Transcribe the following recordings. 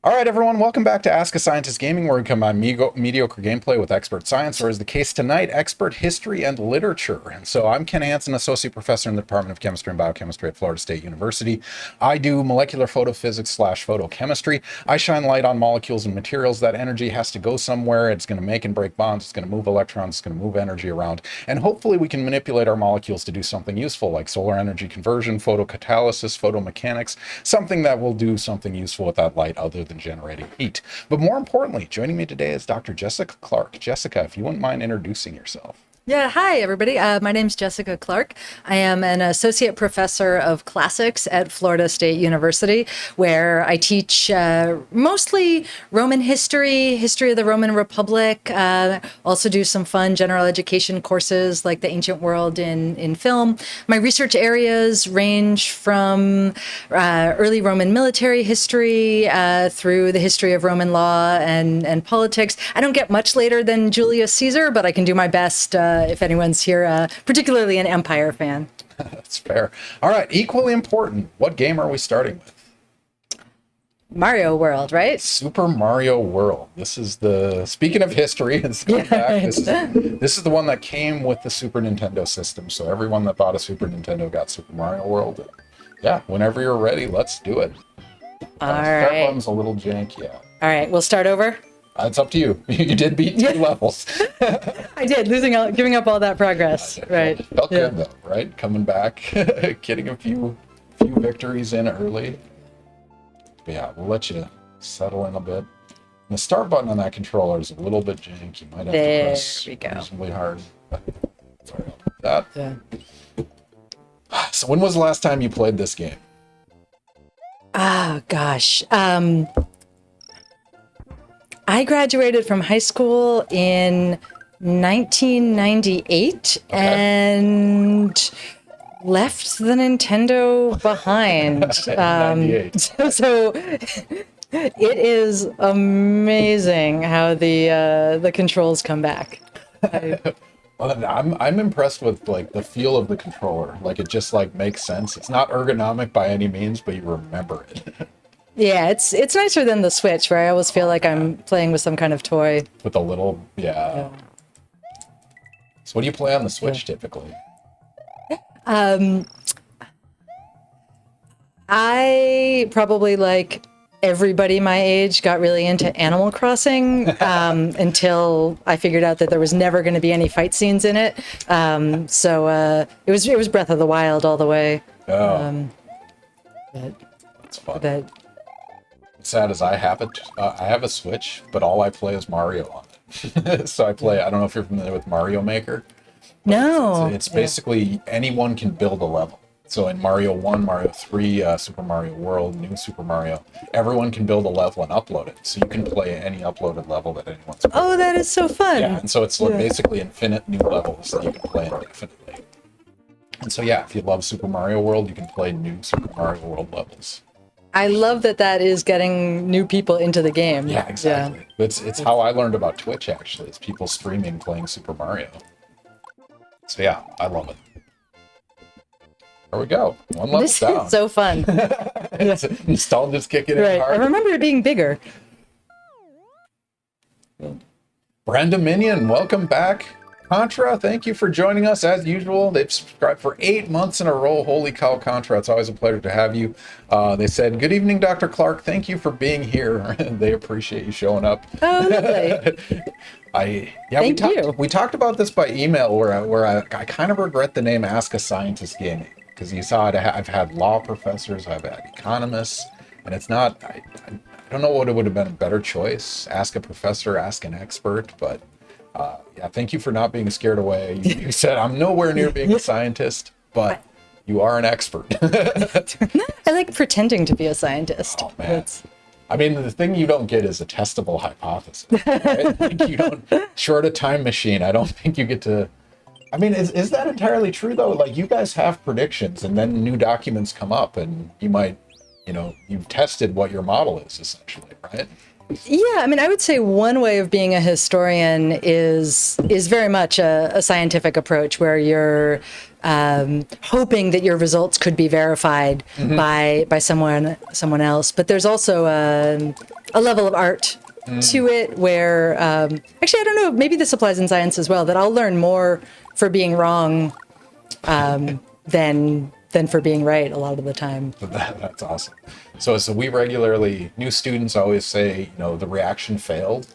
All right, everyone, welcome back to Ask a Scientist Gaming, where we combine mediocre gameplay with expert science, or as the case tonight, expert history and literature. And so I'm Ken Hansen, Associate Professor in the Department of Chemistry and Biochemistry at Florida State University. I do molecular photophysics/photochemistry. I shine light on molecules and materials. That energy has to go somewhere. It's going to make and break bonds. It's going to move electrons. It's going to move energy around. And hopefully we can manipulate our molecules to do something useful, like solar energy conversion, photocatalysis, photomechanics, something that will do something useful with that light other than generating heat. But more importantly, joining me today is Dr. Jessica Clark. Jessica, if you wouldn't mind introducing yourself. Yeah, hi everybody. My name's Jessica Clark. I am an associate professor of classics at Florida State University, where I teach mostly Roman history, history of the Roman Republic. Also do some fun general education courses like the ancient world in film. My research areas range from early Roman military history through the history of Roman law and politics. I don't get much later than Julius Caesar, but I can do my best if anyone's here, particularly an Empire fan. That's fair. All right, equally important, what game are we starting with? Mario World, right? Super Mario World. This is the, speaking of history, it's going back, this is the one that came with the Super Nintendo system. So everyone that bought a Super Nintendo got Super Mario World. Yeah, whenever you're ready, let's do it. All Start right. button's a little janky. Yeah. All right, we'll start over. It's up to you. You did beat 2 levels. I did, giving up all that progress. Right. Felt good though, right? Coming back, getting a few victories in early. But yeah, we'll let you settle in a bit. And the start button on that controller is a little bit janky. You might have to press reasonably hard. Sorry about that. Yeah. So when was the last time you played this game? Oh, gosh. I graduated from high school in 1998 and left the Nintendo behind. 98. So it is amazing how the controls come back. Well, I'm impressed with like the feel of the controller. Like it just like makes sense. It's not ergonomic by any means, but you remember it. Yeah, it's nicer than the Switch, where I always feel like I'm playing with some kind of toy. With a little, yeah. So what do you play on the Switch typically? I probably, like everybody my age, got really into Animal Crossing until I figured out that there was never going to be any fight scenes in it. So it was Breath of the Wild all the way. Oh, that's fun. Sad as I have it, I have a Switch, but all I play is Mario on it. So I play, I don't know if you're familiar with Mario Maker. No. It's basically anyone can build a level. So in Mario 1, Mario 3, Super Mario World, New Super Mario, everyone can build a level and upload it. So you can play any uploaded level that anyone's built. Oh, that is so fun. Yeah, and so it's basically infinite new levels that you can play indefinitely. And so yeah, if you love Super Mario World, you can play new Super Mario World levels. I love that is getting new people into the game. Yeah, exactly. Yeah. It's how I learned about Twitch, actually. It's people streaming playing Super Mario. So yeah, I love it. There we go. One level This down. is so fun. Nostalgia's kicking in Right. hard. I remember it being bigger. Brenda Minion, welcome back. Contra, thank you for joining us as usual. They've subscribed for 8 months in a row. Holy cow, Contra, it's always a pleasure to have you. They said, good evening, Dr. Clark. Thank you for being here. They appreciate you showing up. Oh, lovely. Thank you. We talked about this by email where I kind of regret the name Ask a Scientist Gaming, because you saw it. I've had law professors, I've had economists, and it's not, I don't know what it would have been a better choice. Ask a professor, ask an expert, but yeah, thank you for not being scared away. You said, I'm nowhere near being a scientist, but you are an expert. I like pretending to be a scientist. Oh, man. I mean, the thing you don't get is a testable hypothesis. Right? Like you don't, short a time machine, I don't think you get to, I mean, is that entirely true though? Like you guys have predictions and then new documents come up and you might, you've tested what your model is essentially, right? Yeah, I mean, I would say one way of being a historian is very much a scientific approach where you're hoping that your results could be verified by someone else. But there's also a level of art to it where, actually, I don't know, maybe this applies in science as well, that I'll learn more for being wrong than for being right a lot of the time. That's awesome. So we regularly, new students always say, the reaction failed.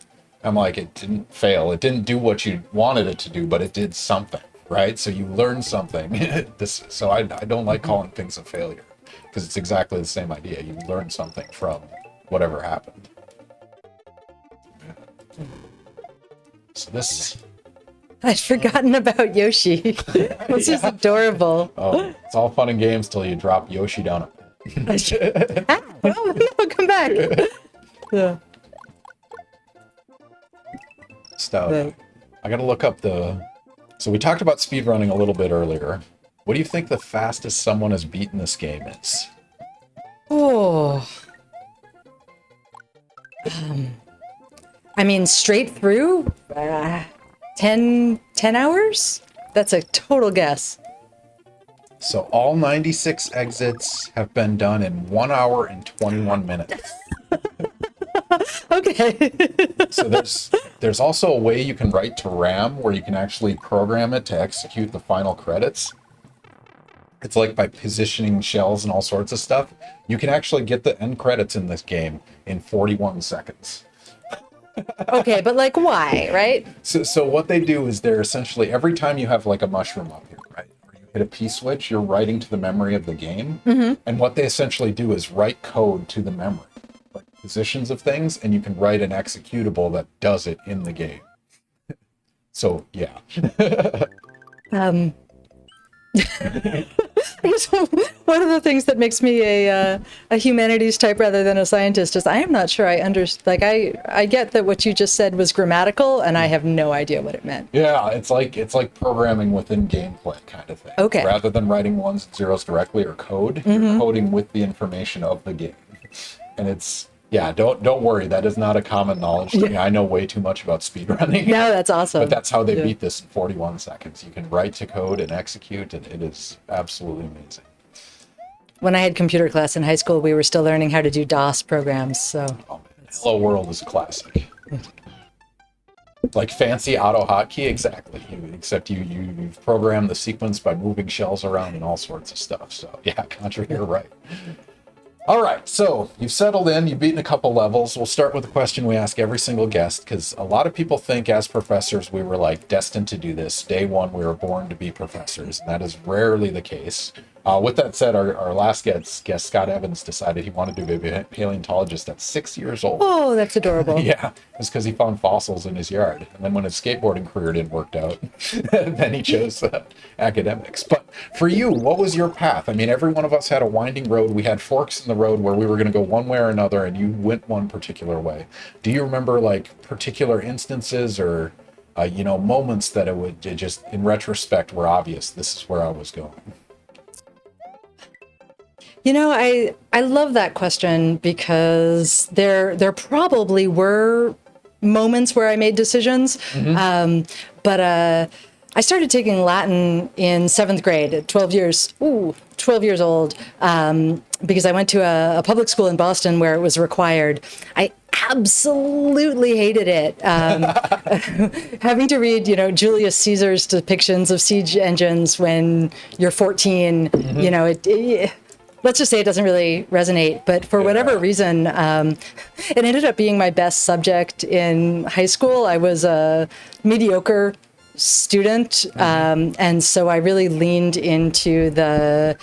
I'm like, it didn't fail. It didn't do what you wanted it to do, but it did something, right? So you learned something. So I don't like calling things a failure because it's exactly the same idea. You learned something from whatever happened. So this... I'd forgotten about Yoshi. This is adorable. Oh, it's all fun and games till you drop Yoshi down. Oh, no, come back. Yeah. Stuff. Right. I gotta look up so we talked about speedrunning a little bit earlier. What do you think the fastest someone has beaten this game is? Oh. I mean, straight through? 10 hours? That's a total guess. So all 96 exits have been done in 1 hour and 21 minutes. Okay. So there's also a way you can write to RAM where you can actually program it to execute the final credits. It's like by positioning shells and all sorts of stuff. You can actually get the end credits in this game in 41 seconds. Okay, but like why, right? So what they do is they're essentially, every time you have like a mushroom up here, right? Or you hit a P-switch, you're writing to the memory of the game. Mm-hmm. And what they essentially do is write code to the memory, like positions of things, and you can write an executable that does it in the game. So, yeah. I guess one of the things that makes me a humanities type rather than a scientist is I am not sure I understand. Like I get that what you just said was grammatical, and I have no idea what it meant. Yeah, it's like programming within gameplay kind of thing. Okay. Rather than writing ones and zeros directly or code, you're coding with the information of the game. And it's, yeah, don't worry, that is not a common knowledge to me. I know way too much about speedrunning. No, that's awesome. But that's how they beat this in 41 seconds. You can write to code and execute, and it is absolutely amazing. When I had computer class in high school, we were still learning how to do DOS programs, so. Oh, man. Hello World is a classic. Like fancy auto hotkey, exactly. Except you've programmed the sequence by moving shells around and all sorts of stuff. So yeah, Contra, you're right. All right, so you've settled in, you've beaten a couple levels. We'll start with a question we ask every single guest, because a lot of people think as professors we were like destined to do this. Day one, we were born to be professors, and that is rarely the case. With that said, our last guest, Scott Evans, decided he wanted to be a paleontologist at 6 years old. Oh, that's adorable. Yeah, it's because he found fossils in his yard. And then when his skateboarding career didn't work out, then he chose academics. But for you, what was your path? I mean, every one of us had a winding road. We had forks in the road where we were going to go one way or another, and you went one particular way. Do you remember like particular instances or, moments that it just in retrospect were obvious, this is where I was going? I love that question because there probably were moments where I made decisions, but I started taking Latin in 7th grade at 12 years old, because I went to a public school in Boston where it was required. I absolutely hated it. Having to read, Julius Caesar's depictions of siege engines when you're 14, let's just say it doesn't really resonate, but for whatever reason, it ended up being my best subject in high school. I was a mediocre student, and so I really leaned into the,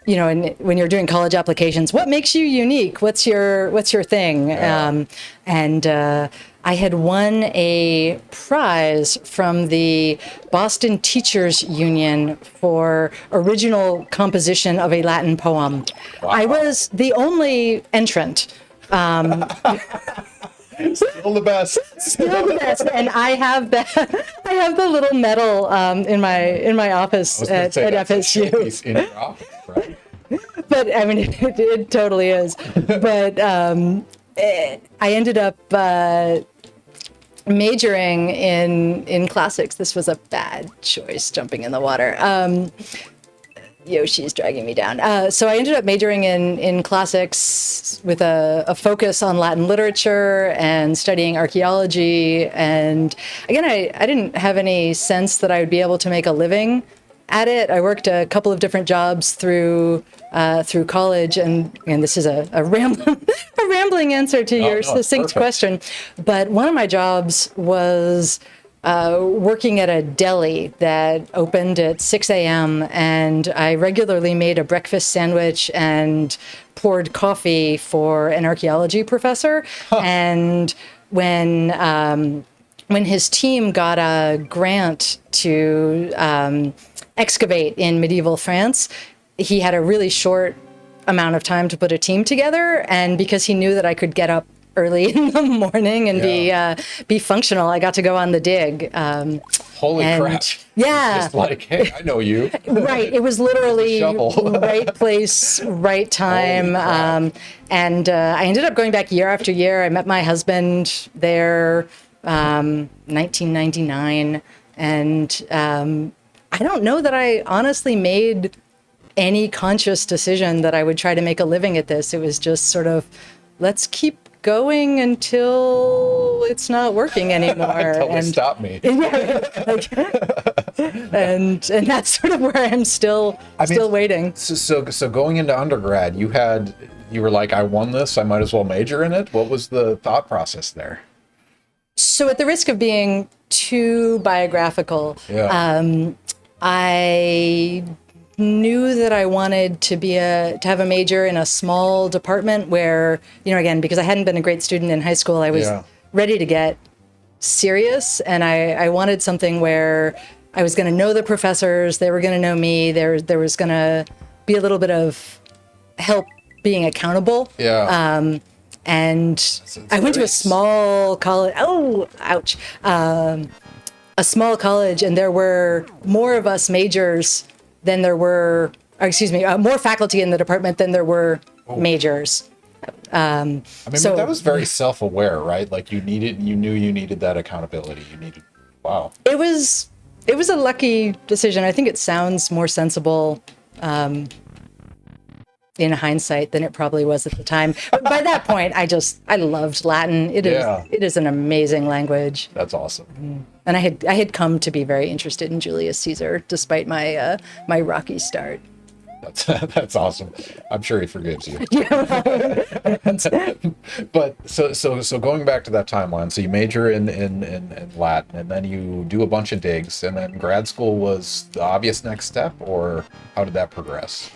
and when you're doing college applications, what makes you unique? What's your thing? Yeah. I had won a prize from the Boston Teachers Union for original composition of a Latin poem. Wow. I was the only entrant. Still the best. Still the best, and I have that. I have the little medal in my office at FSU. In your office, right? But I mean, it totally is. But I ended up majoring in classics. This was a bad choice, jumping in the water. Yoshi's dragging me down. So I ended up majoring in classics with a focus on Latin literature and studying archaeology. And again, I didn't have any sense that I would be able to make a living at it. I worked a couple of different jobs through college, and this is a rambling answer to your succinct question. But one of my jobs was working at a deli that opened at 6 a.m. and I regularly made a breakfast sandwich and poured coffee for an archaeology professor. And when his team got a grant to excavate in medieval France, he had a really short amount of time to put a team together. And because he knew that I could get up early in the morning and be functional, I got to go on the dig. Holy crap. Yeah. It's just like, hey, I know you. Right. It was literally right place, right time. And I ended up going back year after year. I met my husband there, 1999. And I don't know that I honestly made any conscious decision that I would try to make a living at this. It was just sort of, let's keep going until it's not working anymore. Until they stop me. And that's sort of where I'm still waiting. So going into undergrad, you were like, I won this, I might as well major in it. What was the thought process there? So at the risk of being too biographical, I knew that I wanted to have a major in a small department where, again, because I hadn't been a great student in high school, I was ready to get serious, and I wanted something where I was going to know the professors, they were going to know me, there was going to be a little bit of help being accountable. And I went to a small college. Oh, ouch. A small college, and there were more of us majors than there were, more faculty in the department than there were majors. But that was very self-aware, right? Like you knew you needed that accountability. Wow. It was a lucky decision. I think it sounds more sensible in hindsight than it probably was at the time. But by that point, I loved Latin. It is an amazing language. That's awesome. And I had come to be very interested in Julius Caesar, despite my rocky start. That's awesome. I'm sure he forgives you. But so going back to that timeline, so you major in Latin, and then you do a bunch of digs, and then grad school was the obvious next step, or how did that progress?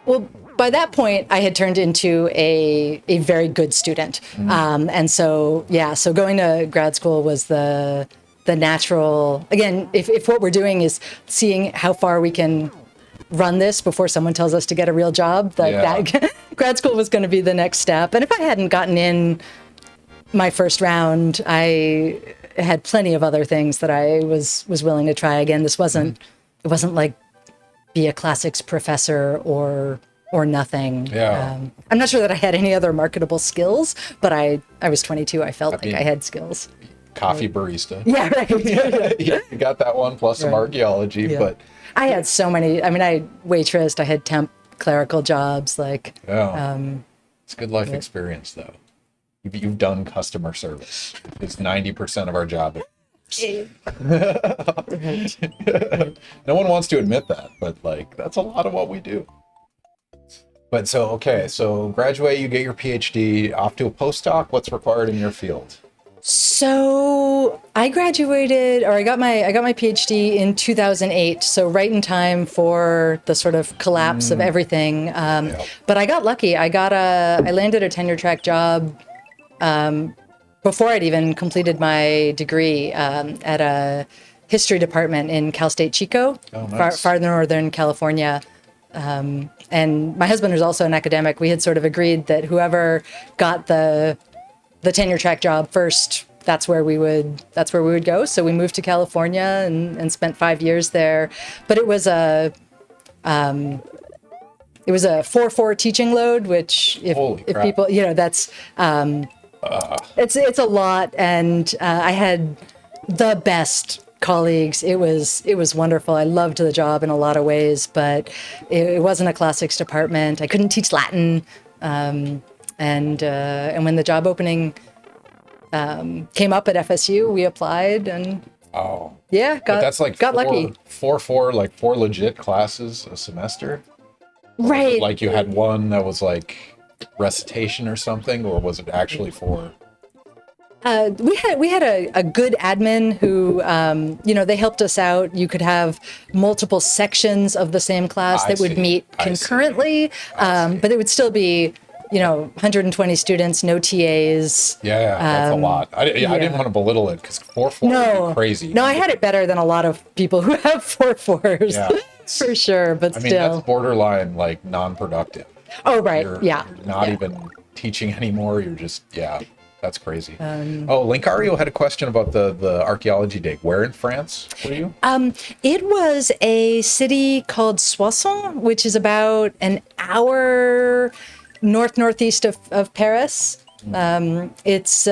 Well, by that point, I had turned into a very good student. And so going to grad school was the natural, again, if what we're doing is seeing how far we can run this before someone tells us to get a real job, that grad school was going to be the next step. And if I hadn't gotten in my first round, I had plenty of other things that I was willing to try. Again, it wasn't like be a classics professor or nothing. I'm not sure that I had any other marketable skills, but I was 22. I felt like I had skills. Coffee barista. Yeah, right. You got that one, plus some archaeology, but I had so many. I waitressed, I had temp clerical jobs, it's a good life experience, though. You've done customer service. It's 90% of our job. No one wants to admit that, but that's a lot of what we do. But so graduate, you get your PhD, off to a postdoc. What's required in your field? So I graduated, or I got my PhD in 2008. So right in time for the sort of collapse of everything. But I got lucky. I landed a tenure track job before I'd even completed my degree at a history department in Cal State Chico, far northern California. And my husband was also an academic. We had sort of agreed that whoever got the tenure track job first, that's where we would go. So we moved to California and spent 5 years there. But it was a 4-4 teaching load, which if people, that's it's a lot. And I had the best colleagues. It was wonderful. I loved the job in a lot of ways, but it wasn't a classics department. I couldn't teach Latin, and when the job opening came up at FSU, we applied and but that's like got lucky. four legit classes a semester. Right. Like you had one that was like recitation or something, or was it actually for? We had a good admin who, they helped us out. You could have multiple sections of the same class that would meet concurrently, but it would still be, 120 students, no TAs. Yeah, that's a lot. I didn't want to belittle it because 4-4 would be crazy. No, I had it better than a lot of people who have 4-4s, for sure. But still, that's borderline like non-productive. Oh, right. You're You're even teaching anymore. You're just that's crazy. Linkario had a question about the archaeology day. Where in France were you? It was a city called Soissons, which is about an hour northeast of Paris. It's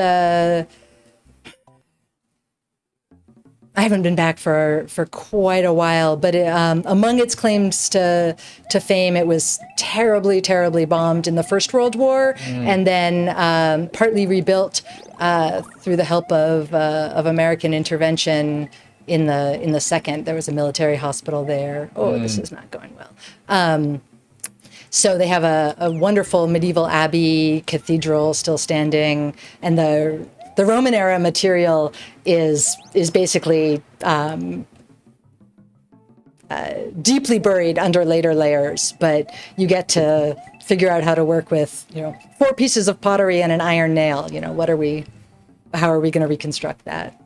I haven't been back for quite a while, but among its claims to fame, it was terribly, terribly bombed in the First World War, and then partly rebuilt through the help of American intervention in the Second. There was a military hospital there. This is not going well. So they have a wonderful medieval abbey cathedral still standing, and the Roman era material is basically deeply buried under later layers, but you get to figure out how to work with 4 pieces of pottery and an iron nail. How are we going to reconstruct that?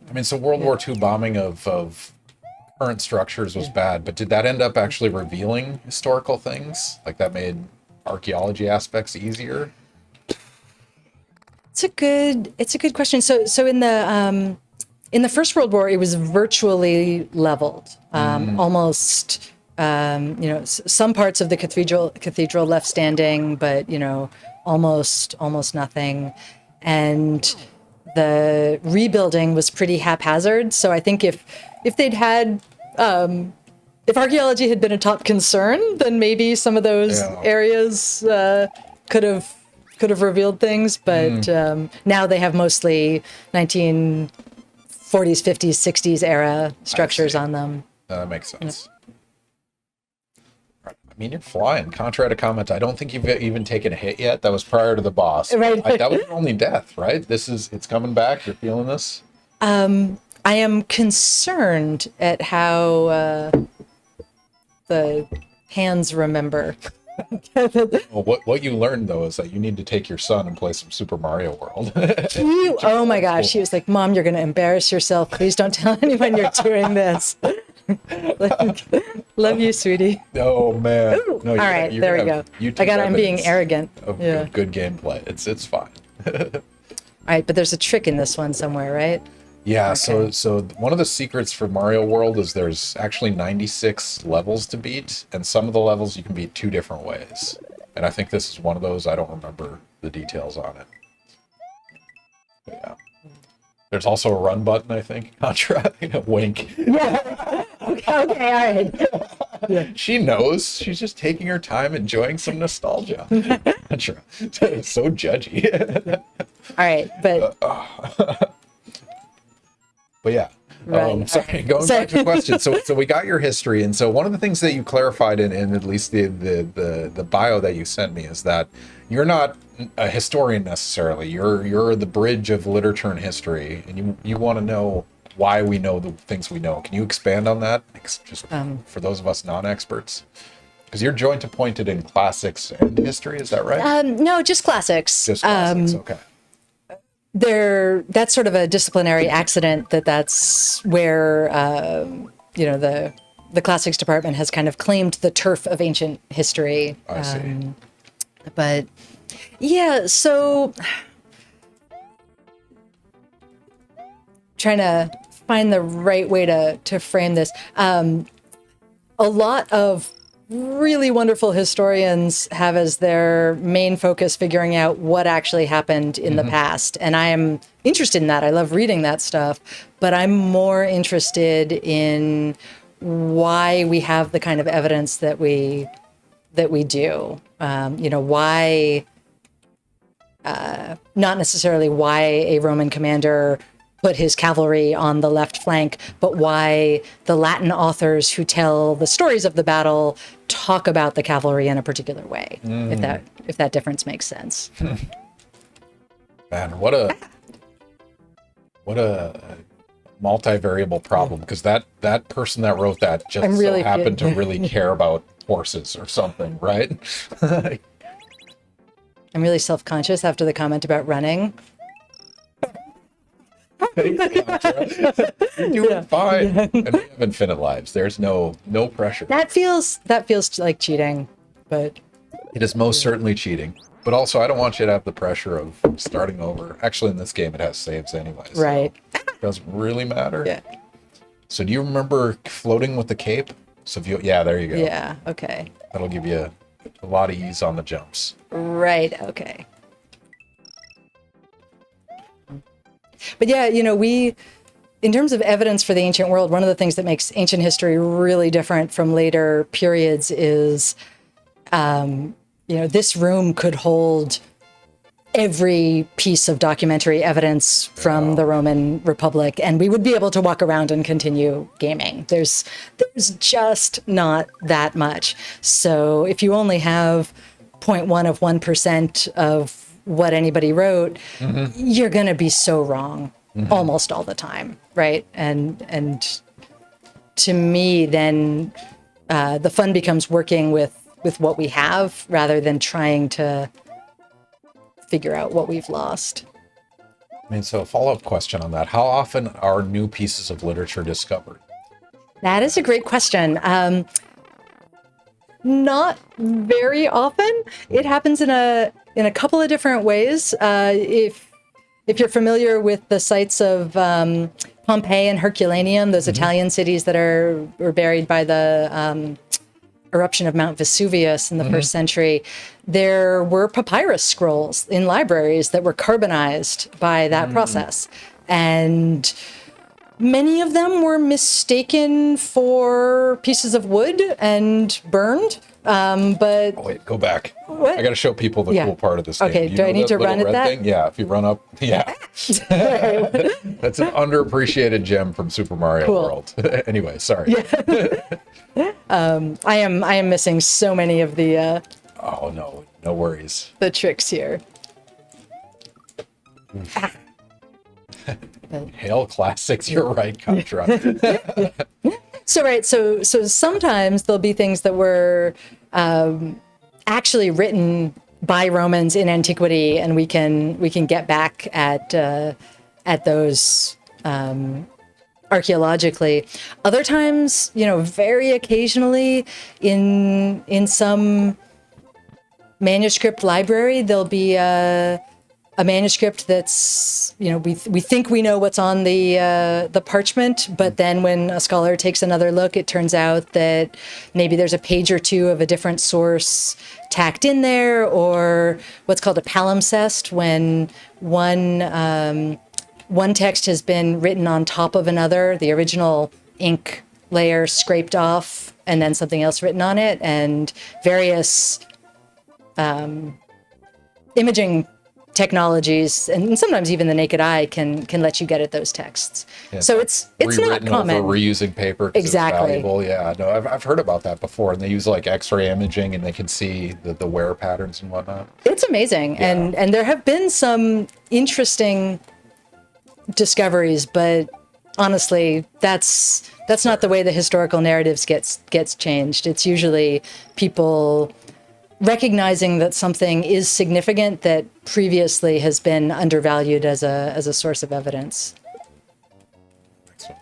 I mean, so World War II bombing of current structures was bad, but did that end up actually revealing historical things? Like that made archaeology aspects easier? It's a good question. So in the First World War, it was virtually leveled. Almost, some parts of the cathedral left standing, but almost nothing. And the rebuilding was pretty haphazard. So I think if they'd had if archaeology had been a top concern, then maybe some of those areas could have revealed things, but now they have mostly 1940s, 50s, 60s era structures on them. That makes sense. I mean, you're flying. Contra had a comment. I don't think you've even taken a hit yet. That was prior to the boss. Right. That was your only death, right? It's coming back. You're feeling this? I am concerned at how the hands remember. Well, what you learned though is that you need to take your son and play some Super Mario World. Oh my gosh, she was like, "Mom, you're going to embarrass yourself. Please don't tell anyone you're doing this." Love you, sweetie. Oh man. Ooh, no, all right, there we go. I'm being arrogant. Of good gameplay. It's fine. All right, but there's a trick in this one somewhere, right? Yeah, okay. So one of the secrets for Mario World is there's actually 96 levels to beat, and some of the levels you can beat 2 different ways. And I think this is one of those. I don't remember the details on it. But yeah. There's also a run button, I think. Contra, wink. Yeah. Okay, all right. Yeah. She knows. She's just taking her time, enjoying some nostalgia. Contra, so judgy. All right, but... But yeah, right. Sorry, going back to the question. So we got your history, and so one of the things that you clarified in at least the bio that you sent me is that you're not a historian necessarily. You're the bridge of literature and history, and you want to know why we know the things we know. Can you expand on that, just for those of us non-experts? Because you're joint appointed in classics and history, is that right? No, just classics. Just classics. Okay. That's sort of a disciplinary accident that's where the classics department has kind of claimed the turf of ancient history. I see. But yeah, so trying to find the right way to frame this. A lot of really wonderful historians have as their main focus figuring out what actually happened in the past. And I am interested in that. I love reading that stuff, but I'm more interested in why we have the kind of evidence that we do. Why, not necessarily why a Roman commander put his cavalry on the left flank, but why the Latin authors who tell the stories of the battle talk about the cavalry in a particular way, if that difference makes sense. Man, what a multivariable problem, because that person that wrote that just really so happened to really care about horses or something, right? I'm really self-conscious after the comment about running. You're doing fine. And we have infinite lives. There's no pressure. That feels like cheating, but It is most certainly cheating. But also, I don't want you to have the pressure of starting over. Actually, in this game, it has saves anyways. right. So it doesn't really matter. Yeah. So do you remember floating with the cape? So if you, yeah, there you go. Yeah. Okay. That'll give you a lot of ease on the jumps. Right. Okay. But yeah, in terms of evidence for the ancient world, one of the things that makes ancient history really different from later periods is, this room could hold every piece of documentary evidence from the Roman Republic, and we would be able to walk around and continue gaming. There's just not that much. So if you only have 0.1 of 1% of what anybody wrote, you're going to be so wrong almost all the time, right? And to me, then the fun becomes working with what we have rather than trying to figure out what we've lost. I mean, so a follow-up question on that. How often are new pieces of literature discovered? That is a great question. Not very often. It happens in a couple of different ways. If you're familiar with the sites of Pompeii and Herculaneum, those Italian cities that were buried by the eruption of Mount Vesuvius in the first century, there were papyrus scrolls in libraries that were carbonized by that process. And many of them were mistaken for pieces of wood and burned. But Oh, wait, go back. What? I got to show people the cool part of this game. Okay, You do I know need to little run at red that? thing? Yeah, if you run up, yeah. That's an underappreciated gem from Super Mario Cool. World. Anyway, sorry. I am missing so many of the Oh, no worries. tricks here. Hail classics, you're right, Contra. So sometimes there'll be things that were actually written by Romans in antiquity, and we can get back at those archaeologically. Other times, very occasionally in some manuscript library, there'll be a manuscript that's, we think we know what's on the parchment, but then when a scholar takes another look, it turns out that maybe there's a page or two of a different source tacked in there, or what's called a palimpsest, when one text has been written on top of another, the original ink layer scraped off, and then something else written on it, and various imaging technologies, and sometimes even the naked eye can let you get at those texts. Yeah, so it's not common. Over reusing paper 'cause Exactly. it's valuable. Yeah, no, I've heard about that before, and they use like X-ray imaging, and they can see the wear patterns and whatnot. It's amazing, Yeah. and there have been some interesting discoveries, but honestly, that's not the way the historical narratives gets changed. It's usually people recognizing that something is significant that previously has been undervalued as a source of evidence.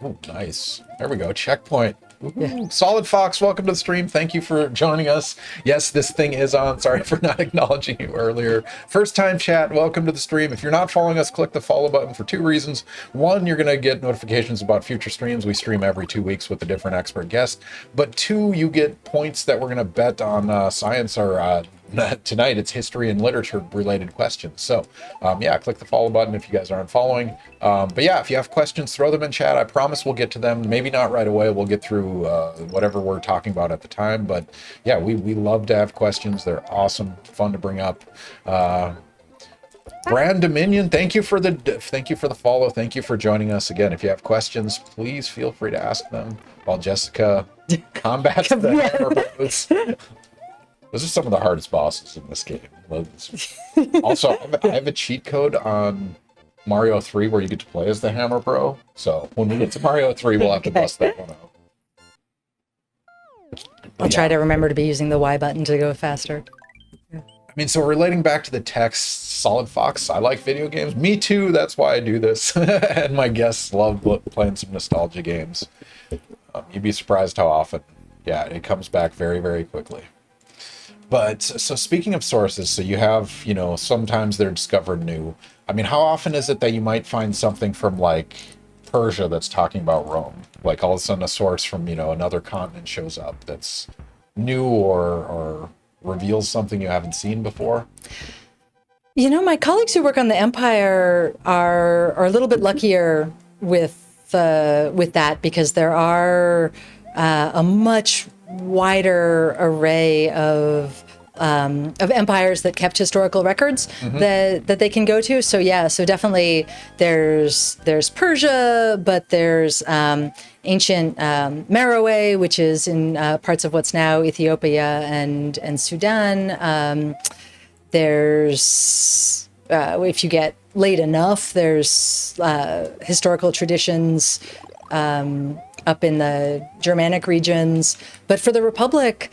Oh, nice. There we go. Checkpoint. Ooh, Solid Fox, welcome to the stream. Thank you for joining us. Yes, this thing is on. Sorry for not acknowledging you earlier. First time chat, welcome to the stream. If you're not following us, click the follow button for two reasons. One, you're going to get notifications about future streams. We stream every 2 weeks with a different expert guest. But two, you get points that we're going to bet on science or tonight it's history and literature related questions. So yeah, click the follow button if you guys aren't following. But yeah, if you have questions, throw them in chat. I promise we'll get to them. Maybe not right away. We'll get through whatever we're talking about at the time. But yeah, we love to have questions. They're awesome, fun to bring up. Brand Dominion, thank you for the follow. Thank you for joining us again. If you have questions, please feel free to ask them while Jessica combats the hammer bros. Those are some of the hardest bosses in this game. Also, I have a cheat code on Mario 3 where you get to play as the Hammer Bro. So when we get to Mario 3, we'll have to bust that one out. I'll try to remember to be using the Y button to go faster. I mean, so relating back to the text, Solid Fox, I like video games. Me too, that's why I do this. And my guests love playing some nostalgia games. You'd be surprised how often, yeah, it comes back very, very quickly. But so speaking of sources, so you have, sometimes they're discovered new. I mean, how often is it that you might find something from like Persia that's talking about Rome? Like all of a sudden a source from, another continent shows up that's new or reveals something you haven't seen before? My colleagues who work on the Empire are a little bit luckier with that because there are a much wider array of empires that kept historical records that they can go to. So yeah, so definitely there's Persia, but there's ancient Meroe, which is in parts of what's now Ethiopia and Sudan. There's if you get late enough, there's historical traditions up in the Germanic regions. But for the Republic,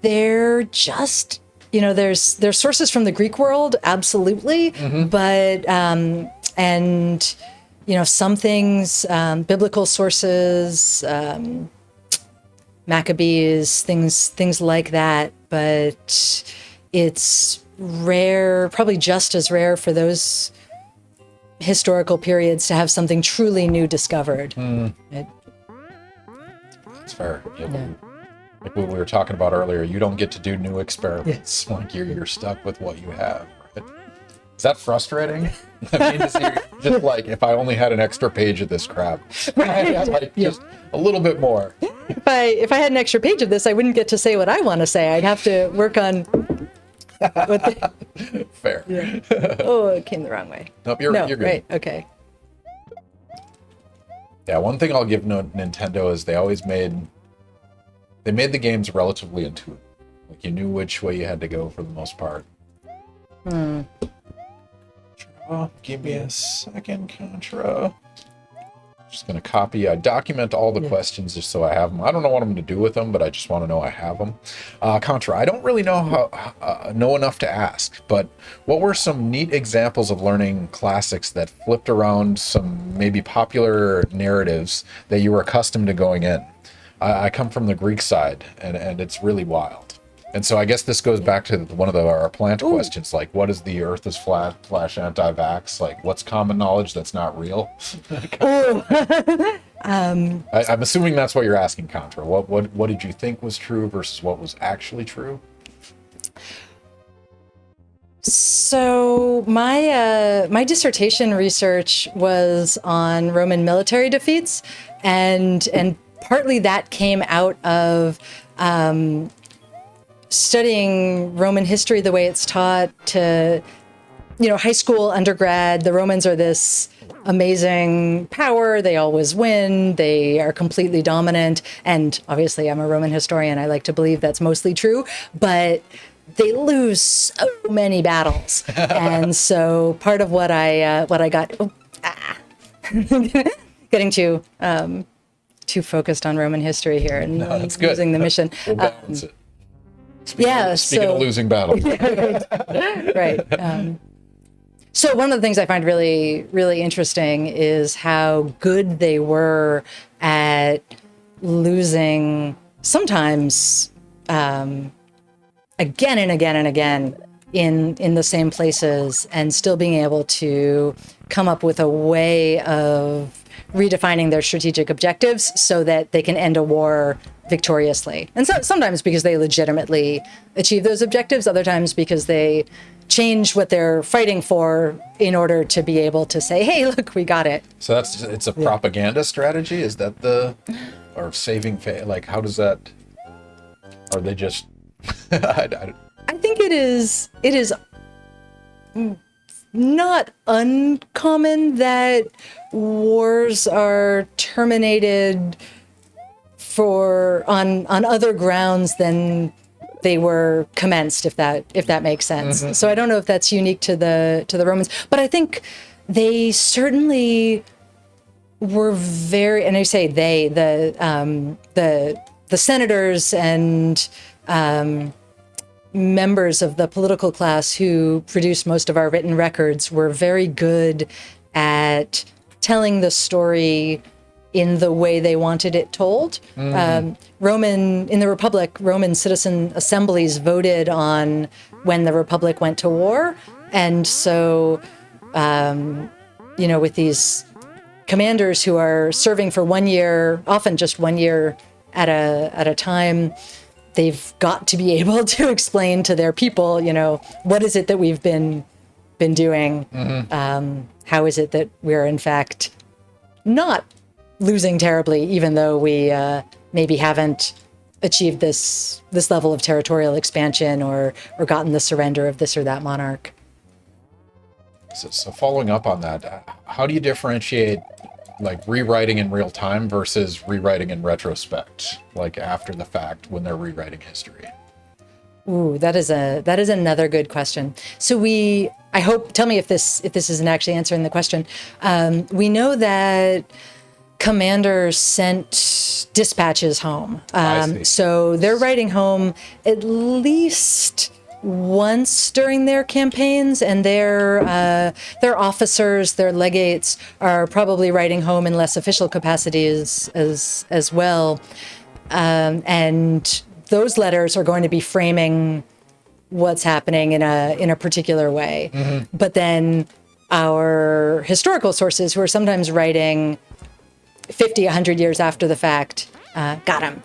they're just, there's sources from the Greek world, absolutely. But, and, some things, biblical sources, Maccabees, things like that. But it's rare, probably just as rare for those historical periods to have something truly new discovered. That's fair. Yeah. Like what we were talking about earlier, you don't get to do new experiments. Yeah. Like you're stuck with what you have. Right? Is that frustrating? I mean, just like if I only had an extra page of this crap, right. Just a little bit more. If I had an extra page of this, I wouldn't get to say what I want to say. I'd have to work on. Fair. Yeah. Oh, it came the wrong way. Nope, you're good. Right. Okay. Yeah, one thing I'll give Nintendo is they made the games relatively intuitive. Like you knew which way you had to go for the most part. Give me a second, Contra. Just going to copy. I document all the questions just so I have them. I don't know what I'm going to do with them, but I just want to know I have them. Contra, I don't really know know enough to ask, but what were some neat examples of learning classics that flipped around some maybe popular narratives that you were accustomed to going in? I come from the Greek side, and it's really wild. And so I guess this goes back to one of our plant questions, like what is the earth is flat / anti-vax? Like what's common knowledge that's not real? I'm assuming that's what you're asking, Contra. What did you think was true versus what was actually true? So my dissertation research was on Roman military defeats, and partly that came out of studying Roman history the way it's taught to, high school, undergrad. The Romans are this amazing power. They always win. They are completely dominant. And obviously I'm a Roman historian. I like to believe that's mostly true, but they lose so many battles. And so part of what I got, getting too focused on Roman history here and losing the mission. We'll balance it. Speaking of losing battles. Right. So one of the things I find really, really interesting is how good they were at losing sometimes again and again and again in the same places, and still being able to come up with a way of redefining their strategic objectives so that they can end a war victoriously. And so sometimes because they legitimately achieve those objectives, other times because they change what they're fighting for in order to be able to say, hey, look, we got it. So it's a propaganda strategy? Is that or saving face? Like, how does that, are they just, I think it is not uncommon that wars are terminated on other grounds than they were commenced, if that makes sense. Mm-hmm. So I don't know if that's unique to the Romans, but I think they certainly were very, and I say they, the senators and members of the political class who produced most of our written records were very good at telling the story in the way they wanted it told. Mm-hmm. In the Republic, Roman citizen assemblies voted on when the Republic went to war. And so, with these commanders who are serving for 1 year, often just 1 year at a time, they've got to be able to explain to their people, what is it that we've been doing? Mm-hmm. How is it that we're in fact not losing terribly, even though we maybe haven't achieved this level of territorial expansion or gotten the surrender of this or that monarch. So following up on that, how do you differentiate like rewriting in real time versus rewriting in retrospect, like after the fact when they're rewriting history? Ooh, that is another good question. So I hope, tell me if this isn't actually answering the question. We know that commanders sent dispatches home. So they're writing home at least once during their campaigns, and their officers, their legates, are probably writing home in less official capacities as well. And those letters are going to be framing what's happening in a particular way. Mm-hmm. But then our historical sources, who are sometimes writing 50, 100 years after the fact, got them.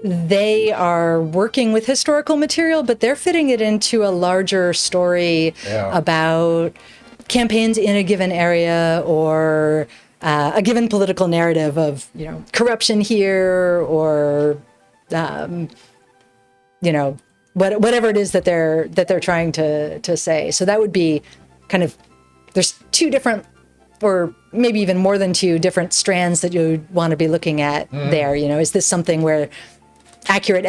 They are working with historical material, but they're fitting it into a larger story about campaigns in a given area, or a given political narrative of, corruption here, or, whatever it is that they're trying to say. So that would be kind of, there's two different, or maybe even more than two different strands that you want to be looking at there. Is this something where accurate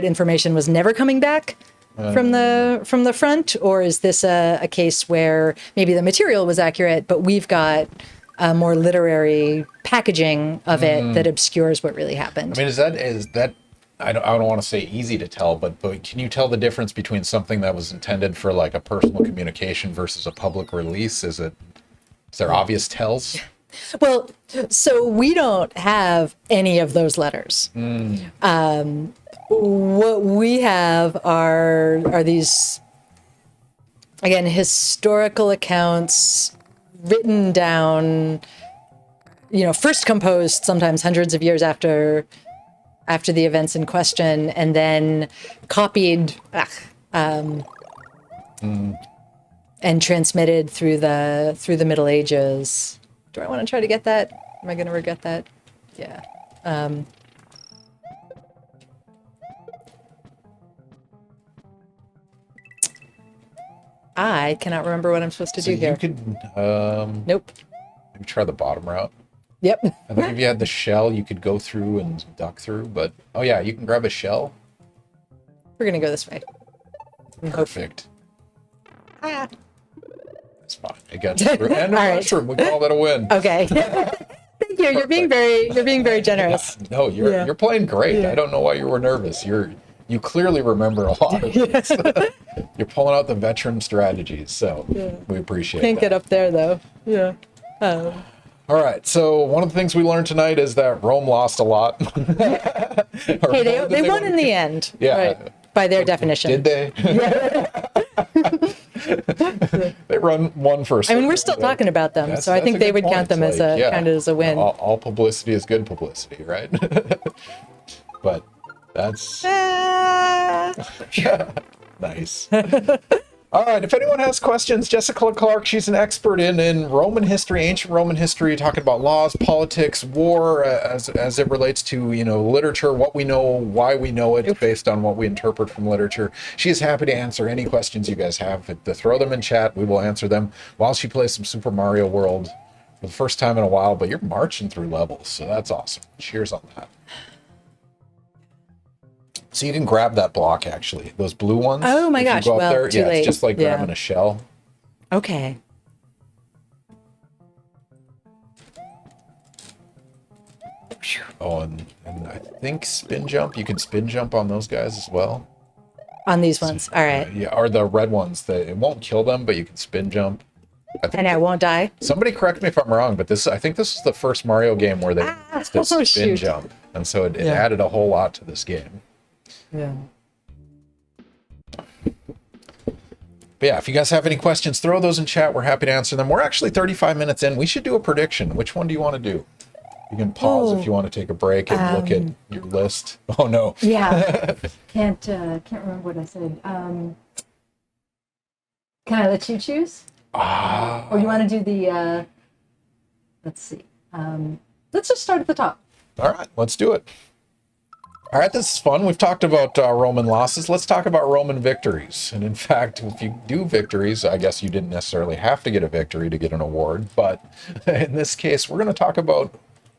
information was never coming back from the front, or is this a case where maybe the material was accurate, but we've got a more literary packaging of it that obscures what really happened? I mean, is that I don't want to say easy to tell, but can you tell the difference between something that was intended for like a personal communication versus a public release? Is there obvious tells? Well, so we don't have any of those letters. What we have are these, again, historical accounts written down, first composed sometimes hundreds of years after the events in question, and then copied and transmitted through the Middle Ages. Do I want to try to get that? Am I going to regret that? Yeah. I cannot remember what I'm supposed to do here. You could, nope. Maybe try the bottom route. Yep. I think if you had the shell, you could go through and duck through, but, oh yeah, you can grab a shell. We're going to go this way. Perfect. Ah. It's fine. I got you. And a mushroom. We call that a win. Okay. Thank you. You're being very generous. No, you're playing great. Yeah. I don't know why you were nervous. You clearly remember a lot of this. You're pulling out the veteran strategies, so we appreciate it. Can't get up there though. Yeah. All All right. So one of the things we learned tonight is that Rome lost a lot. Hey, they won in the end. Yeah. Right, by their definition. Did they? They won first. I mean, we're still talking about them, so I think they would count them as a kind of as a win. All publicity is good publicity, right? But that's nice. All right, if anyone has questions, Jessica Clark, she's an expert in Roman history, ancient Roman history, talking about laws, politics, war, as it relates to, literature, what we know, why we know it, based on what we interpret from literature. She is happy to answer any questions you guys have. To throw them in chat, we will answer them while she plays some Super Mario World for the first time in a while, but you're marching through levels, so that's awesome. Cheers on that. So you can grab that block, actually. Those blue ones. Oh my gosh, well, there, too late. It's just like grabbing a shell. Okay. Oh, and I think spin jump. You can spin jump on those guys as well. On these ones. All right. Yeah, or the red ones. It won't kill them, but you can spin jump. And I won't die? Somebody correct me if I'm wrong, but I think this is the first Mario game where they used this spin jump. And so it added a whole lot to this game. Yeah. But yeah, if you guys have any questions, throw those in chat. We're happy to answer them. We're actually 35 minutes in. We should do a prediction. Which one do you want to do? You can pause if you want to take a break and look at your list. Oh no. Yeah. Can't remember what I said. Can I let you choose? Or you want to do the? Let's see. Let's just start at the top. All right, let's do it. All right, this is fun. We've talked about Roman losses. Let's talk about Roman victories. And in fact, if you do victories, I guess you didn't necessarily have to get a victory to get an award. But in this case, we're going to talk about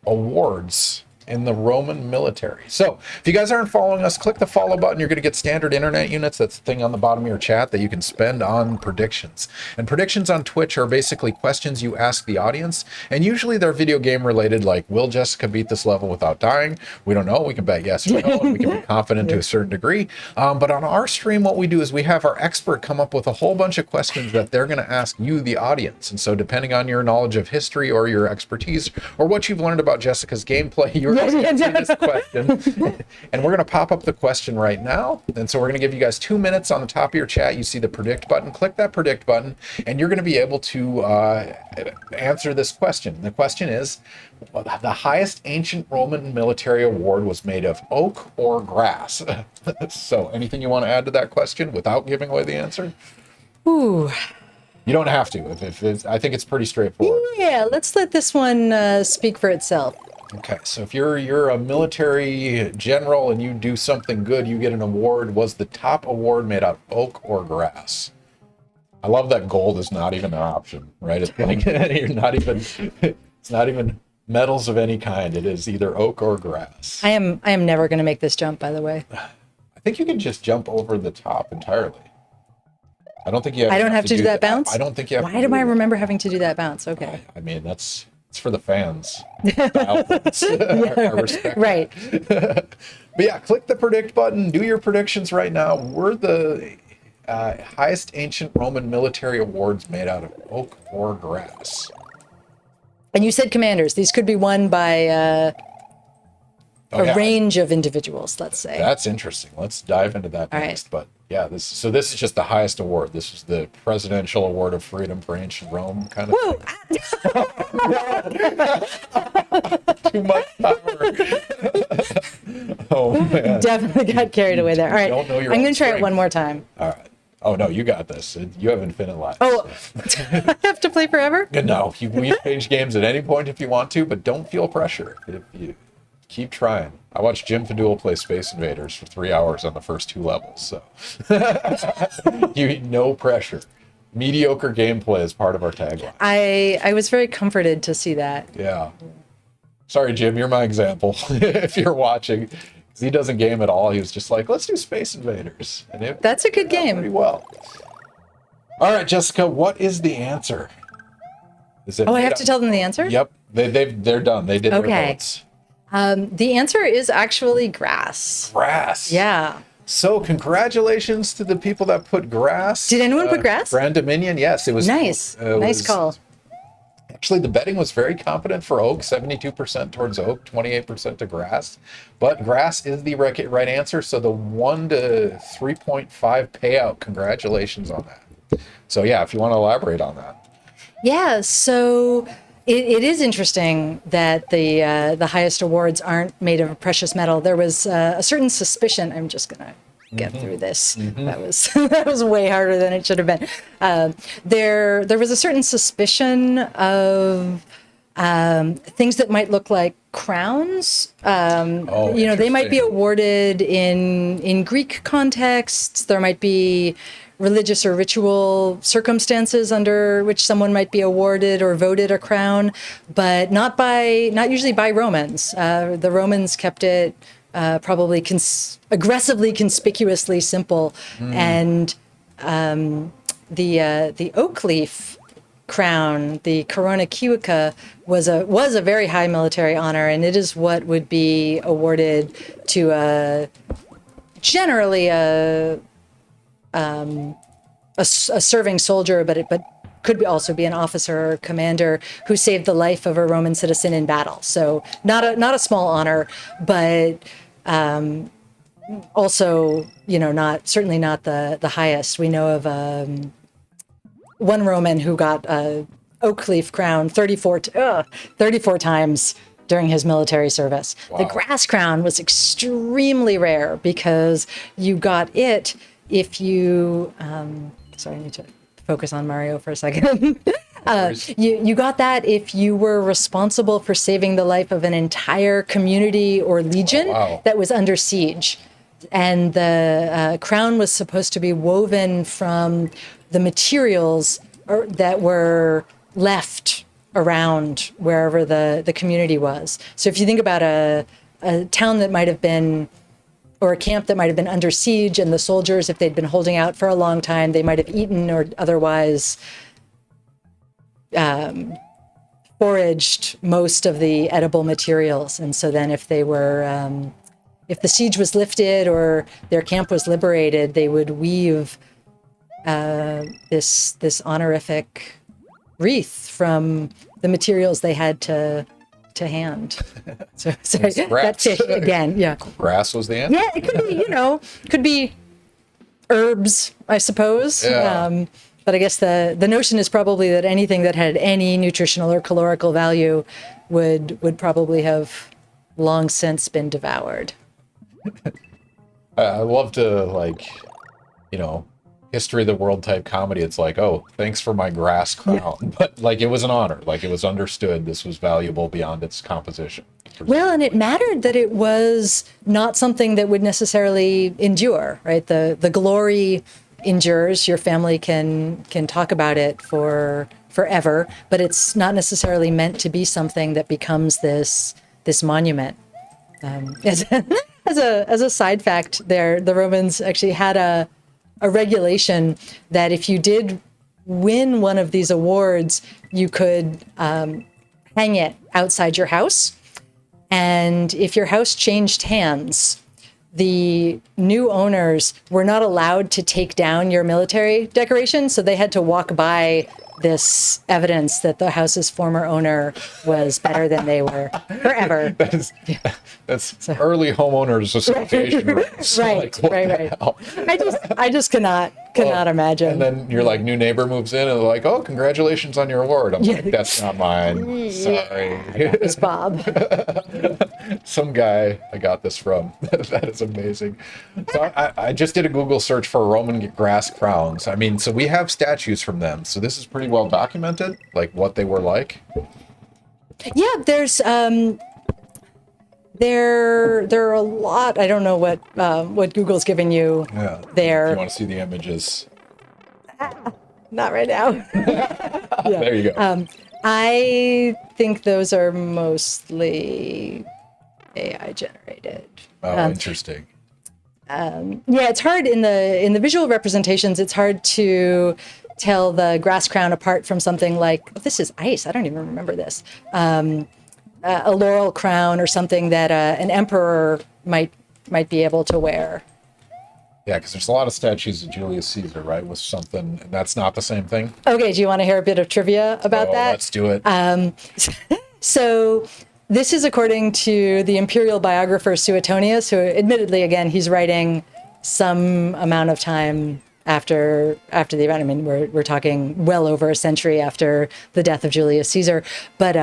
awards in the Roman military. So if you guys aren't following us, click the follow button. You're going to get standard internet units. That's the thing on the bottom of your chat that you can spend on predictions. And predictions on Twitch are basically questions you ask the audience. And usually they're video game related, like, will Jessica beat this level without dying? We don't know. We can bet yes or no. And we can be confident to a certain degree. But on our stream, what we do is we have our expert come up with a whole bunch of questions that they're going to ask you, the audience. And so depending on your knowledge of history or your expertise or what you've learned about Jessica's gameplay, you're going to answer this question. And we're going to pop up the question right now. And so we're going to give you guys 2 minutes. On the top of your chat, you see the predict button. Click that predict button, and you're going to be able to answer this question. The question is, the highest ancient Roman military award was made of oak or grass? So anything you want to add to that question without giving away the answer? Ooh. You don't have to. I think it's pretty straightforward. Yeah, let's let this one speak for itself. Okay, so if you're a military general and you do something good, you get an award. Was the top award made out of oak or grass? I love that gold is not even an option, right? It's like it's not even metals of any kind. It is either oak or grass. I am never going to make this jump, by the way. I think you can just jump over the top entirely. I don't think you have I don't have to do that bounce? I don't think you have Why do I remember having to do that bounce? Okay. I mean, it's for the fans. I respect right. But yeah, click the predict button. Do your predictions right now. We're the highest ancient Roman military awards made out of oak or grass. And you said commanders. These could be won by a range of individuals, let's say. That's interesting. Let's dive into that next. But yeah, this is just the highest award. This is the Presidential Award of Freedom for Ancient Rome kind of thing. Too much power. Oh man. Definitely got carried away there. All right. I'm going to try it one more time. All right. Oh no, you got this. You have infinite lives. Oh, I have to play forever? No, you can change games at any point if you want to, but don't feel pressure. If you keep trying. I watched Jim Fadul play Space Invaders for 3 hours on the first 2 levels, so no pressure. Mediocre gameplay is part of our tagline. I was very comforted to see that. Yeah. Sorry, Jim, you're my example. If you're watching, because he doesn't game at all. He was just like, let's do Space Invaders. And that's a good game. Pretty well. All right, Jessica, what is the answer? I have to tell them the answer? Yep. They're done. They did their votes. The answer is actually grass. Grass. Yeah. So congratulations to the people that put grass. Did anyone put grass? Grand Dominion, yes. It was nice. Nice call. Actually, the betting was very confident for oak, 72% towards oak, 28% to grass. But grass is the right answer, so the 1 to 3.5 payout. Congratulations on that. So yeah, if you want to elaborate on that. Yeah, so it is interesting that the highest awards aren't made of a precious metal. There was a certain suspicion. I'm just gonna get through this. That was that was way harder than it should have been. There was a certain suspicion of things that might look like crowns. They might be awarded in Greek contexts. There might be religious or ritual circumstances under which someone might be awarded or voted a crown, but not usually by Romans. The Romans kept it probably aggressively conspicuously simple, and the oak leaf crown, the corona civica, was a very high military honor, and it is what would be awarded to generally a serving soldier, but could also be an officer or commander who saved the life of a Roman citizen in battle. So not a small honor, but also certainly not the highest. We know of one Roman who got a oak leaf crown 34 times during his military service. Wow. The grass crown was extremely rare because you got it if you, sorry, I need to focus on Mario for a second. You got that if you were responsible for saving the life of an entire community or legion that was under siege. And the crown was supposed to be woven from the materials that were left around wherever the community was. So if you think about a town that might have been, or a camp that might have been under siege, and the soldiers, if they'd been holding out for a long time, they might have eaten or otherwise foraged most of the edible materials. And so then if they were, if the siege was lifted or their camp was liberated, they would weave this honorific wreath from the materials they had to hand. So that's it again. Yeah. Grass was the answer. Yeah, it could be, could be herbs, I suppose. Yeah. But I guess the notion is probably that anything that had any nutritional or calorical value would probably have long since been devoured. I love to, history of the world type comedy. It's like, oh, thanks for my grass crown. Yeah. But it was an honor. It was understood this was valuable beyond its composition. Well, and it mattered that it was not something that would necessarily endure, right? The glory endures. Your family can talk about it forever, but it's not necessarily meant to be something that becomes this monument. As a side fact, the Romans actually had a regulation that if you did win one of these awards, you could hang it outside your house. And if your house changed hands, the new owners were not allowed to take down your military decoration, so they had to walk by this evidence that the house's former owner was better than they were forever. That's early homeowners association rules. Right. I just cannot imagine. And then your new neighbor moves in and they're like, "Oh, congratulations on your award." I'm like, "That's not mine. Sorry." That was Bob. Some guy I got this from. That is amazing. So I just did a Google search for Roman grass crowns. I mean, so we have statues from them. So this is pretty well documented, what they were like. Yeah, there's there are a lot. I don't know what Google's giving you there. If you want to see the images. Not right now. There you go. I think those are mostly AI generated. Oh, interesting. It's hard in the visual representations. It's hard to tell the grass crown apart from something like, this is ice. I don't even remember this. A laurel crown or something that an emperor might be able to wear. Yeah, because there's a lot of statues of Julius Caesar, right? With something, and that's not the same thing. Okay, do you want to hear a bit of trivia about that? Let's do it. So this is according to the imperial biographer Suetonius, who admittedly, again, he's writing some amount of time after the event. I mean, we're talking well over a century after the death of Julius Caesar. But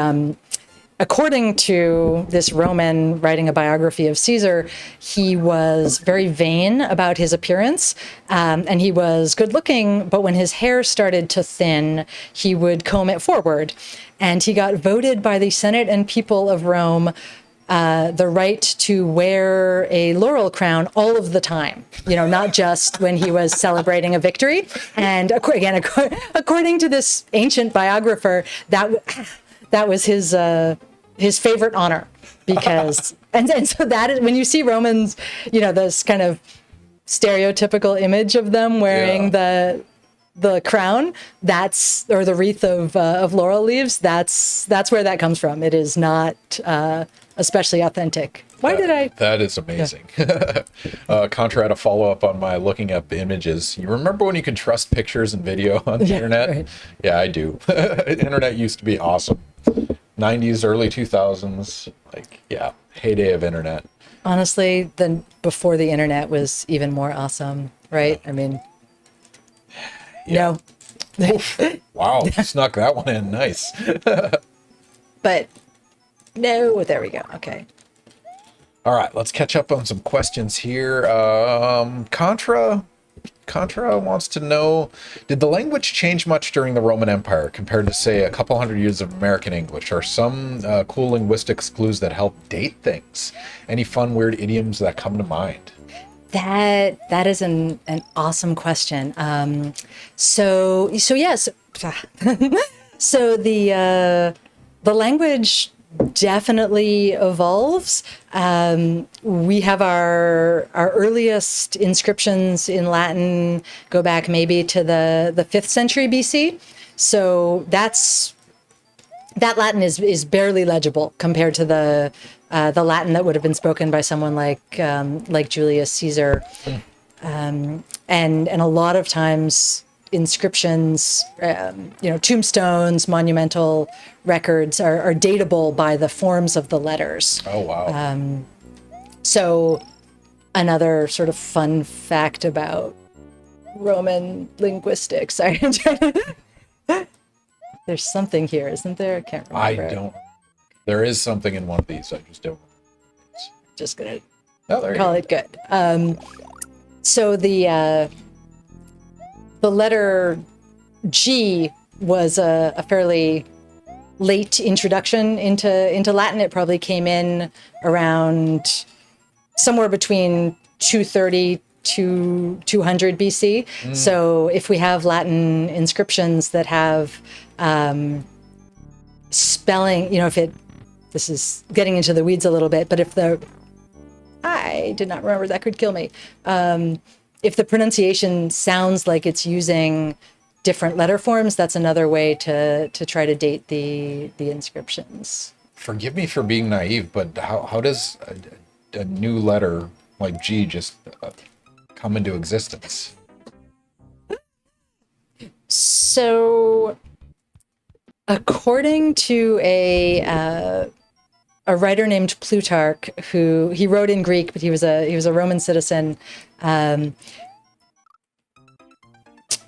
according to this Roman writing a biography of Caesar, he was very vain about his appearance, and he was good looking, but when his hair started to thin, he would comb it forward. And he got voted by the Senate and people of Rome the right to wear a laurel crown all of the time, not just when he was celebrating a victory. And again, according to this ancient biographer, that was his favorite honor, because and so that is when you see Romans, this kind of stereotypical image of them wearing the crown, or the wreath of laurel leaves. That's where that comes from. It is not especially authentic. That is amazing. Yeah. Contra had a follow up on my looking up images. You remember when you could trust pictures and video on the internet? Right. Yeah, I do. Internet used to be awesome. 90s, early 2000s, heyday of internet. Honestly, then before the internet was even more awesome, right? I mean, yeah. No. Wow, snuck that one in. Nice. But no, there we go. Okay. All right, let's catch up on some questions here. Contra wants to know, did the language change much during the Roman Empire compared to, say, a couple hundred years of American English? Are some cool linguistics clues that help date things? Any fun, weird idioms that come to mind? That is an awesome question. So yes. So the language definitely evolves. We have our earliest inscriptions in Latin go back maybe to the 5th century BC. So that Latin is barely legible compared to the Latin that would have been spoken by someone like Julius Caesar. And a lot of times inscriptions, tombstones, monumental records are datable by the forms of the letters. Oh, wow. So another sort of fun fact about Roman linguistics. There's something here, isn't there? I can't remember. I don't. There is something in one of these. I just don't. Just gonna call it good. So the letter G was a fairly late introduction into Latin. It probably came in around somewhere between 230 to 200 BC. So if we have Latin inscriptions that have spelling, this is getting into the weeds a little bit, but I did not remember, that could kill me. If the pronunciation sounds like it's using different letter forms, that's another way to try to date the inscriptions. Forgive me for being naive, but how does a new letter like G just come into existence? So, according to a writer named Plutarch, who he wrote in Greek, but he was a Roman citizen.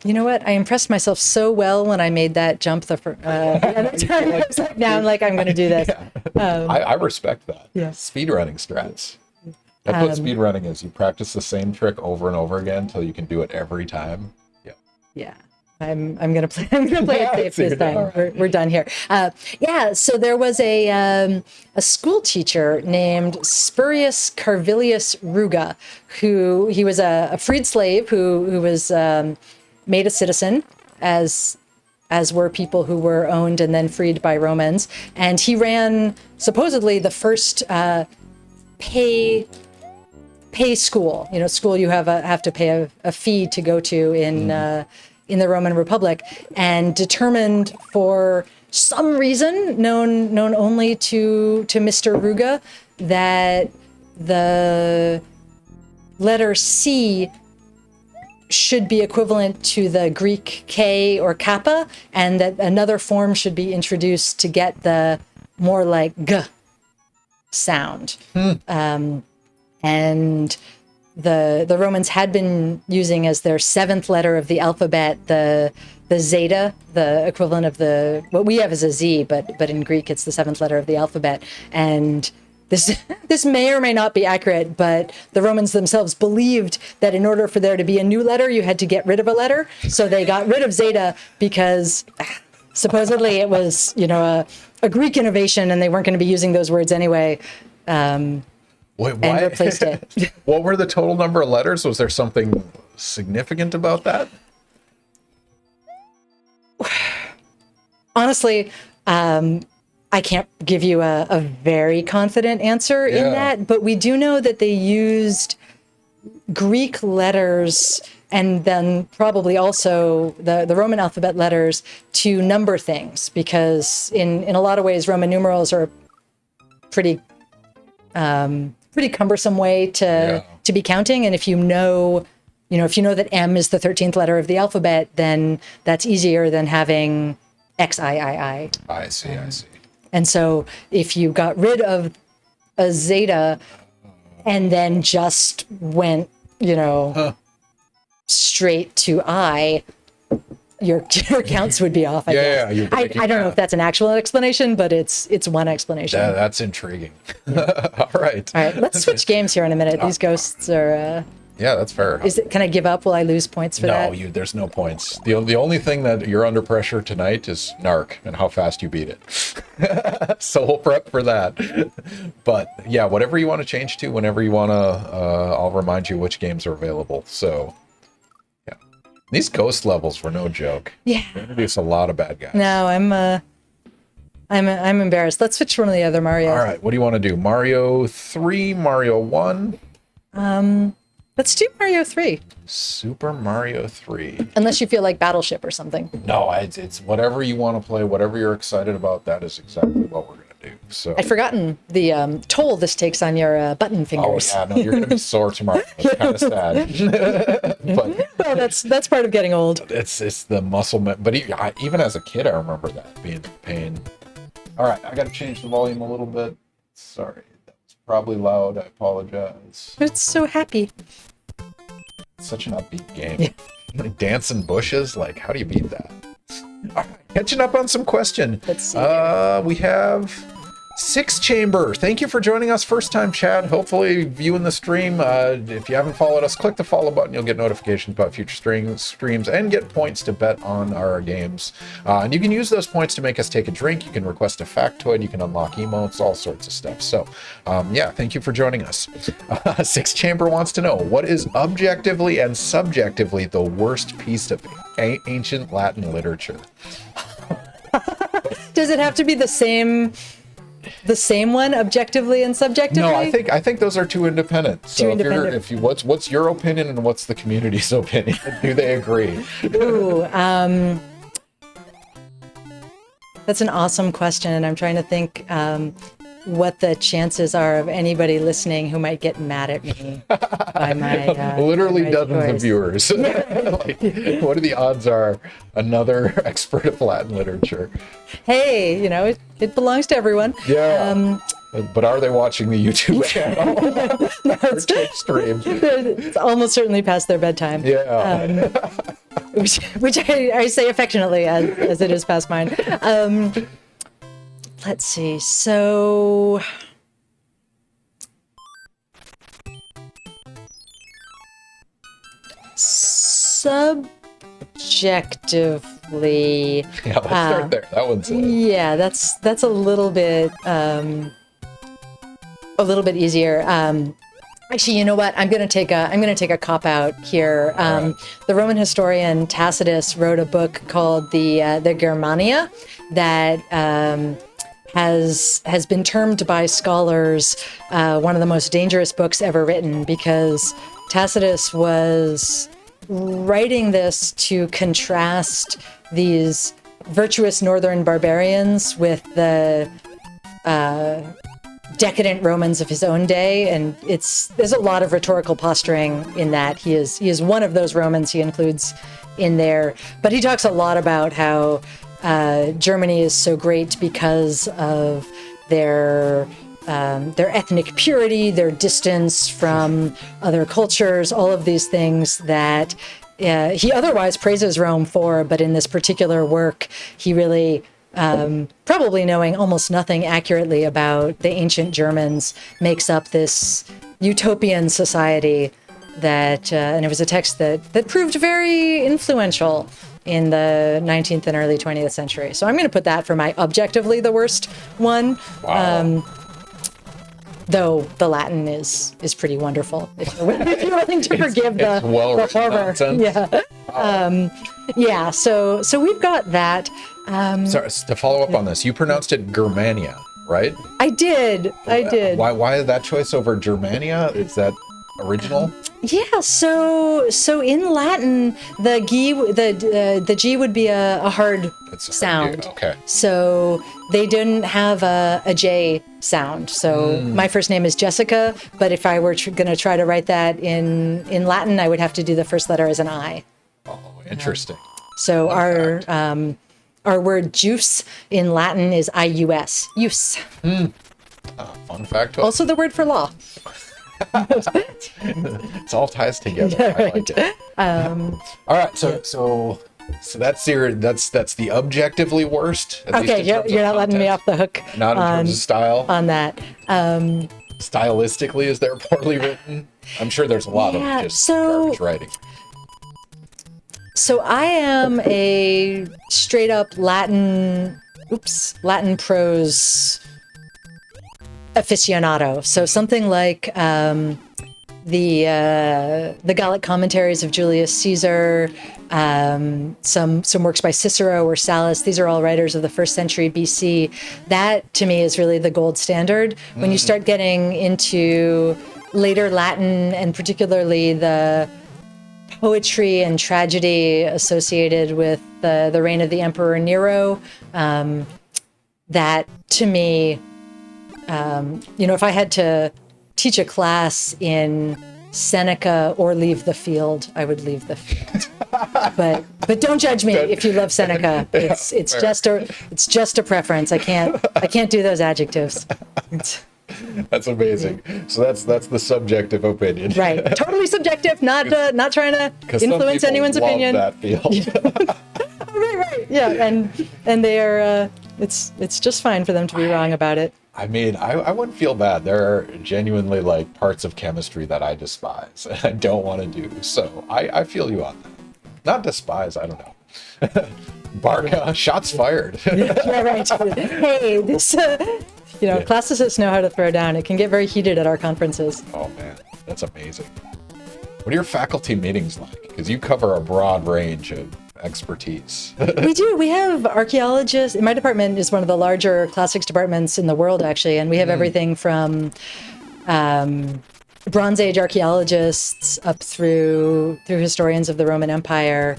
You know what? I impressed myself so well when I made that jump the other time. I was like, now I'm going to do this. Yeah. I respect that. Yeah. Speedrunning strats. That's what speedrunning is. You practice the same trick over and over again until you can do it every time. Yeah. Yeah. I'm gonna play it safe this time. Right. We're done here. So there was a school teacher named Spurius Carvilius Ruga, who he was a freed slave who was made a citizen, as were people who were owned and then freed by Romans, and he ran supposedly the first pay school. School you have to pay a fee to go to in the Roman Republic, and determined for some reason known only to Mr. Ruga that the letter C should be equivalent to the Greek K or kappa, and that another form should be introduced to get the more like G sound. And the Romans had been using as their seventh letter of the alphabet the zeta, the equivalent of what we have as a Z, but in Greek it's the seventh letter of the alphabet. And this may or may not be accurate, but the Romans themselves believed that in order for there to be a new letter, you had to get rid of a letter. So they got rid of zeta because supposedly it was, a Greek innovation, and they weren't going to be using those words anyway. Wait, why? And replaced it. What were the total number of letters? Was there something significant about that? Honestly, I can't give you a very confident answer in that, but we do know that they used Greek letters and then probably also the Roman alphabet letters to number things, because in a lot of ways Roman numerals are pretty cumbersome way to be counting. And if you know that M is the 13th letter of the alphabet, then that's easier than having XIII. I see. And so if you got rid of a zeta and then just went, straight to I, your counts would be off. I guess. I don't know if that's an actual explanation, but it's one explanation. Yeah, that's intriguing. All right. Let's switch games here in a minute. These ghosts are. Yeah, that's fair. Can I give up? Will I lose points for that? No, there's no points. The only thing that you're under pressure tonight is NARC and how fast you beat it. So we'll prep for that. But yeah, whatever you want to change to, whenever you want to, I'll remind you which games are available. So yeah, these ghost levels were no joke. Yeah, they introduced a lot of bad guys. No, I'm embarrassed. Let's switch to one of the other Marios. All right, what do you want to do? Mario 3, Mario 1? Let's do Mario 3. Super Mario 3. Unless you feel like Battleship or something. No, it's whatever you want to play, whatever you're excited about, that is exactly what we're going to do. So I'd forgotten the toll this takes on your button fingers. Oh, yeah, no, you're going to be sore tomorrow. It's kind of sad. But well, that's part of getting old. It's the muscle but even as a kid, I remember that being pain. All right, I got to change the volume a little bit. Sorry. Probably loud. I apologize. It's so happy. It's such an upbeat game. Yeah. Like dancing bushes. Like, how do you beat that? All right, catching up on some question. Let's see. We have Six Chamber. Thank you for joining us. First time, Chad. Hopefully viewing the stream. If you haven't followed us, click the follow button. You'll get notifications about future streams and get points to bet on our games. And you can use those points to make us take a drink. You can request a factoid. You can unlock emotes, all sorts of stuff. So yeah, thank you for joining us. Six Chamber wants to know, what is objectively and subjectively the worst piece of ancient Latin literature? Does it have to be the same one, objectively and subjectively? No, I think those are two independent. So what's your opinion and what's the community's opinion? Do they agree? Ooh, that's an awesome question, and I'm trying to think what the chances are of anybody listening who might get mad at me by my literally my dozens choice. of viewers. Like, what are the odds are another expert of Latin literature? Hey, it belongs to everyone. Yeah. But are they watching the YouTube channel? No, or Twitch stream? It's almost certainly past their bedtime. Yeah. Which I say affectionately as it is past mine. Let's see. So subjectively. Yeah, let's start there. That one's Yeah, that's a little bit easier. Actually, you know what? I'm gonna take a cop out here. Right. The Roman historian Tacitus wrote a book called the Germania that has been termed by scholars one of the most dangerous books ever written, because Tacitus was writing this to contrast these virtuous northern barbarians with the decadent Romans of his own day, and there's a lot of rhetorical posturing in that. He is one of those Romans he includes in there, but he talks a lot about how Germany is so great because of their ethnic purity, their distance from other cultures, all of these things that he otherwise praises Rome for, but in this particular work, he really, probably knowing almost nothing accurately about the ancient Germans, makes up this utopian society that, and it was a text that proved very influential in the 19th and early 20th century. So I'm going to put that for my objectively the worst one. Wow. Though the Latin is pretty wonderful if you're willing to forgive the horror. Nonsense. Yeah. So we've got that. Sorry, to follow up on this, you pronounced it Germania, right? I did. Why that choice over Germania? Is that original? Yeah. So in Latin, the G would be a hard sound. Okay. So they didn't have a J sound. So my first name is Jessica, but if I were going to try to write that in Latin, I would have to do the first letter as an I. Oh, interesting. So our word juice in Latin is ius, use. Fun fact. Also the word for law. It's all ties together. Yeah, I like it. All right. So that's the objectively worst. Okay, you're not letting me off the hook. Not in terms of style. On that. Stylistically, is there poorly written? I'm sure there's a lot of just garbage writing. So I am a straight up Latin prose aficionado. So something like the Gallic commentaries of Julius Caesar, some works by Cicero or Sallust. These are all writers of the 1st century BC. That to me is really the gold standard. When you start getting into later Latin, and particularly the poetry and tragedy associated with the reign of the Emperor Nero, that to me, if I had to teach a class in Seneca or leave the field, I would leave the field. but don't judge me if you love Seneca. It's just a preference. I can't do those adjectives. That's amazing. So that's the subjective opinion. Right. Totally subjective, not trying to influence anyone's opinion. That field. Right. Yeah, and they are it's just fine for them to be wrong about it. I mean, I wouldn't feel bad. There are genuinely like parts of chemistry that I despise and I don't want to do. So I feel you on that. Not despise, I don't know. Barca, shots fired. Yeah, right. Hey, this classicists know how to throw down. It can get very heated at our conferences. Oh man, that's amazing. What are your faculty meetings like? Because you cover a broad range of expertise. We do. We have archaeologists. My department is one of the larger classics departments in the world, actually, and we have everything from Bronze Age archaeologists up through historians of the Roman Empire,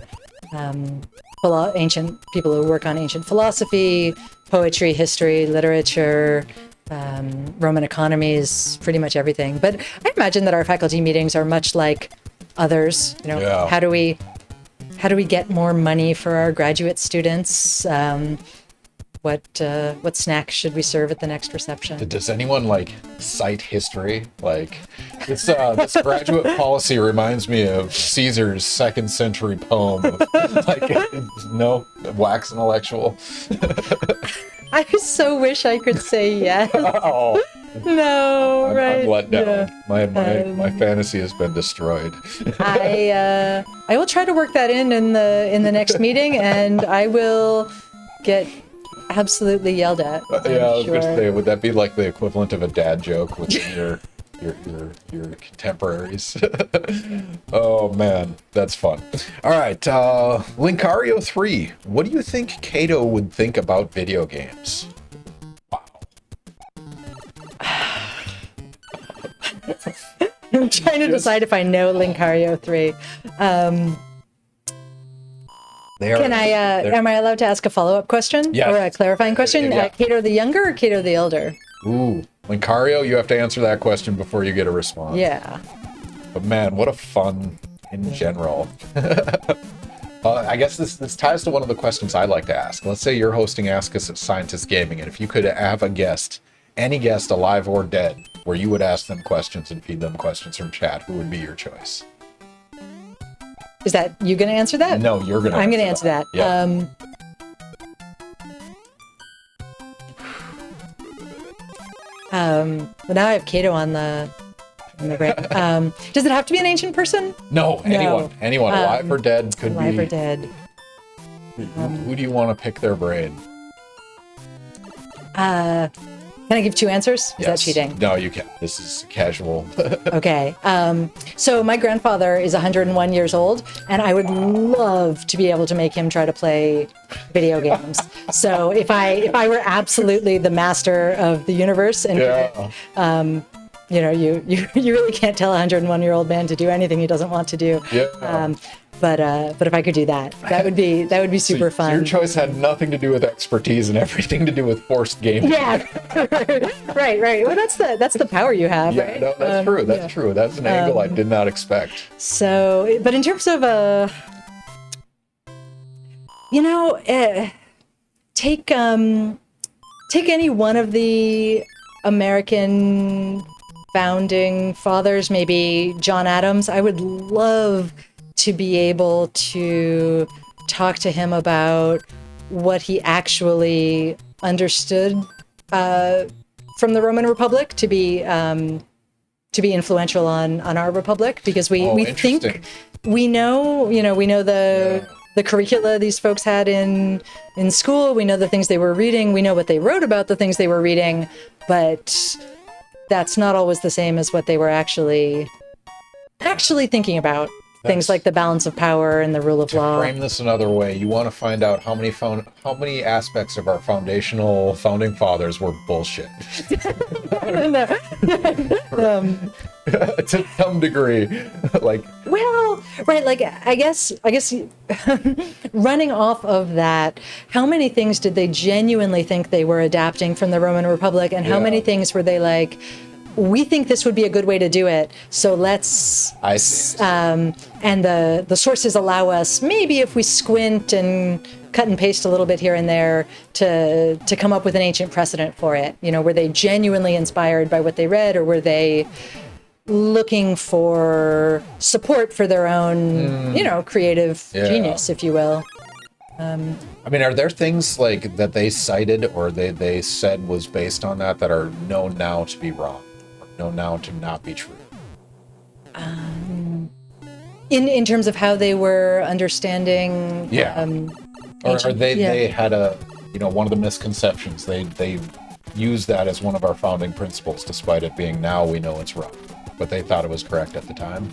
ancient people who work on ancient philosophy, poetry, history, literature, Roman economies, pretty much everything. But I imagine that our faculty meetings are much like others. How do we get more money for our graduate students? What snacks should we serve at the next reception? Does anyone cite history? This graduate policy reminds me of Caesar's 2nd century poem of no wax intellectual. I so wish I could say yes. Oh. No, I'm let down. Yeah. My fantasy has been destroyed. I will try to work that in the next meeting, and I will get absolutely yelled at. I was going to say, would that be like the equivalent of a dad joke within your contemporaries? Oh man, that's fun. All right, Linkario 3. What do you think Cato would think about video games? I'm trying to decide if I know Linkario 3. Am I allowed to ask a follow-up question? Yes. Or a clarifying question? Yeah. Cato the Younger or Cato the Elder? Ooh, Lincario, you have to answer that question before you get a response. Yeah. But man, what a fun in general. I guess this ties to one of the questions I'd like to ask. Let's say you're hosting Ask Us at Scientist Gaming, and if you could have a guest, any guest, alive or dead, where you would ask them questions and feed them questions from chat, who would be your choice? Is that you going to answer that? No, you're going to I'm going to answer that. Yeah. Well, now I have Cato on the brain. Does it have to be an ancient person? No, anyone, alive or dead, could alive be. Alive or dead. Who do you want to pick their brain? Can I give two answers? Is that cheating? No, you can't. This is casual. Okay. So my grandfather is 101 years old, and I would love to be able to make him try to play video games. So if I were absolutely the master of the universe, and you know, you really can't tell a 101-year-old man to do anything he doesn't want to do. Yeah. But if I could do that, that would be super fun. Your choice had nothing to do with expertise and everything to do with forced gaming. Yeah, right. Well, that's the power you have, right? No, that's true. That's true. That's an angle I did not expect. So, but in terms of take any one of the American founding fathers, maybe John Adams. I would love to be able to talk to him about what he actually understood from the Roman Republic to be influential on our republic, because we think we know the curricula these folks had in school. We know the things they were reading. We know what they wrote about the things they were reading, but that's not always the same as what they were actually thinking about. Things like the balance of power and the rule of law. To frame this another way, you want to find out how many aspects of our founding fathers were bullshit. To some degree, like. Well, right, like I guess running off of that, how many things did they genuinely think they were adapting from the Roman Republic, and how many things were they like, we think this would be a good way to do it, so let's. I see. And the sources allow us, maybe if we squint and cut and paste a little bit here and there, to come up with an ancient precedent for it. You know, were they genuinely inspired by what they read, or were they looking for support for their own, creative genius, if you will? I mean, are there things like that they cited or they said was based on that are known now to be wrong, or known now to not be true? In terms of how they were understanding, or they had one of the misconceptions. They used that as one of our founding principles, despite it being now we know it's wrong, but they thought it was correct at the time.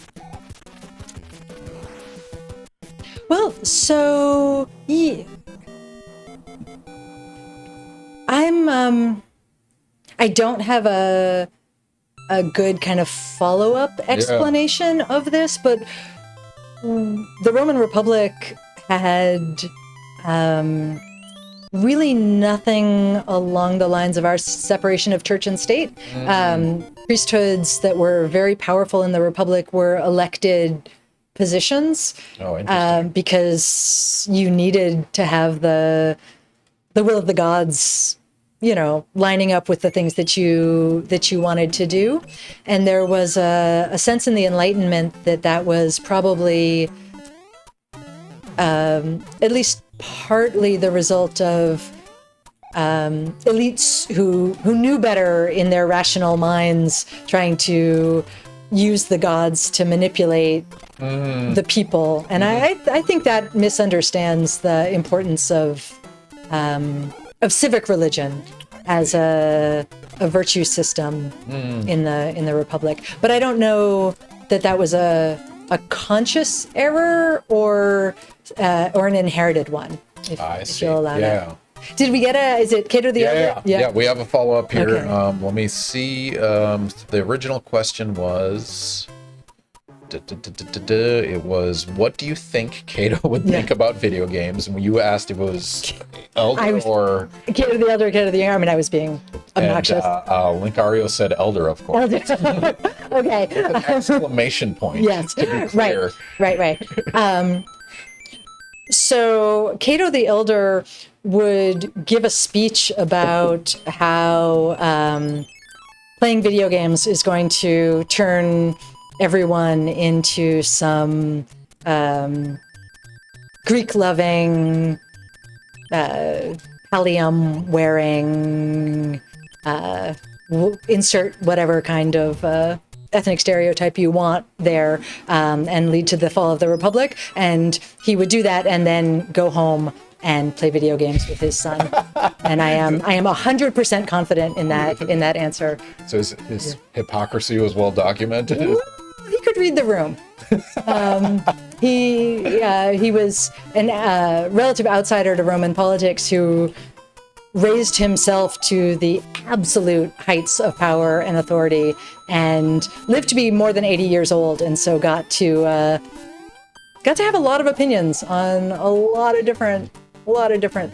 Well, so I don't have a good kind of follow-up explanation of this, but the Roman Republic had really nothing along the lines of our separation of church and state. Priesthoods that were very powerful in the Republic were elected positions, because you needed to have the will of the gods, lining up with the things that you wanted to do. And there was a sense in the Enlightenment that was probably at least partly the result of elites who knew better in their rational minds, trying to use the gods to manipulate the people. And I think that misunderstands the importance of civic religion as a virtue system in the Republic. But I don't know that was a conscious error or an inherited one, if you'll allow that. Did we get is it Cato the Elder? Yeah, we have a follow-up here. Okay. Let me see. The original question was... It was, what do you think Cato would think about video games? And when you asked if it was Elder or... Cato the Elder, Cato the Younger. I mean, I was being Obnoxious. And Linkario said elder, of course. Okay. An exclamation point. Yes. To be clear. Right. So Cato the Elder would give a speech about how playing video games is going to turn everyone into some Greek-loving, pallium-wearing, insert whatever kind of ethnic stereotype you want there, and lead to the fall of the Republic. And he would do that and then go home and play video games with his son. And I am 100% confident in that answer. So his hypocrisy was well documented. He could read the room. He was a relative outsider to Roman politics who raised himself to the absolute heights of power and authority, and lived to be more than 80 years old, and so got to have a lot of opinions on a lot of different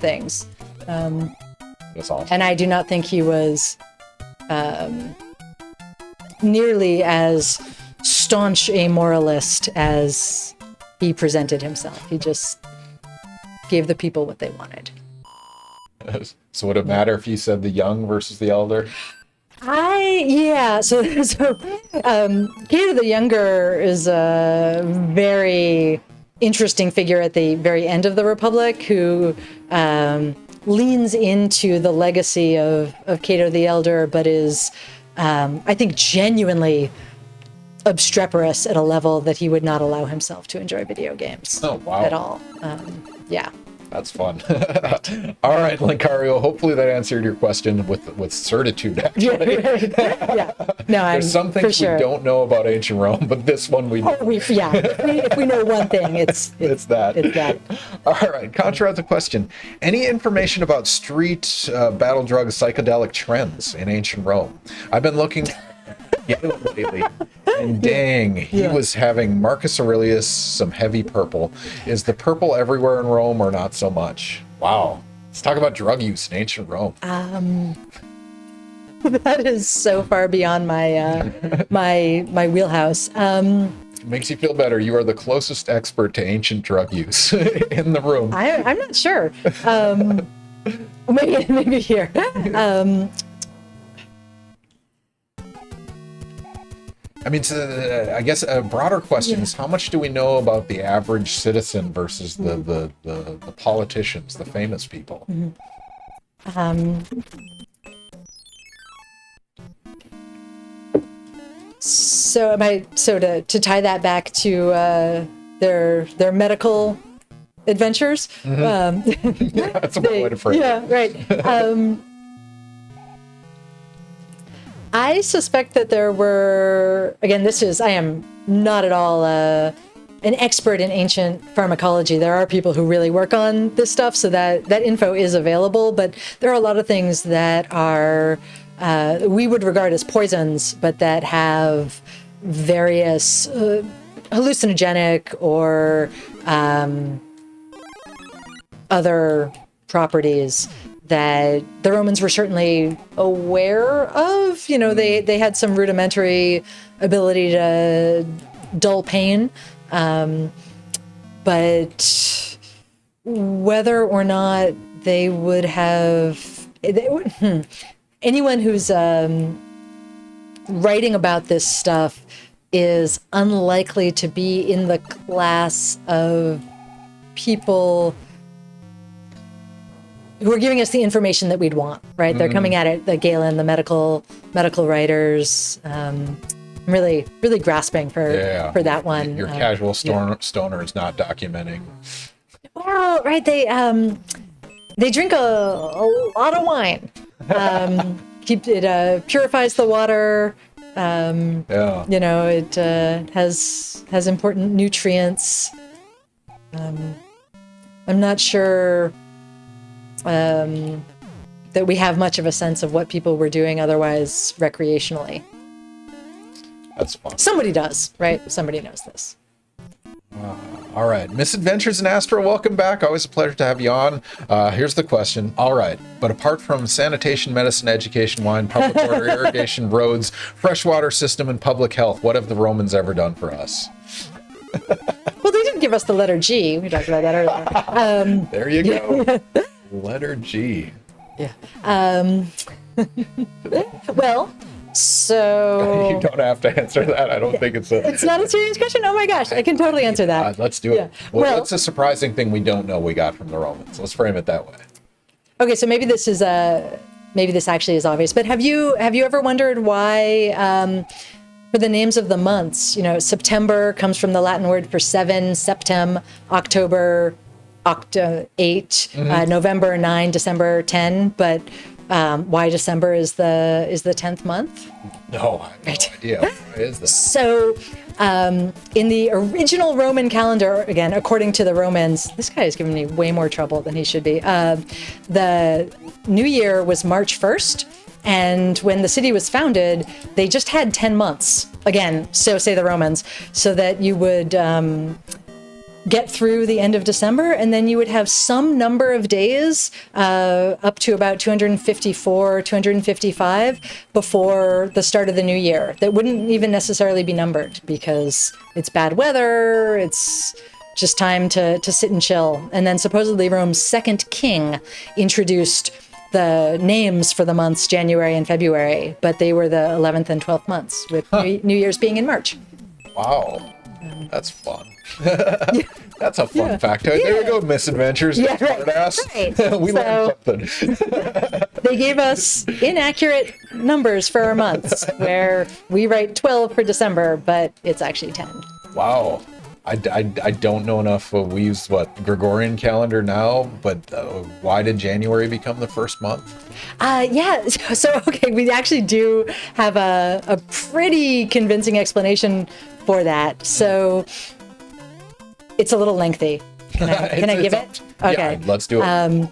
things. That's awesome. And I do not think he was nearly as staunch a moralist as he presented himself. He just gave the people what they wanted. So would it matter if you said the young versus the elder? So Cato the Younger is a very interesting figure at the very end of the Republic who leans into the legacy of Cato the Elder, but is, I think, genuinely obstreperous at a level that he would not allow himself to enjoy video games at all. Yeah. That's fun. All right, Linkario, hopefully that answered your question with certitude, actually. Yeah. No, There's some things we don't know about ancient Rome, but this one we know. If we know one thing, it's that. It's that. All right, contra the question. Any information about street battle drug psychedelic trends in ancient Rome? I've been looking lately, and dang, he was having Marcus Aurelius some heavy purple. Is the purple everywhere in Rome or not so much? Wow. Let's talk about drug use in ancient Rome. That is so far beyond my my wheelhouse. Makes you feel better. You are the closest expert to ancient drug use in the room. I'm not sure. Maybe here. I mean, I guess a broader question is how much do we know about the average citizen versus the politicians, the famous people? So to tie that back to their medical adventures. That's a good way to phrase it. Yeah, right. I suspect that there were, again, I am not at all an expert in ancient pharmacology. There are people who really work on this stuff, so that info is available, but there are a lot of things that are, we would regard as poisons, but that have various hallucinogenic or other properties that the Romans were certainly aware of. You know, they had some rudimentary ability to dull pain, but whether or not they would have... anyone who's writing about this stuff is unlikely to be in the class of people who are giving us the information that we'd want, right? They're coming at it, the Galen, the medical writers, really grasping for that one. Your casual stoner is not documenting. Well, right, they drink a lot of wine. It purifies the water. You know, it has important nutrients. I'm not sure that we have much of a sense of what people were doing otherwise recreationally. That's fun. Somebody does, right? Somebody knows this. All right, Misadventures in Astro, welcome back. Always a pleasure to have you on. Here's the question. All right, but apart from sanitation, medicine, education, wine, public order, irrigation, roads, freshwater system, and public health, what have the Romans ever done for us? Well, they didn't give us the letter G. We talked about that earlier. There you go. Letter G. Yeah. Well, so... You don't have to answer that. I don't think it's a... It's not a serious question? Oh my gosh, I can totally answer that. Let's do it. Yeah. Well, what's a surprising thing we don't know we got from the Romans? Let's frame it that way. Okay, so maybe this is maybe this actually is obvious, but have you ever wondered why for the names of the months, September comes from the Latin word for 7, septem, October, 8, November 9, December 10, but why December is the 10th month? No, I have no idea. Why is this? So in the original Roman calendar, again, according to the Romans, this guy is giving me way more trouble than he should be. The New Year was March 1st. And when the city was founded, they just had 10 months, again, so say the Romans, so that you would get through the end of December, and then you would have some number of days, up to about 254, 255, before the start of the new year, that wouldn't even necessarily be numbered because it's bad weather, it's just time to sit and chill. And then supposedly Rome's second king introduced the names for the months January and February, but they were the 11th and 12th months, with New Year's being in March. Wow, that's fun. That's a fun factoid. There we go, Misadventures. Yeah, right. Right. We learned something. They gave us inaccurate numbers for our months, where we write 12 for December, but it's actually 10. Wow. I don't know enough. We use Gregorian calendar now, but why did January become the first month? Yeah, so okay, we actually do have a pretty convincing explanation for that. So it's a little lengthy. Can I give it? Okay. Yeah, let's do it.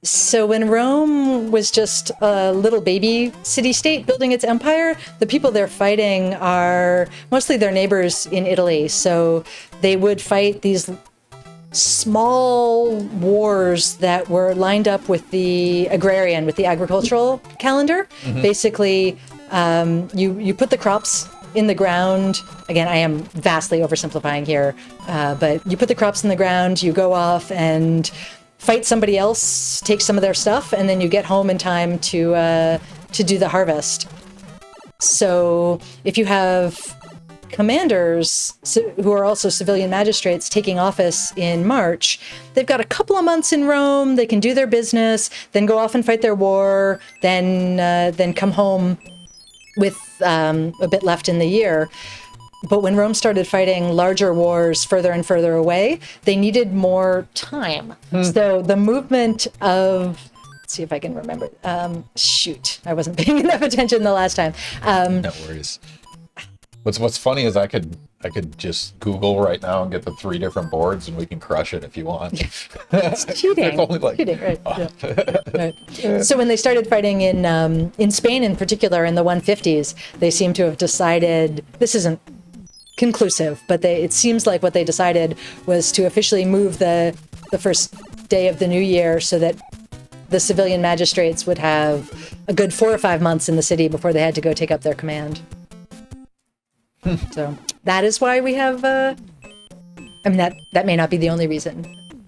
So when Rome was just a little baby city-state building its empire, the people they're fighting are mostly their neighbors in Italy. So they would fight these small wars that were lined up with the agrarian, with the agricultural calendar. Basically, you put the crops in the ground. Again, I am vastly oversimplifying here, but you put the crops in the ground, you go off and fight somebody else, take some of their stuff, and then you get home in time to do the harvest. So if you have commanders who are also civilian magistrates taking office in March, they've got a couple of months in Rome, they can do their business, then go off and fight their war, then come home with a bit left in the year. But when Rome started fighting larger wars further and further away, they needed more time. So the movement of, let's see if I can remember. Shoot, I wasn't paying enough attention the last time. No worries. What's funny is I could just Google right now and get the 3 different boards, and we can crush it if you want. It's cheating. Cheating, right? Right. So when they started fighting in Spain, in particular, in the 150s, they seem to have decided, this isn't conclusive, but it seems like what they decided was to officially move the first day of the new year so that the civilian magistrates would have a good 4 or 5 months in the city before they had to go take up their command. So that is why we have, I mean, that may not be the only reason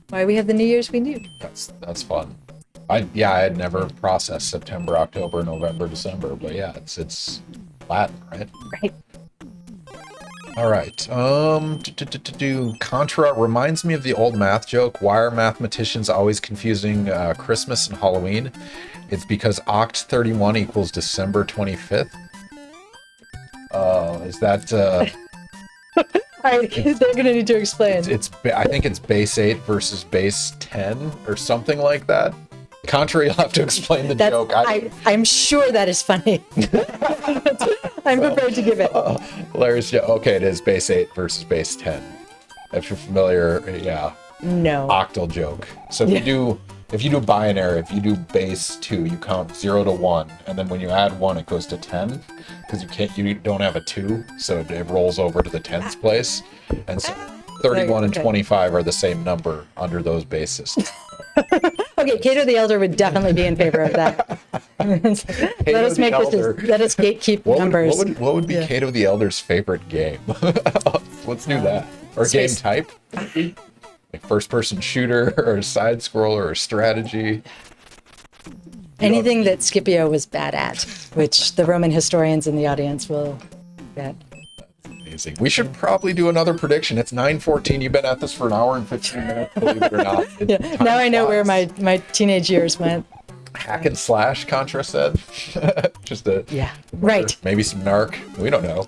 why we have the New Year's we do. That's fun. I had never processed September, October, November, December, but yeah, it's Latin, right? Right. All right. Contra reminds me of the old math joke. Why are mathematicians always confusing Christmas and Halloween? It's because Oct 31 equals December 25th. Is that? They're going to need to explain. I think it's base 8 versus base 10 or something like that. Contra, you'll have to explain the joke. I'm sure that is funny. I'm prepared to give it. Hilarious joke. Okay, it is base 8 versus base 10. If you're familiar, yeah. No. Octal joke. So if you do binary, if you do base 2, you count 0 to 1, and then when you add 1, it goes to 10, because you don't have a 2, so it rolls over to the tens place, and so 31 and Okay. 25 are the same number under those bases. Okay, Cato the Elder would definitely be in favor of that. Let us the make Elder. this. Let us gatekeep What numbers. what would be Yeah. Cato the Elder's favorite game? Let's do that. Or space- game type? Like first-person shooter, or a side scroller, or strategy. Anything that Scipio was bad at, which the Roman historians in the audience will get. Amazing. We should probably do another prediction. It's 9:14. You've been at this for an hour and 15 minutes, believe it or not. Yeah. Now I know where my teenage years went. Hack and slash, Contra said. Just a Yeah. Right. maybe some NARC. We don't know.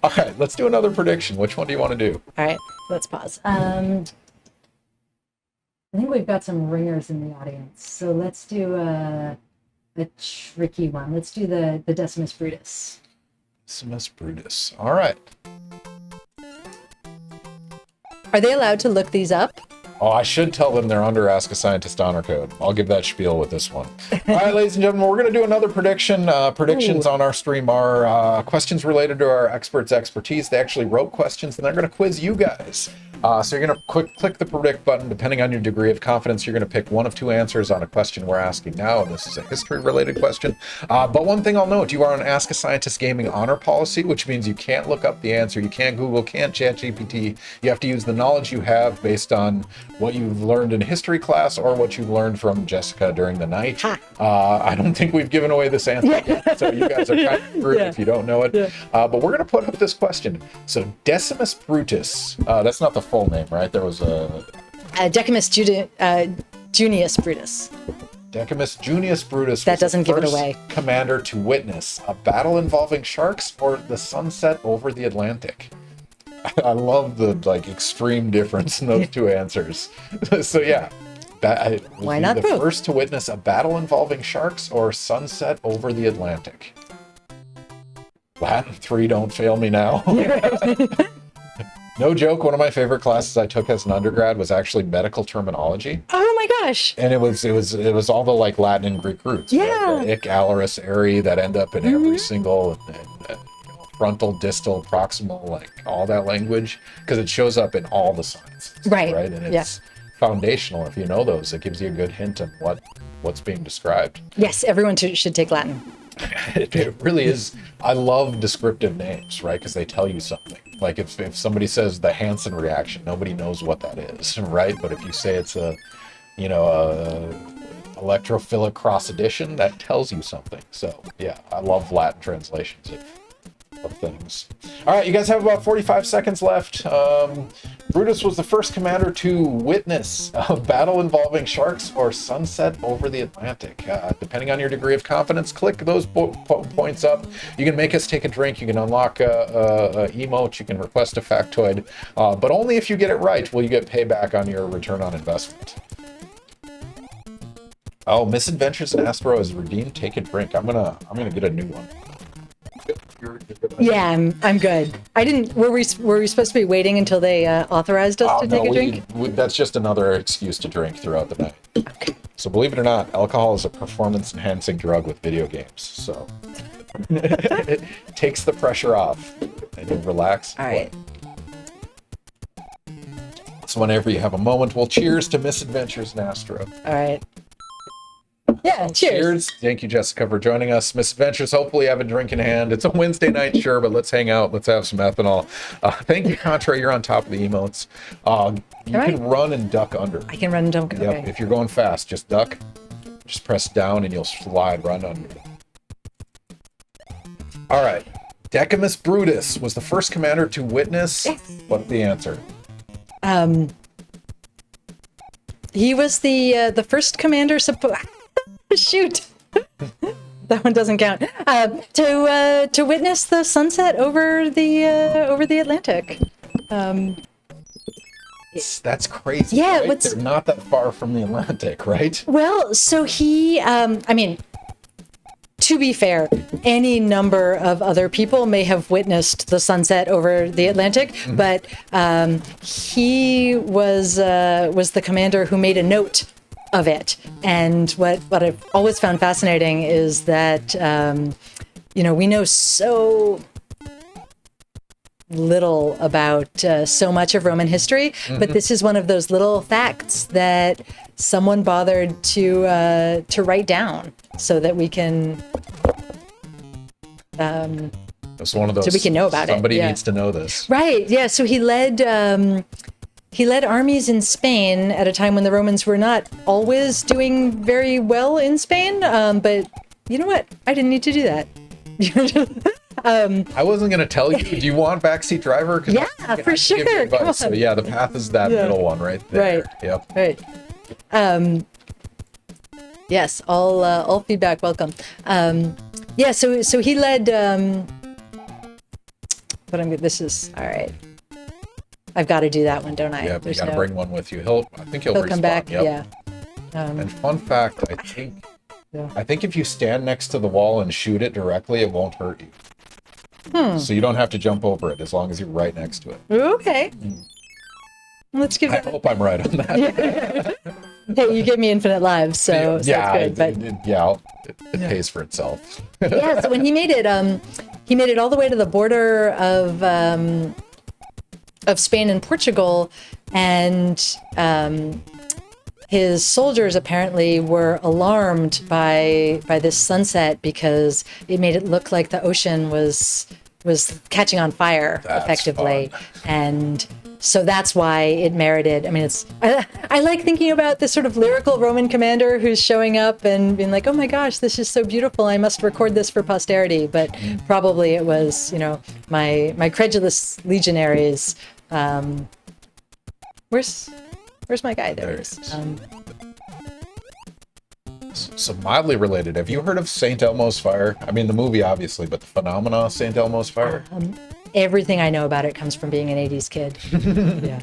All right, let's do another prediction. Which one do you want to do? All right. Let's pause. I think we've got some ringers in the audience, so let's do a tricky one. Let's do the Decimus Brutus. Decimus Brutus. All right. Are they allowed to look these up? Oh, I should tell them they're under Ask a Scientist honor code. I'll give that spiel with this one. All right, ladies and gentlemen, we're going to do another prediction. Predictions on our stream are questions related to our experts' expertise. They actually wrote questions, and they're going to quiz you guys. So you're going to click the predict button. Depending on your degree of confidence, you're going to pick one of two answers on a question we're asking now, and this is a history-related question. But one thing I'll note, you are on Ask a Scientist Gaming honor policy, which means you can't look up the answer. You can't Google, can't ChatGPT. You have to use the knowledge you have based on what you've learned in history class or what you've learned from Jessica during the night. I don't think we've given away this answer yet, so you guys are kind of screwed if you don't know it. But we're going to put up this question. So Decimus Brutus, that's not the full name, right? There was a Decimus Junius Brutus. Decimus Junius Brutus. That was the doesn't give it first away. Commander to witness a battle involving sharks or the sunset over the Atlantic. I love the extreme difference in those two answers. So yeah, Why not the both? first to witness a battle involving sharks or sunset over the Atlantic? Latin 3, don't fail me now. No joke, one of my favorite classes I took as an undergrad was actually medical terminology. Oh my gosh. And it was all the Latin and Greek roots. Yeah. Right? The ic, alaris, airy that end up in every single frontal, distal, proximal, all that language, because it shows up in all the sciences. Right. Right. And it's foundational. If you know those, it gives you a good hint of what's being described. Yes, everyone should take Latin. It really is. I love descriptive names, right? Because they tell you something. Like if somebody says the Hansen reaction, nobody knows what that is, right? But if you say it's a electrophilic cross addition, that tells you something. So yeah, I love Latin translations of things. All right, you guys have about 45 seconds left. Brutus was the first commander to witness a battle involving sharks or sunset over the Atlantic. Depending on your degree of confidence, click those points up. You can make us take a drink. You can unlock a emote. You can request a factoid. But only if you get it right will you get payback on your return on investment. Oh, Misadventures in Astro is redeemed. Take a drink. I'm gonna get a new one. Yeah, I'm good. I didn't. Were we supposed to be waiting until they authorized us to take a drink? That's just another excuse to drink throughout the night. Okay. So believe it or not, alcohol is a performance-enhancing drug with video games. So it takes the pressure off and you relax. All right. So whenever you have a moment, we'll cheers to Misadventures in Astro. All right. Yeah, cheers. Thank you, Jessica, for joining us. Misadventures, hopefully you have a drink in hand. It's a Wednesday night, sure, but let's hang out. Let's have some ethanol. Thank you, Contra. You're on top of the emotes. You can run and duck under. I can run and don't. Yep. Okay. If you're going fast, just duck. Just press down and you'll slide run under. All right. Decimus Brutus was the first commander to witness. What's the answer? He was the first commander. Shoot. That one doesn't count. To witness the sunset over the Atlantic. That's crazy. Yeah, right? They're not that far from the Atlantic, right? Well, so he, to be fair, any number of other people may have witnessed the sunset over the Atlantic, but he was the commander who made a note of it. And what I've always found fascinating is that we know so little about so much of Roman history, but this is one of those little facts that someone bothered to write down so that we can It's one of those. so we can know about it. Somebody Yeah. needs to know this. Right. Yeah. So he led armies in Spain at a time when the Romans were not always doing very well in Spain. But you know what? I didn't need to do that. I wasn't going to tell you. Do you want backseat driver? 'Cause Yeah, I for can give you sure. advice. Come on. So yeah, the path is that middle one right there. Right. Yep. Right. Yes. All feedback welcome. Yeah. So he led. But this is all right. I've got to do that one, don't I? Yep. There's You got to no- bring one with you. I think he'll He'll respawn. come back. Yep. Yeah. And fun fact, I think. Yeah. I think if you stand next to the wall and shoot it directly, it won't hurt you. So you don't have to jump over it as long as you're right next to it. Okay. Let's give I that. hope I'm right on that. Hey, you gave me infinite lives, so yeah, that's good. it pays for itself. Yeah, so when he made it all the way to the border of Spain and Portugal, and his soldiers apparently were alarmed by this sunset because it made it look like the ocean was catching on fire. That's effectively, fun. and so that's why it merited. I mean, I like thinking about this sort of lyrical Roman commander who's showing up and being like, "Oh my gosh, this is so beautiful! I must record this for posterity." But probably it was, my credulous legionaries. Where's my guy? There he is. So mildly related. Have you heard of St. Elmo's Fire? I mean, the movie, obviously, but the phenomena St. Elmo's Fire? Everything I know about it comes from being an 80s kid. Yeah.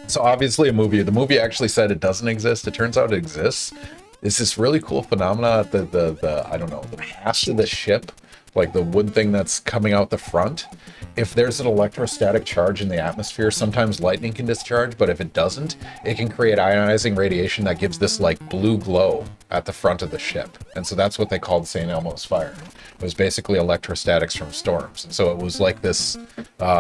So obviously a movie. The movie actually said it doesn't exist. It turns out it exists. It's this really cool phenomena. The I don't know, the mast of the ship, like the wood thing that's coming out the front. If there's an electrostatic charge in the atmosphere, sometimes lightning can discharge, but if it doesn't, it can create ionizing radiation that gives this like blue glow at the front of the ship. And so that's what they called St. Elmo's Fire. It was basically electrostatics from storms. And so it was like this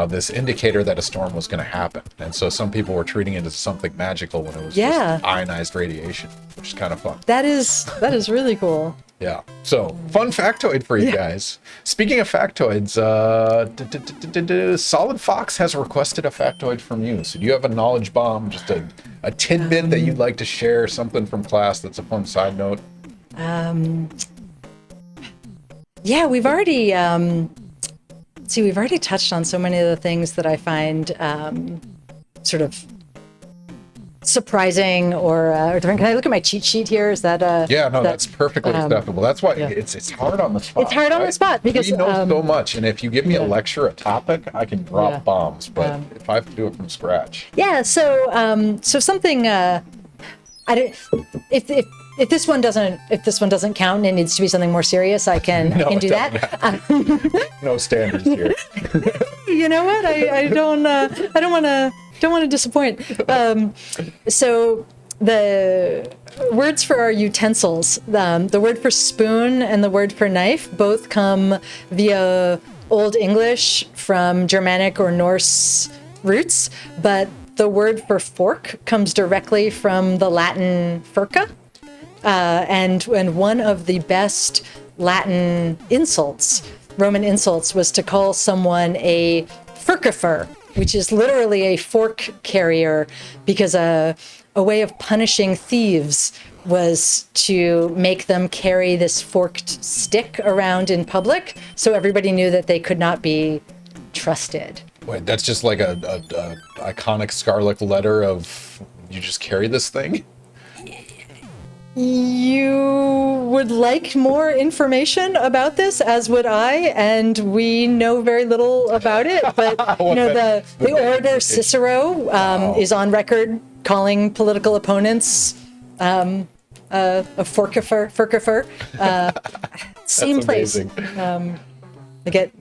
this indicator that a storm was going to happen. And so some people were treating it as something magical when it was just ionized radiation, which is kind of fun. That is really cool. Yeah. So, fun factoid for you guys. Speaking of factoids, Solid Fox has requested a factoid from you. So, do you have a knowledge bomb, just a tidbit that you'd like to share, something from class that's a fun side note? Yeah, we've already touched on so many of the things that I find sort of surprising or different. Can I look at my cheat sheet here? Is that that's perfectly acceptable. That's why it's hard on the spot. It's hard on the spot because we know so much, and if you give me a lecture, a topic, I can drop bombs. But if I have to do it from scratch, so something I don't if this one doesn't count and it needs to be something more serious, I can do that. No standards here. You know what? I don't want to disappoint. So the words for our utensils, the word for spoon and the word for knife, both come via Old English from Germanic or Norse roots, but the word for fork comes directly from the Latin furca. And one of the best Latin insults, Roman insults, was to call someone a furcifer, which is literally a fork carrier, because a way of punishing thieves was to make them carry this forked stick around in public, so everybody knew that they could not be trusted. Wait, that's just like a iconic scarlet letter of you just carry this thing? You would like more information about this, as would I, and we know very little about it. But the orator Cicero is on record calling political opponents a forcifer. Same That's place. amazing. I get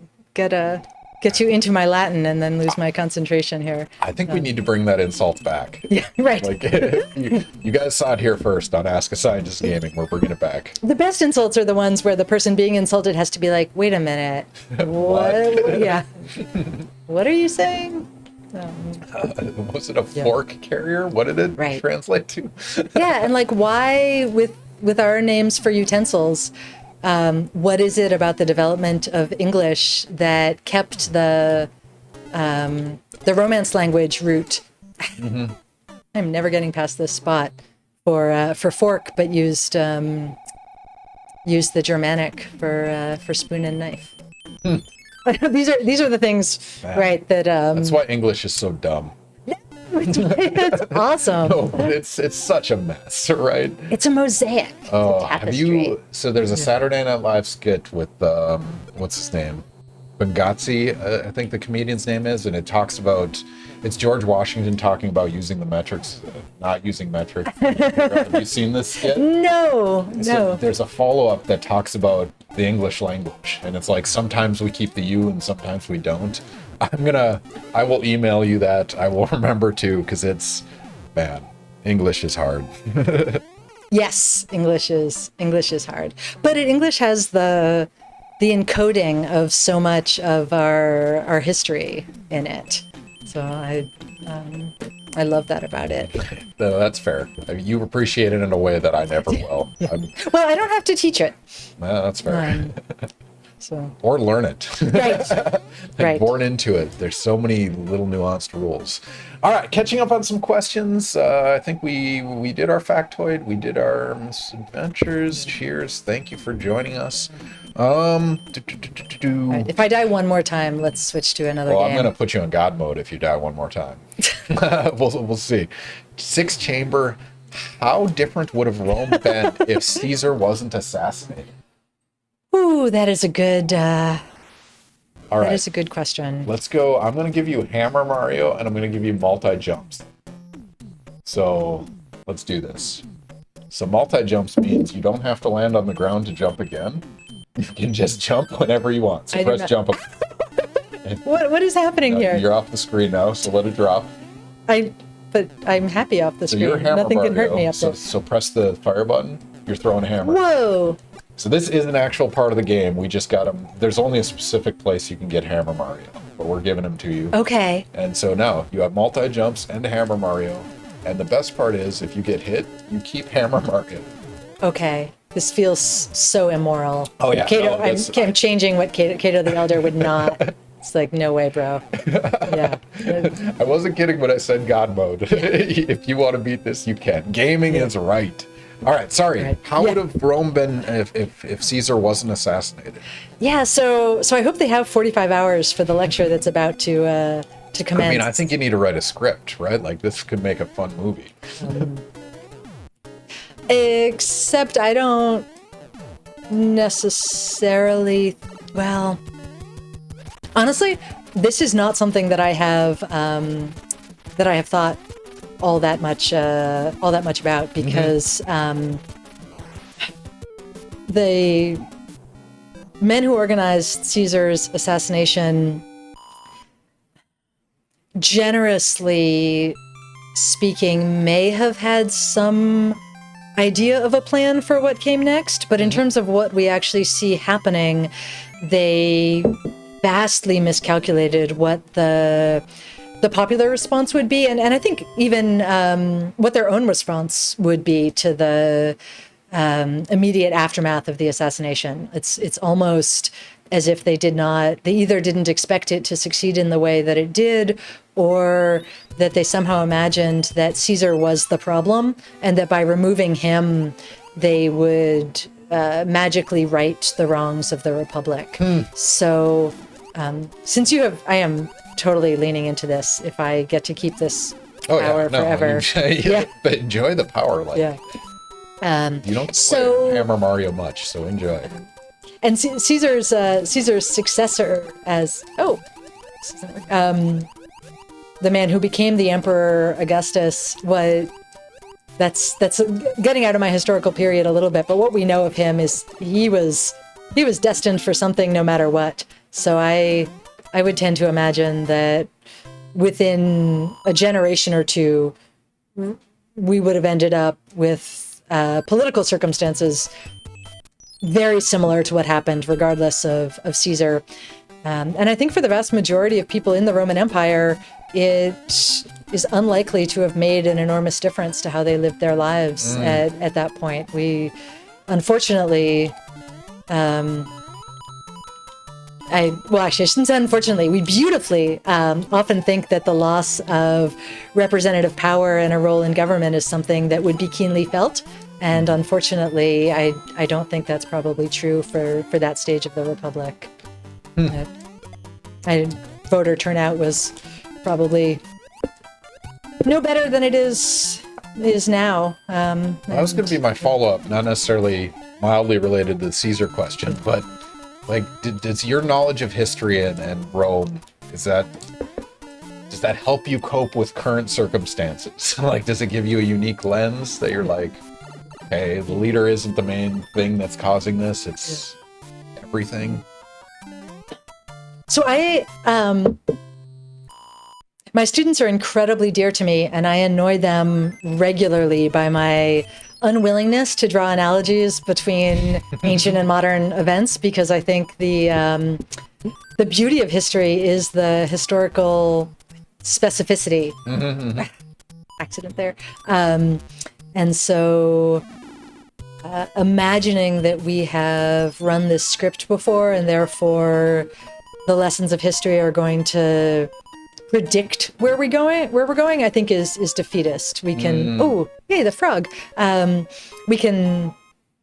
get you into my Latin and then lose my concentration here. I think we need to bring that insult back. Yeah, right. Like, you guys saw it here first on Ask a Scientist Gaming. We're bringing it back. The best insults are the ones where the person being insulted has to be like, wait a minute. What? Yeah. What are you saying? Was it a fork carrier? What did it translate to? Yeah, and like, why with our names for utensils, what is it about the development of English that kept the Romance language root? Mm-hmm. I'm never getting past this spot for fork, but used the Germanic for spoon and knife. These are the things, right? That's why English is so dumb. It's awesome. No, but it's such a mess, right? It's a mosaic. It's a tapestry. So there's a Saturday Night Live skit with what's his name? Benghazi, I think the comedian's name is, and it talks about it's George Washington talking about using the metrics, not using metrics. Have you seen this skit? No. There's a follow-up that talks about the English language, and it's like sometimes we keep the U and sometimes we don't. I will email you that. I will remember to, because man, English is hard. Yes, English is hard, but English has the encoding of so much of our history in it. So I love that about it. No, that's fair. I mean, you appreciate it in a way that I never will. Yeah. Well, I don't have to teach it. Well, that's fair. So. Or learn it. Right. Born into it. There's so many little nuanced rules. All right, catching up on some questions. I think we did our factoid. We did our misadventures. Cheers. Thank you for joining us. Right, if I die one more time, let's switch to another game. I'm going to put you in God mode if you die one more time. We'll see. 6-chamber. How different would have Rome been if Caesar wasn't assassinated? Ooh, that is a good. All right. That is a good question. Let's go. I'm going to give you Hammer Mario, and I'm going to give you multi-jumps. So let's do this. So multi-jumps means you don't have to land on the ground to jump again. You can just jump whenever you want. So press jump. What is happening here? You're off the screen now, so let it drop. But I'm happy off the screen. You're Hammer Nothing Mario, can hurt me up there. So press the fire button. You're throwing a hammer. Whoa. So this is an actual part of the game. We just got them. There's only a specific place you can get Hammer Mario, but we're giving them to you. Okay. And so now you have multi-jumps and Hammer Mario. And the best part is if you get hit, you keep Hammer Mario. Okay. This feels so immoral. Oh, yeah. Cato, I'm changing what Cato the Elder would not. It's like, no way, bro. Yeah. I wasn't kidding when I said God mode. If you want to beat this, you can. Gaming is right. All right, sorry. Right. How would have Rome been if Caesar wasn't assassinated? Yeah, so I hope they have 45 hours for the lecture that's about to commence. I mean, I think you need to write a script, right? Like, this could make a fun movie. Except I don't necessarily... Well, honestly, this is not something that I have thought all that much about, because the men who organized Caesar's assassination, generously speaking, may have had some idea of a plan for what came next, but in terms of what we actually see happening, they vastly miscalculated what the popular response would be, and I think even what their own response would be to the immediate aftermath of the assassination. It's almost as if they either didn't expect it to succeed in the way that it did, or that they somehow imagined that Caesar was the problem, and that by removing him, they would magically right the wrongs of the Republic. So, since I am totally leaning into this. If I get to keep this power forever, but enjoy the power. Like, yeah. You don't play Hammer Mario much, so enjoy. And Caesar's successor as the man who became the Emperor Augustus that's getting out of my historical period a little bit, but what we know of him is he was destined for something no matter what. So I I would tend to imagine that within a generation or two, we would have ended up with political circumstances very similar to what happened, regardless of Caesar. And I think for the vast majority of people in the Roman Empire, it is unlikely to have made an enormous difference to how they lived their lives at that point. We, unfortunately, I shouldn't say unfortunately, we beautifully often think that the loss of representative power and a role in government is something that would be keenly felt. And unfortunately, I don't think that's probably true for that stage of the Republic. Voter turnout was probably no better than it is now. That was going to be my follow-up, not necessarily mildly related to the Caesar question, but like, does your knowledge of history and Rome, does that help you cope with current circumstances? Like, does it give you a unique lens that you're like, hey, the leader isn't the main thing that's causing this, it's everything? So my students are incredibly dear to me, and I annoy them regularly by my unwillingness to draw analogies between ancient and modern events, because I think the beauty of history is the historical specificity. Accident there. And so imagining that we have run this script before, and therefore the lessons of history are going to predict where we're going, I think is defeatist. We can, oh, yay, the frog. We can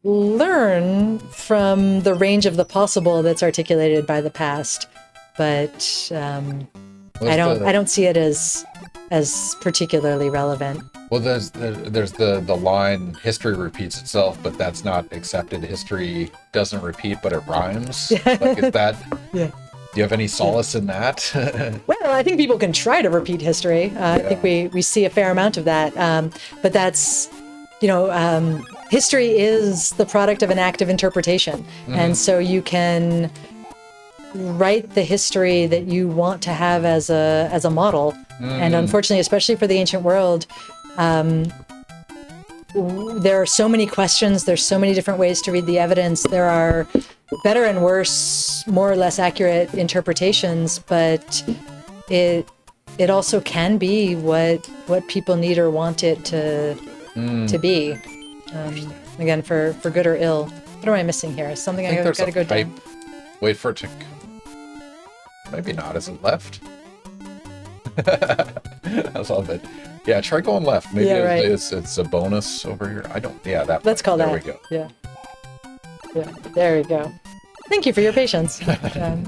learn from the range of the possible that's articulated by the past, but I don't see it as particularly relevant. Well, there's the line, history repeats itself, but that's not accepted. History doesn't repeat, but it rhymes. Like, is that... Yeah. Do you have any solace in that? Well, I think people can try to repeat history. I think we see a fair amount of that. But that's, history is the product of an active interpretation. And so you can write the history that you want to have as a model. And unfortunately, especially for the ancient world, there are so many questions. There's so many different ways to read the evidence. There are better and worse, more or less accurate interpretations, but it also can be what people need or want it to be. Again, for good or ill. What am I missing here? Something I got to go down. Wait for it to... Maybe not. Is it left? I love it. Yeah, try going left. Maybe it's a bonus over here. I don't... Yeah, that... Let's call that. There we go. Yeah, there we go. Thank you for your patience. No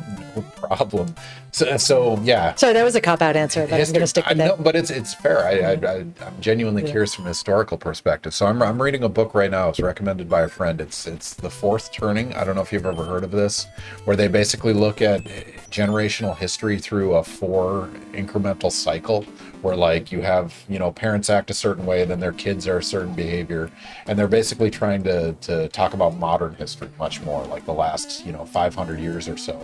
problem. So yeah. Sorry, that was a cop-out answer, but I'm going to stick with it. No, but it's fair. I'm genuinely curious from a historical perspective. So I'm reading a book right now. It's recommended by a friend. It's The Fourth Turning. I don't know if you've ever heard of this, where they basically look at generational history through a 4 incremental cycle, where like you have, parents act a certain way, then their kids are a certain behavior, and they're basically trying to talk about modern history much more, like the last 500 years or so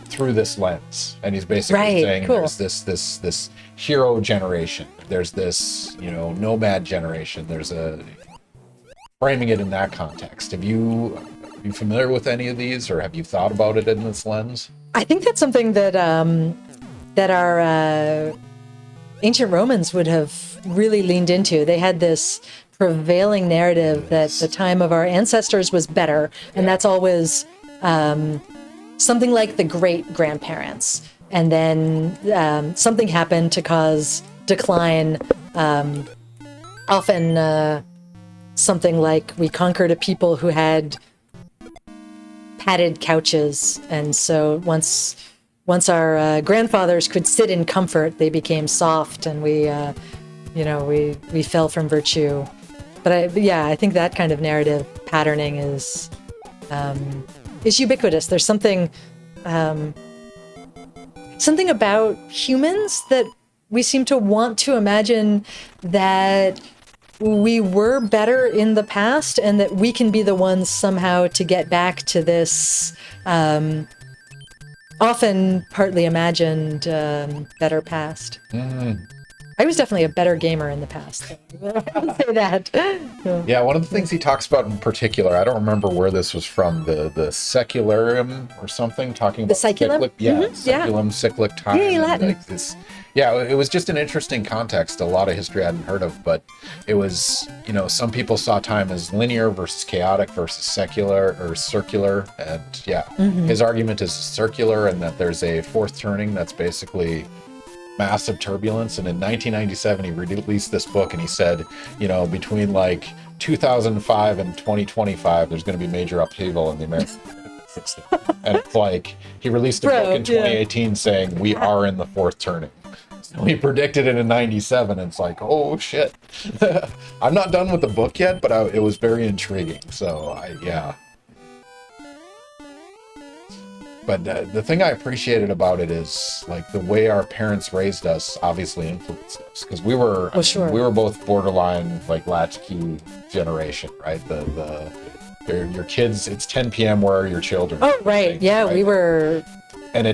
through this lens. And he's basically saying there's this hero generation, there's this nomad generation, there's framing it in that context. Are you familiar with any of these, or have you thought about it in this lens? I think that's something that our ancient Romans would have really leaned into. They had this prevailing narrative that the time of our ancestors was better, and that's always something like the great-grandparents. And then something happened to cause decline, often something like we conquered a people who had padded couches, and so once our grandfathers could sit in comfort, they became soft, and we fell from virtue. But I think that kind of narrative patterning is ubiquitous. There's something about humans that we seem to want to imagine that we were better in the past, and that we can be the ones somehow to get back to this often partly imagined, better past. I was definitely a better gamer in the past. I would say that. Yeah, one of the things he talks about in particular, I don't remember where this was from, the Secularum or something, talking about Saeculum? Saeculum, cyclic time. Yay, and Latin. like this, yeah, it was just an interesting context, a lot of history I hadn't heard of, but it was, some people saw time as linear versus chaotic versus secular or circular, and his argument is circular, and that there's a fourth turning that's basically massive turbulence. And in 1997 he released this book, and he said, between like 2005 and 2025 there's going to be major upheaval in the American system. And it's like he released a book in 2018 saying we are in the fourth turning. So he predicted it in 97, and it's like, oh shit. I'm not done with the book yet, but it was very intriguing. So But the thing I appreciated about it is like the way our parents raised us obviously influenced us, because we were we were both borderline like latchkey generation, right? Your kids, it's 10 p.m. Where are your children? Oh right, right? We were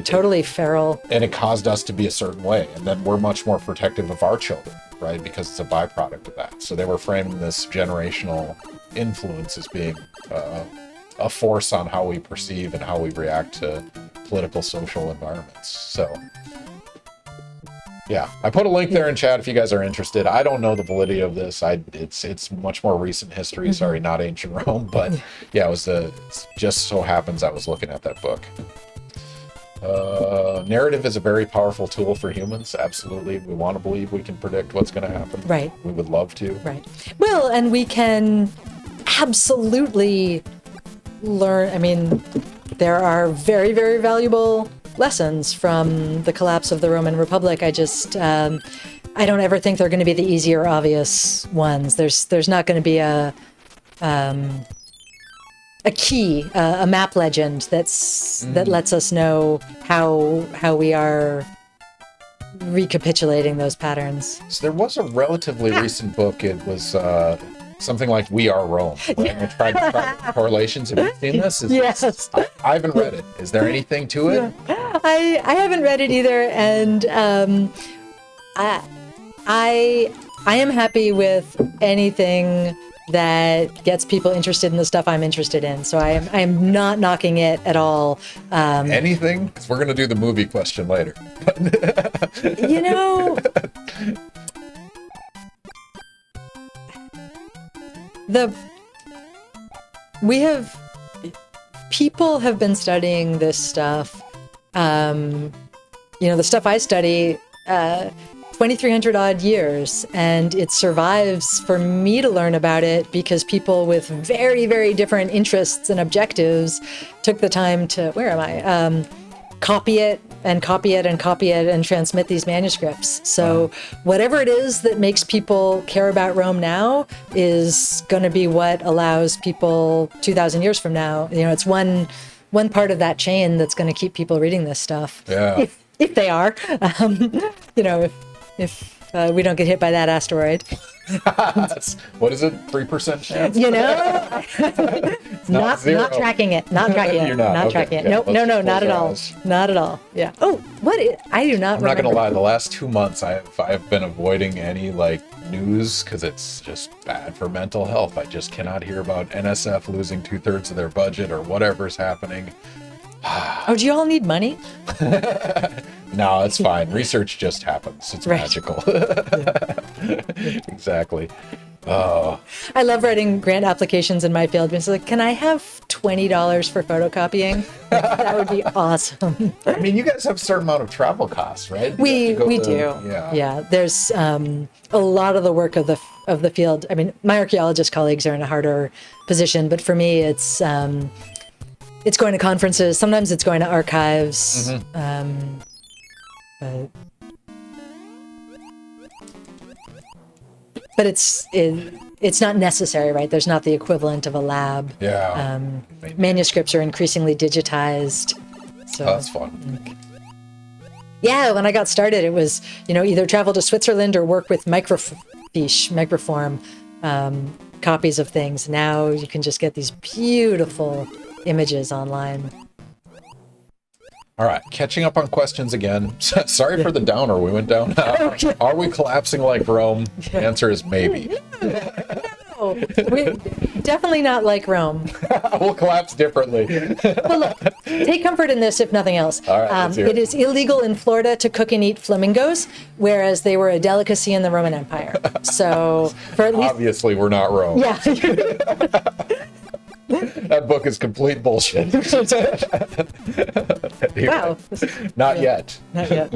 totally feral, and it caused us to be a certain way, and then we're much more protective of our children, right? Because it's a byproduct of that. So they were framing this generational influence as being a force on how we perceive and how we react to political, social environments. So, yeah, I put a link there in chat if you guys are interested. I don't know the validity of this. It's much more recent history. Sorry, not ancient Rome, but yeah, it just so happens I was looking at that book. Narrative is a very powerful tool for humans. Absolutely, we want to believe we can predict what's going to happen. Right. We would love to. Right. Well, and we can absolutely learn. I mean, there are very, very valuable lessons from the collapse of the Roman Republic. I don't ever think they're going to be the easy or obvious ones. There's not going to be a key, a map legend that lets us know how we are recapitulating those patterns. So there was a relatively recent book. It was something like We Are Rome. Right? I tried to track correlations. Have you seen this? Yes. I haven't read it. Is there anything to it? I haven't read it either, and I am happy with anything that gets people interested in the stuff I'm interested in. So I am not knocking it at all. Anything? Because we're going to do the movie question later. People have been studying this stuff. The stuff I study, 2,300 odd years, and it survives for me to learn about it because people with very, very different interests and objectives took the time to, copy it and copy it and copy it and transmit these manuscripts. So whatever it is that makes people care about Rome now is going to be what allows people 2,000 years from now. It's one part of that chain that's going to keep people reading this stuff. Yeah. If they are, if we don't get hit by that asteroid. What is it? 3% chance? Not tracking it. Not tracking it. You're not tracking it. Yeah, No, not at all. Eyes. Not at all. Yeah. Oh, I do not remember. I'm not going to lie. The last 2 months, I've been avoiding any news because it's just bad for mental health. I just cannot hear about NSF losing 2/3 of their budget or whatever's happening. Oh, do you all need money? No, it's fine. Research just happens. It's magical. Exactly. Oh. I love writing grant applications in my field. It's like, can I have $20 for photocopying? That would be awesome. I mean, you guys have a certain amount of travel costs, right? We do. Yeah. There's a lot of the work of the field. I mean, my archaeologist colleagues are in a harder position, but for me, it's going to conferences. Sometimes it's going to archives. But it's not necessary, right? There's not the equivalent of a lab. Yeah. Manuscripts are increasingly digitized. So that's fun. Yeah, when I got started, it was, either travel to Switzerland or work with microform copies of things. Now you can just get these beautiful images online. All right, catching up on questions again. Sorry for the downer. We went down. Are we collapsing like Rome? The answer is maybe. No, we definitely not like Rome. We'll collapse differently. Well, look, take comfort in this, if nothing else. All right, let's hear it. It is illegal in Florida to cook and eat flamingos, whereas they were a delicacy in the Roman Empire. So, for at least, Obviously, we're not Rome. yeah. That book is complete bullshit. Wow. Not yet. Not yet.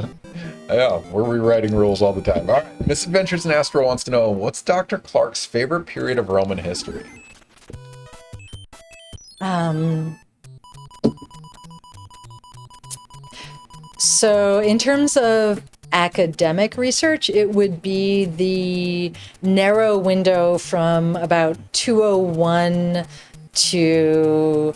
Yeah, we're rewriting rules all the time. All right, Misadventures in Astro wants to know, what's Dr. Clark's favorite period of Roman history? So in terms of academic research, it would be the narrow window from about 201 to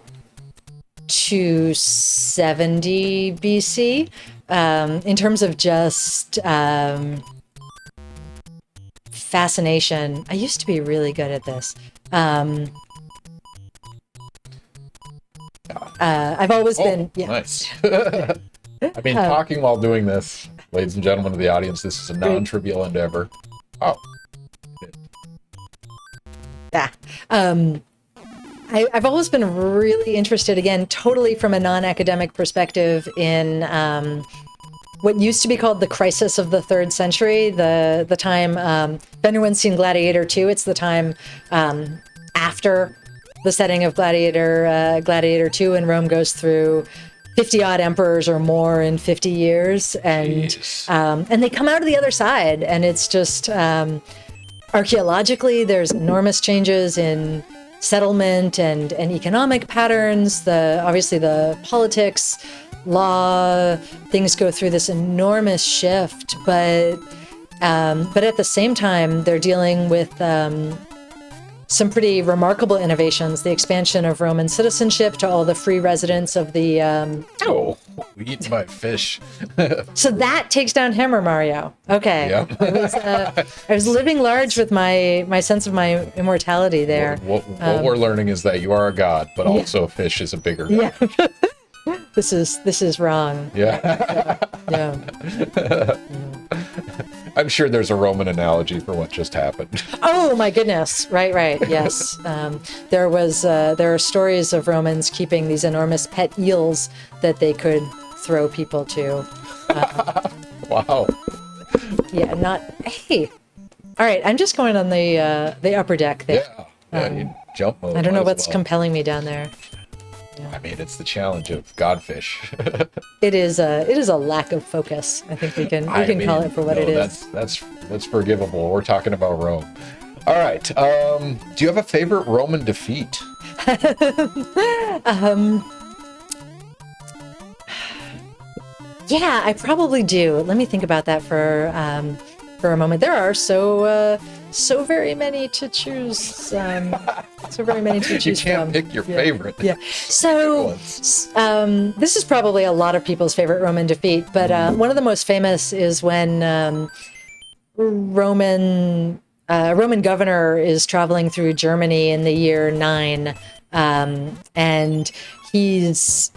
270 BC. In terms of just fascination, I used to be really good at this. I've always been, yeah. Nice. I mean, talking while doing this, ladies and gentlemen of the audience, this is a non-trivial endeavor. Oh. Yeah. I've always been really interested, again, totally from a non-academic perspective, in what used to be called the crisis of the 3rd century, the time, if anyone's seen Gladiator 2, it's the time after the setting of Gladiator 2, and Rome goes through 50-odd emperors or more in 50 years, and they come out of the other side, and it's just archaeologically, there's enormous changes in settlement and economic patterns. Obviously the politics, law, things go through this enormous shift, but at the same time, they're dealing with some pretty remarkable innovations, the expansion of Roman citizenship to all the free residents of the... Oh, eat my fish. So that takes down Hammer Mario. Okay. Yep. I was living large with my sense of my immortality there. What we're learning is that you are a god, but also fish is a bigger god. Yeah. This is wrong. Yeah. Yeah. I'm sure there's a Roman analogy for what just happened. Oh my goodness! Right. Yes, there are stories of Romans keeping these enormous pet eels that they could throw people to. Wow. Yeah. Hey. All right. I'm just going on the upper deck there. Yeah. You jump mode. I don't know might as what's well. compelling me down there. I mean, it's the challenge of godfish. It is a lack of focus. I think we can call it for what it is. That's forgivable. We're talking about Rome. All right. Do you have a favorite Roman defeat? Yeah, I probably do. Let me think about that for a moment. There are so very many to choose. So very many to choose You can't from. pick your favorite. Yeah. So this is probably a lot of people's favorite Roman defeat, but one of the most famous is when a Roman governor is traveling through Germany in the year 9, and he's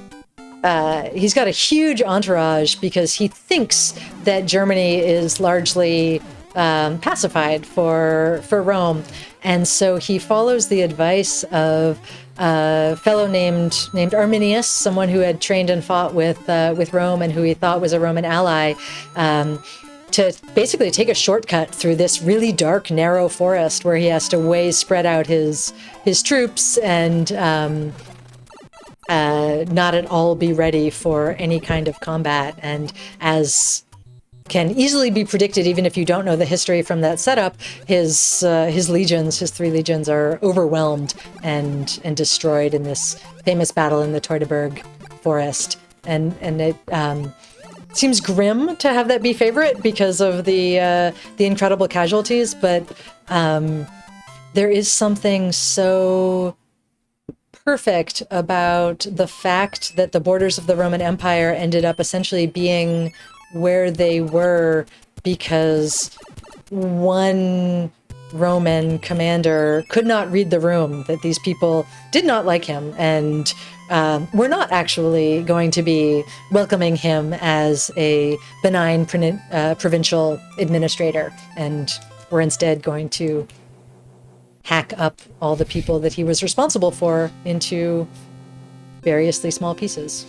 got a huge entourage because he thinks that Germany is largely pacified for Rome, and so he follows the advice of a fellow named Arminius, someone who had trained and fought with Rome and who he thought was a Roman ally, to basically take a shortcut through this really dark, narrow forest where he has to spread out his troops and not at all be ready for any kind of combat. And as can easily be predicted, even if you don't know the history from that setup, his 3 legions are overwhelmed and destroyed in this famous battle in the Teutoburg forest. And it seems grim to have that be favorite because of the incredible casualties, but there is something so perfect about the fact that the borders of the Roman Empire ended up essentially being where they were because one Roman commander could not read the room, that these people did not like him and were not actually going to be welcoming him as a benign provincial administrator, and were instead going to hack up all the people that he was responsible for into variously small pieces.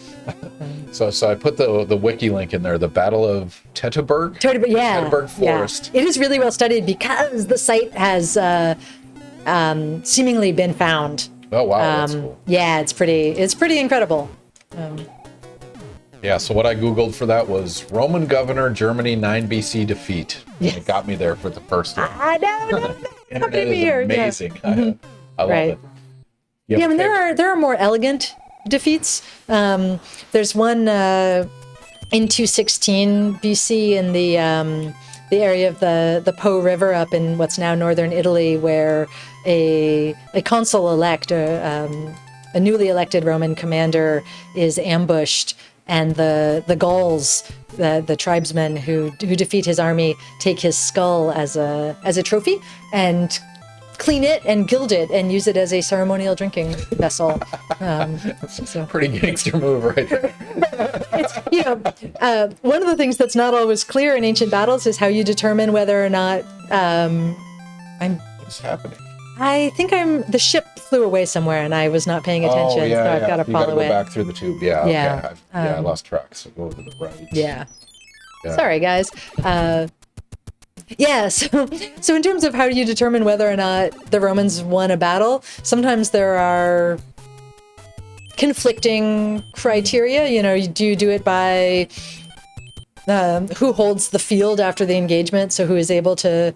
So I put the wiki link in there, the Battle of Teutoburg? Yeah. Teutoburg Forest. Yeah. It is really well studied because the site has seemingly been found. Oh, wow, that's cool. Yeah, it's pretty incredible. Yeah, so what I Googled for that was Roman governor, Germany, 9 BC defeat. Yes. It got me there for the first one. I know. Internet is amazing. Yeah. I love Right. it. Yeah, I mean, there are more elegant defeats. There's one in 216 BC in the area of the Po River up in what's now northern Italy, where a consul elect, a newly elected Roman commander, is ambushed, and the Gauls, the tribesmen who defeat his army, take his skull as a trophy and clean it and gild it and use it as a ceremonial drinking vessel. So Pretty gangster move right there. it's, one of the things that's not always clear in ancient battles is how you determine whether or not What's happening? I think the ship flew away somewhere and I was not paying attention, Oh, yeah, so I've yeah. got to You gotta follow go it. back through the tube. Yeah, Yeah. okay. I lost track, so go to the right. Yeah. Yeah. Sorry, guys. So in terms of how do you determine whether or not the Romans won a battle, sometimes there are conflicting criteria. Do you do it by who holds the field after the engagement, so who is able to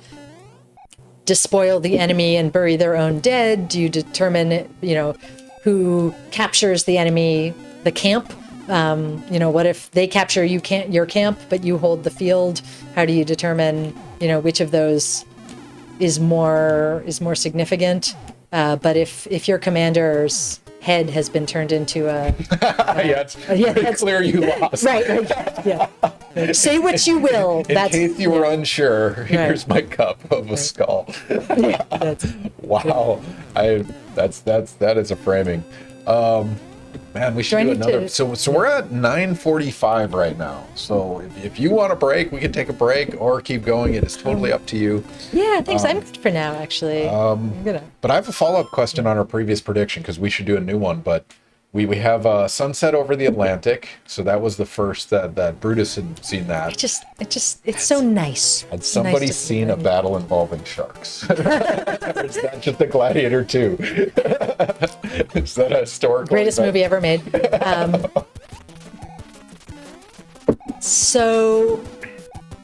despoil the enemy and bury their own dead? Do you determine, who captures the enemy, the camp? What if they capture your camp, but you hold the field? How do you determine, which of those is more significant? But if your commander's head has been turned into It's pretty clear you lost. right, yeah. Say what you will. In case you were unsure, here's my cup of a skull. Wow, that is a framing. Man, we should do another. So we're at 9:45 right now. So if you want a break, we can take a break or keep going. It is totally up to you. Yeah, thanks. I'm good for now, actually. But I have a follow-up question on our previous prediction, because we should do a new one. But we have sunset over the Atlantic. So that was the first that Brutus had seen that. It's so nice. Had somebody seen a battle involving sharks? Or is that just the Gladiator 2? Is that a historical Greatest event? movie ever made. So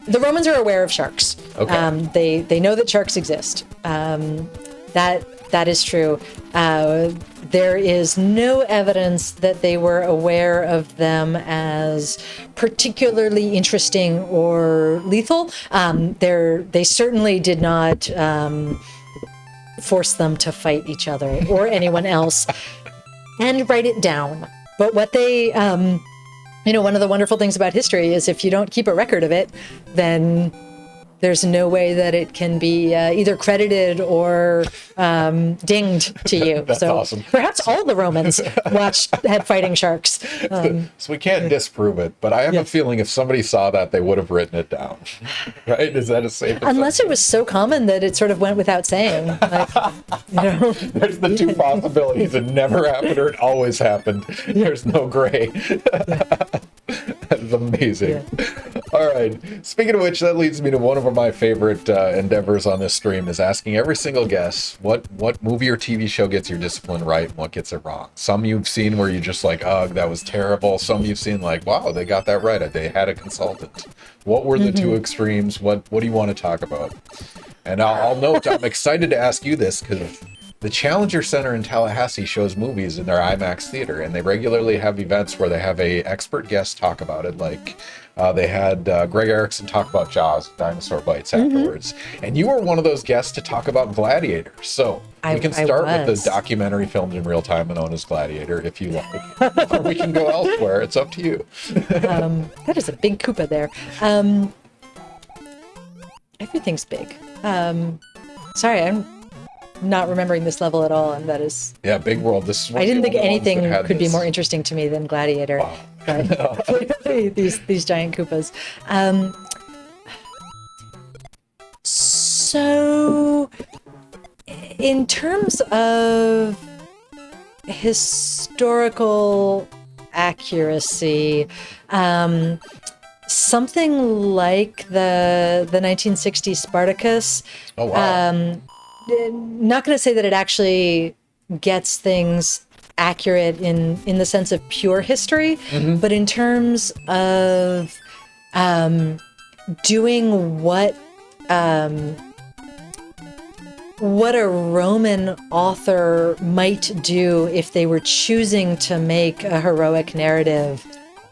the Romans are aware of sharks. Okay. They know that sharks exist. That is true. There is no evidence that they were aware of them as particularly interesting or lethal. They certainly did not force them to fight each other or anyone else and write it down. But what they, one of the wonderful things about history is if you don't keep a record of it, then there's no way that it can be either credited or dinged to you. That's so awesome. Perhaps all the Romans had fighting sharks. So we can't disprove it, but I have a feeling if somebody saw that, they would have written it down. Right? Is that a safe assumption? Unless it was so common that it sort of went without saying. There's the two possibilities. It never happened or it always happened. There's no gray. That is amazing. Yeah. All right. Speaking of which, that leads me to one of my favorite endeavors on this stream, is asking every single guest what movie or TV show gets your discipline right and what gets it wrong. Some you've seen where you're just like, ugh, that was terrible. Some you've seen like, wow, they got that right. They had a consultant. What were the two extremes? What do you want to talk about? And I'll note, I'm excited to ask you this because the Challenger Center in Tallahassee shows movies in their IMAX theater, and they regularly have events where they have a expert guest talk about it. Like they had Greg Erickson talk about Jaws, Dinosaur Bites afterwards. And you were one of those guests to talk about Gladiator. So we can start with the documentary filmed in real time known as Gladiator, if you like. Or we can go elsewhere. It's up to you. That is a big Koopa there. Everything's big. Sorry, I'm not remembering this level at all, and that is. Yeah, big world. This is one I of the didn't think only ones that anything had could be this. more interesting to me than Gladiator. Wow. But these giant Koopas. So, in terms of historical accuracy, something like the 1960 Spartacus. Oh, wow. Not going to say that it actually gets things accurate in the sense of pure history, but in terms of doing what a Roman author might do if they were choosing to make a heroic narrative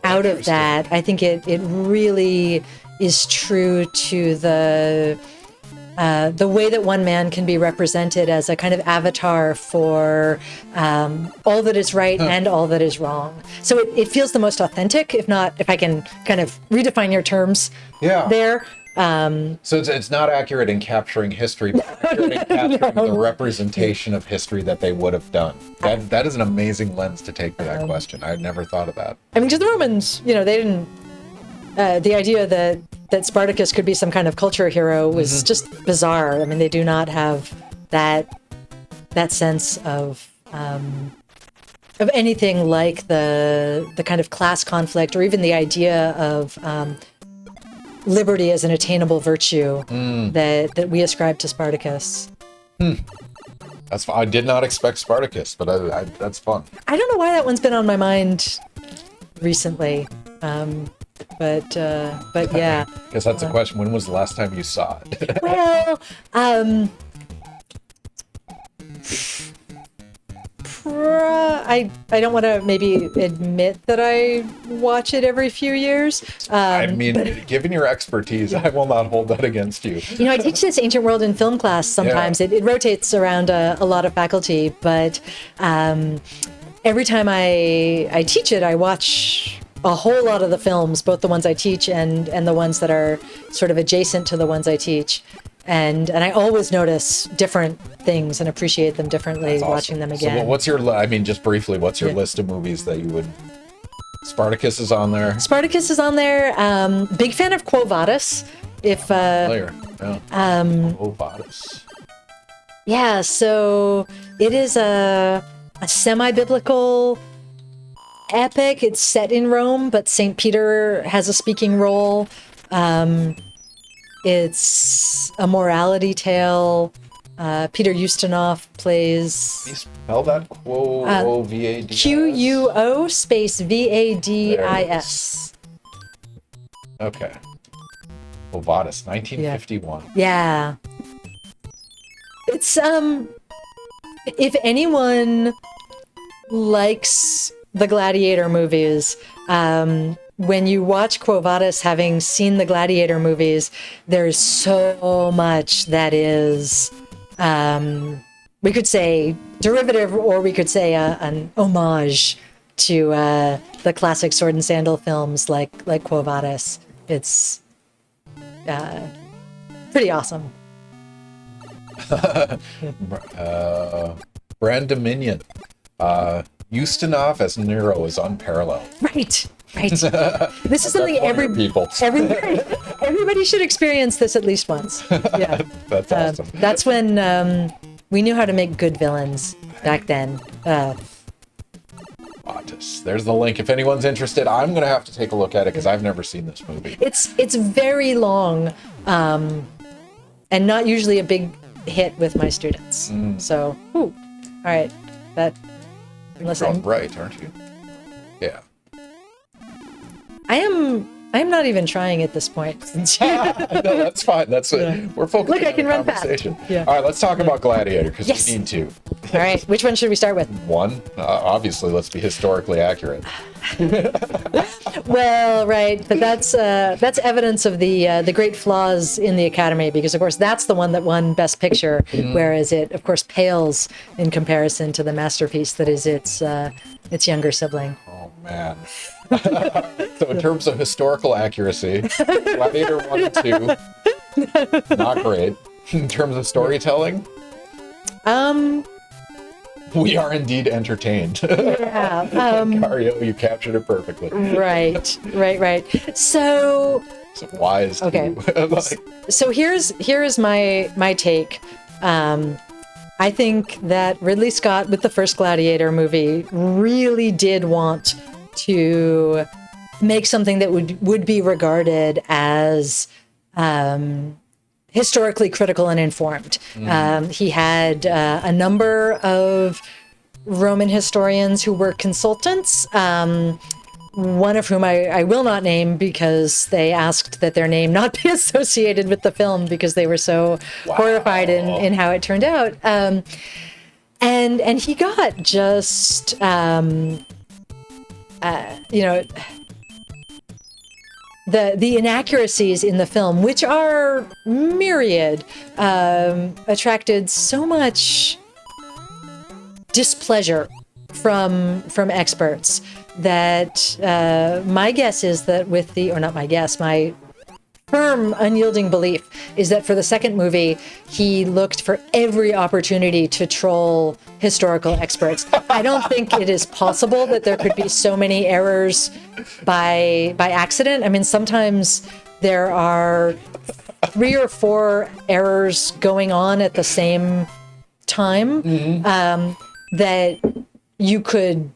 out of that. I think it really is true to the way that one man can be represented as a kind of avatar for all that is right and all that is wrong. So it feels the most authentic, if I can kind of redefine your terms there. So it's not accurate in capturing history, but accurate in capturing the representation of history that they would have done. That is an amazing lens to take to that question. I had never thought of that. I mean, because the Romans, they didn't. The idea that Spartacus could be some kind of culture hero was just bizarre. I mean, they do not have that sense of anything like the kind of class conflict, or even the idea of liberty as an attainable virtue that we ascribe to Spartacus. That's fun. I did not expect Spartacus, but that's fun. I don't know why that one's been on my mind recently. But yeah. I guess that's a question. When was the last time you saw it? Well, I don't want to maybe admit that I watch it every few years. I mean, given your expertise, I will not hold that against you. I teach this ancient world in film class sometimes. Yeah. It rotates around a lot of faculty, but every time I teach it, I watch a whole lot of the films, both the ones I teach and the ones that are sort of adjacent to the ones I teach. And I always notice different things and appreciate them differently watching them again. So what's your, just briefly, what's your list of movies that you would... Spartacus is on there. Spartacus is on there. Big fan of Quo Vadis. Player. Yeah. Quo Vadis. Yeah, so it is a semi-biblical epic. It's set in Rome, but St. Peter has a speaking role. It's a morality tale. Peter Ustinov plays... Can you spell that? Quo, V-A-D-I-S? Q-U-O space V-A-D-I-S. Okay. Quo Vadis, 1951. Yeah. It's, if anyone likes the Gladiator movies, when you watch Quo Vadis, having seen the Gladiator movies, there's so much that is, we could say derivative, or we could say an homage to the classic sword and sandal films like Quo Vadis. It's pretty awesome. Brand Dominion. Ustinov as Nero is unparalleled. Right. This is something everybody should experience this at least once. Yeah. That's awesome. That's when we knew how to make good villains back then. There's the link. If anyone's interested, I'm going to have to take a look at it because I've never seen this movie. It's very long, and not usually a big hit with my students. So, all right, that. Unless You're right, aren't you? Yeah. I am not even trying at this point. No, that's fine. That's it. We're focusing Look, I on can the run fast. conversation. Yeah. All right, let's talk about Gladiator because Yes. we need to. All right, which one should we start with? One, obviously, let's be historically accurate. Well, right, but that's evidence of the great flaws in the Academy, because of course that's the one that won Best Picture, whereas it of course pales in comparison to the masterpiece that is its younger sibling. Oh man. So in terms of historical accuracy, Gladiator 1 and 2, not great. in terms of storytelling, we are indeed entertained. Yeah. Cario, you captured it perfectly. Right. So Wise. Okay. Like, So here's my take. I think that Ridley Scott with the first Gladiator movie really did want to make something that would be regarded as historically critical and informed. He had a number of Roman historians who were consultants. One of whom I will not name because they asked that their name not be associated with the film because they were so horrified in how it turned out. And he got just, the inaccuracies in the film, which are myriad, attracted so much displeasure from experts that my guess is that my firm, unyielding belief is that for the second movie, he looked for every opportunity to troll historical experts. I don't think it is possible that there could be so many errors by accident. I mean, sometimes there are 3 or 4 errors going on at the same time that you could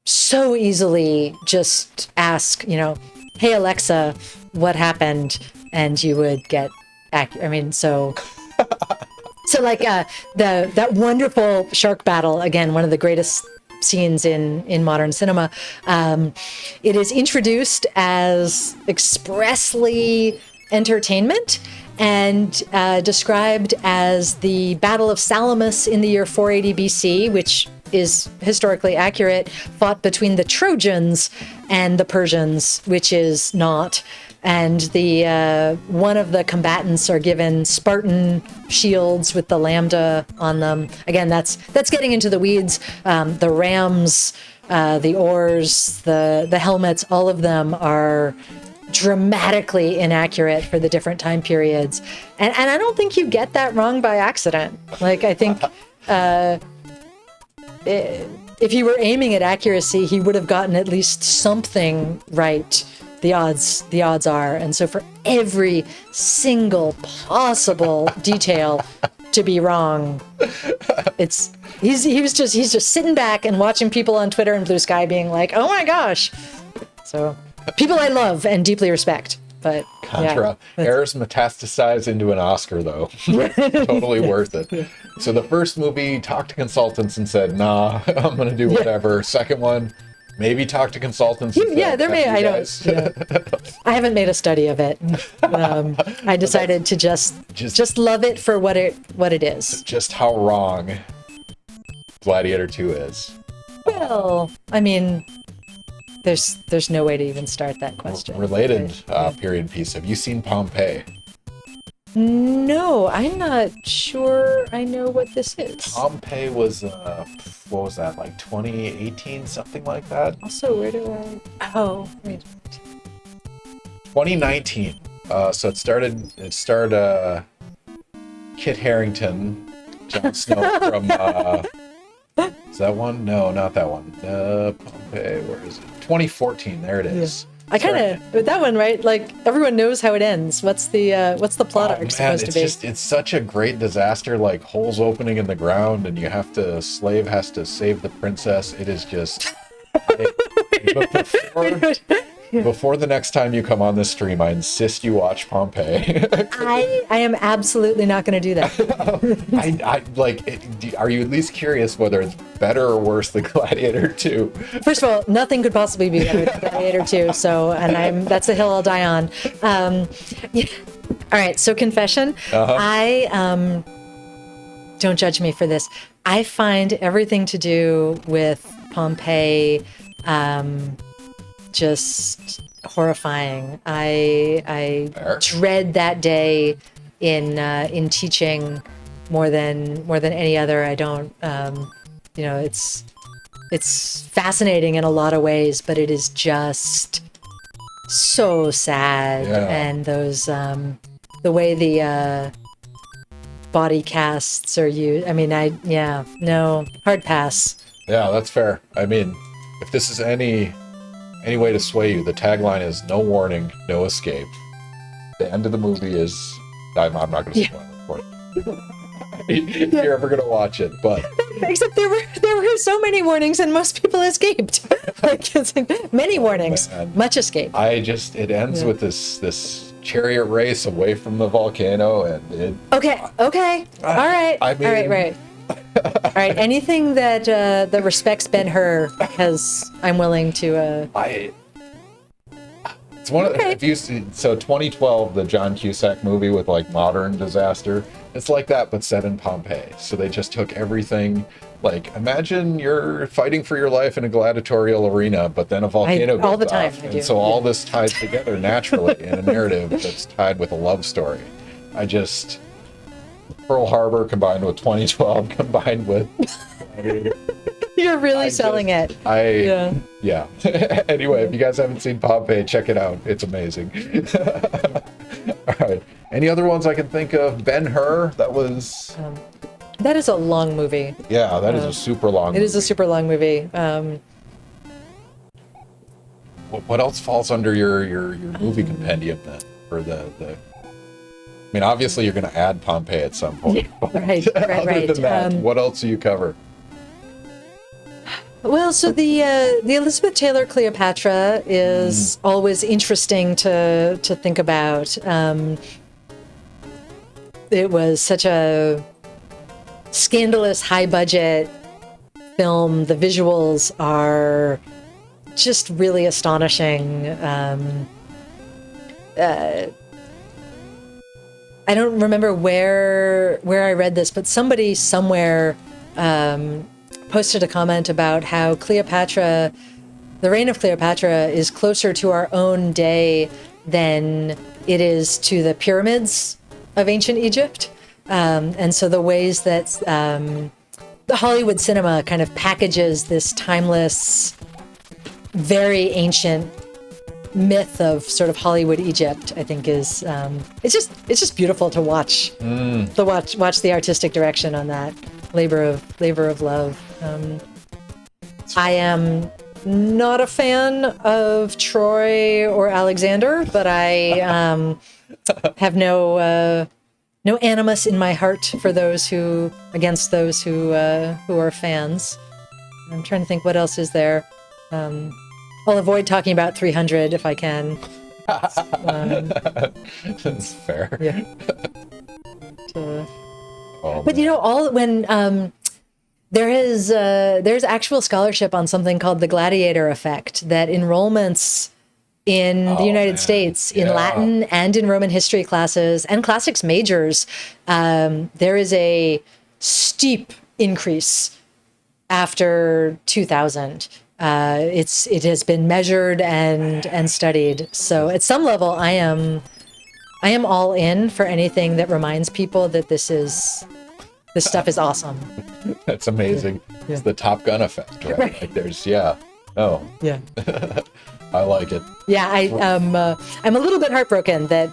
so easily just ask, hey, Alexa, what happened? And you would get accurate. I mean, so like that wonderful shark battle, again, one of the greatest scenes in modern cinema. It is introduced as expressly entertainment and described as the Battle of Salamis in the year 480 BC, which is historically accurate, fought between the Trojans and the Persians, which is not. And the one of the combatants are given Spartan shields with the lambda on them. Again, that's getting into the weeds. The rams, the oars, the helmets, all of them are dramatically inaccurate for the different time periods. And I don't think you get that wrong by accident. Like, I think if he were aiming at accuracy, he would have gotten at least something right. The odds are. And so for every single possible detail to be wrong, he's just sitting back and watching people on Twitter and Blue Sky being like, oh my gosh. So people I love and deeply respect. But Contra. Errors metastasize into an Oscar, though. Totally worth it. So the first movie, talked to consultants and said, nah, I'm going to do whatever. Second one, maybe talk to consultants. There may. I don't. Yeah. I haven't made a study of it. I decided to just love it for what it is. Just how wrong Gladiator 2 is. Well, I mean, there's no way to even start that question. Related period piece. Have you seen Pompeii? No, I'm not sure I know what this is. Pompeii was, what was that, like 2018, something like that? Also, where do I... Oh, wait. 2019. So it starred Kit Harington, Jon Snow from... is that one? No, not that one. Pompeii, where is it? 2014, there it is. Yeah. I kind of, with that one, right? Like, everyone knows how it ends. What's the plot arc supposed to be? It's such a great disaster, like holes opening in the ground and slave has to save the princess. It is just... Before the next time you come on this stream, I insist you watch Pompeii. I am absolutely not going to do that. Are you at least curious whether it's better or worse than Gladiator 2? First of all, nothing could possibly be better than Gladiator 2. So, that's the hill I'll die on. Yeah. All right. So, confession. I don't judge me for this. I find everything to do with Pompeii just horrifying. I dread that day in teaching more than any other. I don't it's fascinating in a lot of ways, but it is just so sad. And those the way the body casts are used. I mean, no, hard pass. Yeah, that's fair. I mean, if this is any way to sway you, the tagline is "No warning, no escape." The end of the movie is, I'm not going to spoil it for you. If you're ever going to watch it, but Except there were so many warnings and most people escaped. It's like many warnings, much escape. it ends with this chariot race away from the volcano, and it. Okay. All right. I mean, all right. All right. Anything that respects Ben-Hur I'm willing to. It's one of if you see, so 2012, the John Cusack movie with like modern disaster. It's like that, but set in Pompeii. So they just took everything. Like, imagine you're fighting for your life in a gladiatorial arena, but then a volcano goes all the time. off, and so all this ties together naturally in a narrative that's tied with a love story. Pearl Harbor combined with 2012 combined with. You're really selling it. Yeah. Anyway, if you guys haven't seen Pompeii, check it out. It's amazing. All right. Any other ones I can think of? Ben-Hur, that was... that is a long movie. Yeah, that is a super long movie. It is a super long movie. What else falls under your movie compendium then? For the... I mean, obviously you're going to add Pompeii at some point. Right. Other than that, what else do you cover? Well, so the Elizabeth Taylor Cleopatra is always interesting to think about. It was such a scandalous, high-budget film. The visuals are just really astonishing. I don't remember where I read this, but somebody somewhere posted a comment about how Cleopatra, the reign of Cleopatra, is closer to our own day than it is to the pyramids of ancient Egypt. And so the ways that the Hollywood cinema kind of packages this timeless, very ancient myth of sort of Hollywood Egypt, I think is it's just beautiful to watch. Watch the artistic direction on that labor of love. I am not a fan of Troy or Alexander, but I have no animus in my heart for against those who are fans. I'm trying to think what else is there. I'll avoid talking about 300 if I can. That's fair. Yeah. But there's actual scholarship on something called the gladiator effect, that enrollments in the United States in Latin and in Roman history classes and classics majors, there is a steep increase after 2000. It has been measured and studied. So at some level, I am all in for anything that reminds people that this stuff is awesome. That's amazing. Yeah. It's the Top Gun effect, right? Like there's, I like it. Yeah, I'm a little bit heartbroken that